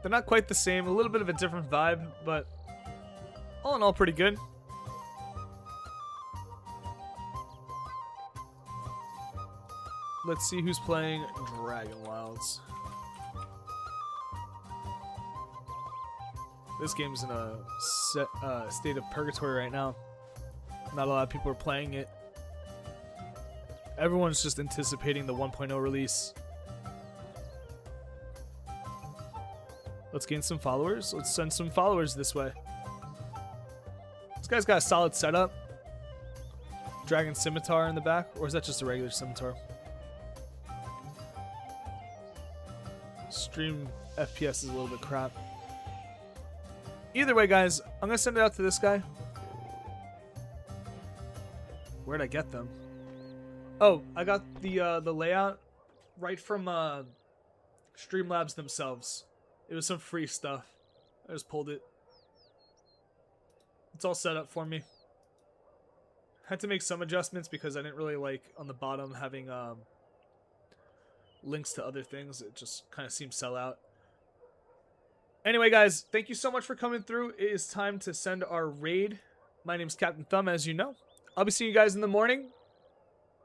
They're not quite the same, a little bit of a different vibe, but all in all pretty good. Let's see who's playing Dragon Wilds. This game's in a state of purgatory right now. Not a lot of people are playing it. Everyone's just anticipating the 1.0 release. Let's gain some followers. Let's send some followers this way. This guy's got a solid setup. Dragon Scimitar in the back. Or is that just a regular Scimitar? Stream FPS is a little bit crap. Either way, guys, I'm going to send it out to this guy. Where'd I get them? Oh, I got the layout right from Streamlabs themselves. It was some free stuff. I just pulled it. It's all set up for me. Had to make some adjustments because I didn't really like on the bottom having links to other things. It just kind of seemed sell out. Anyway, guys, thank you so much for coming through. It is time to send our raid. My name's Captain Thumb, as you know. I'll be seeing you guys in the morning.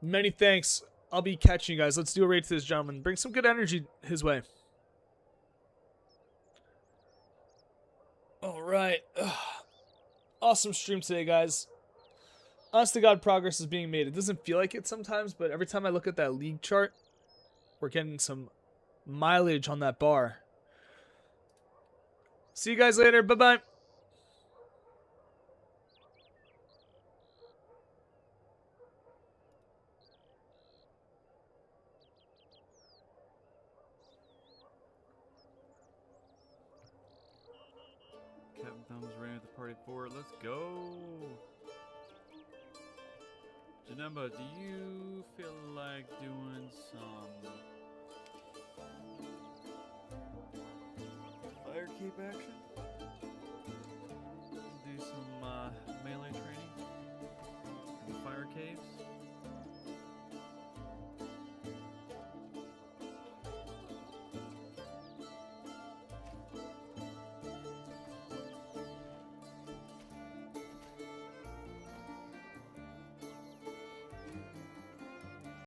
Many thanks. I'll be catching you guys. Let's do a raid to this gentleman. Bring some good energy his way. All right. Awesome stream today, guys. Honest to God, progress is being made. It doesn't feel like it sometimes, but every time I look at that league chart, we're getting some mileage on that bar. See you guys later. Bye-bye. Captain Thumb's ran at the party for it. Let's go. Janemba, do you feel like doing some fire cape action?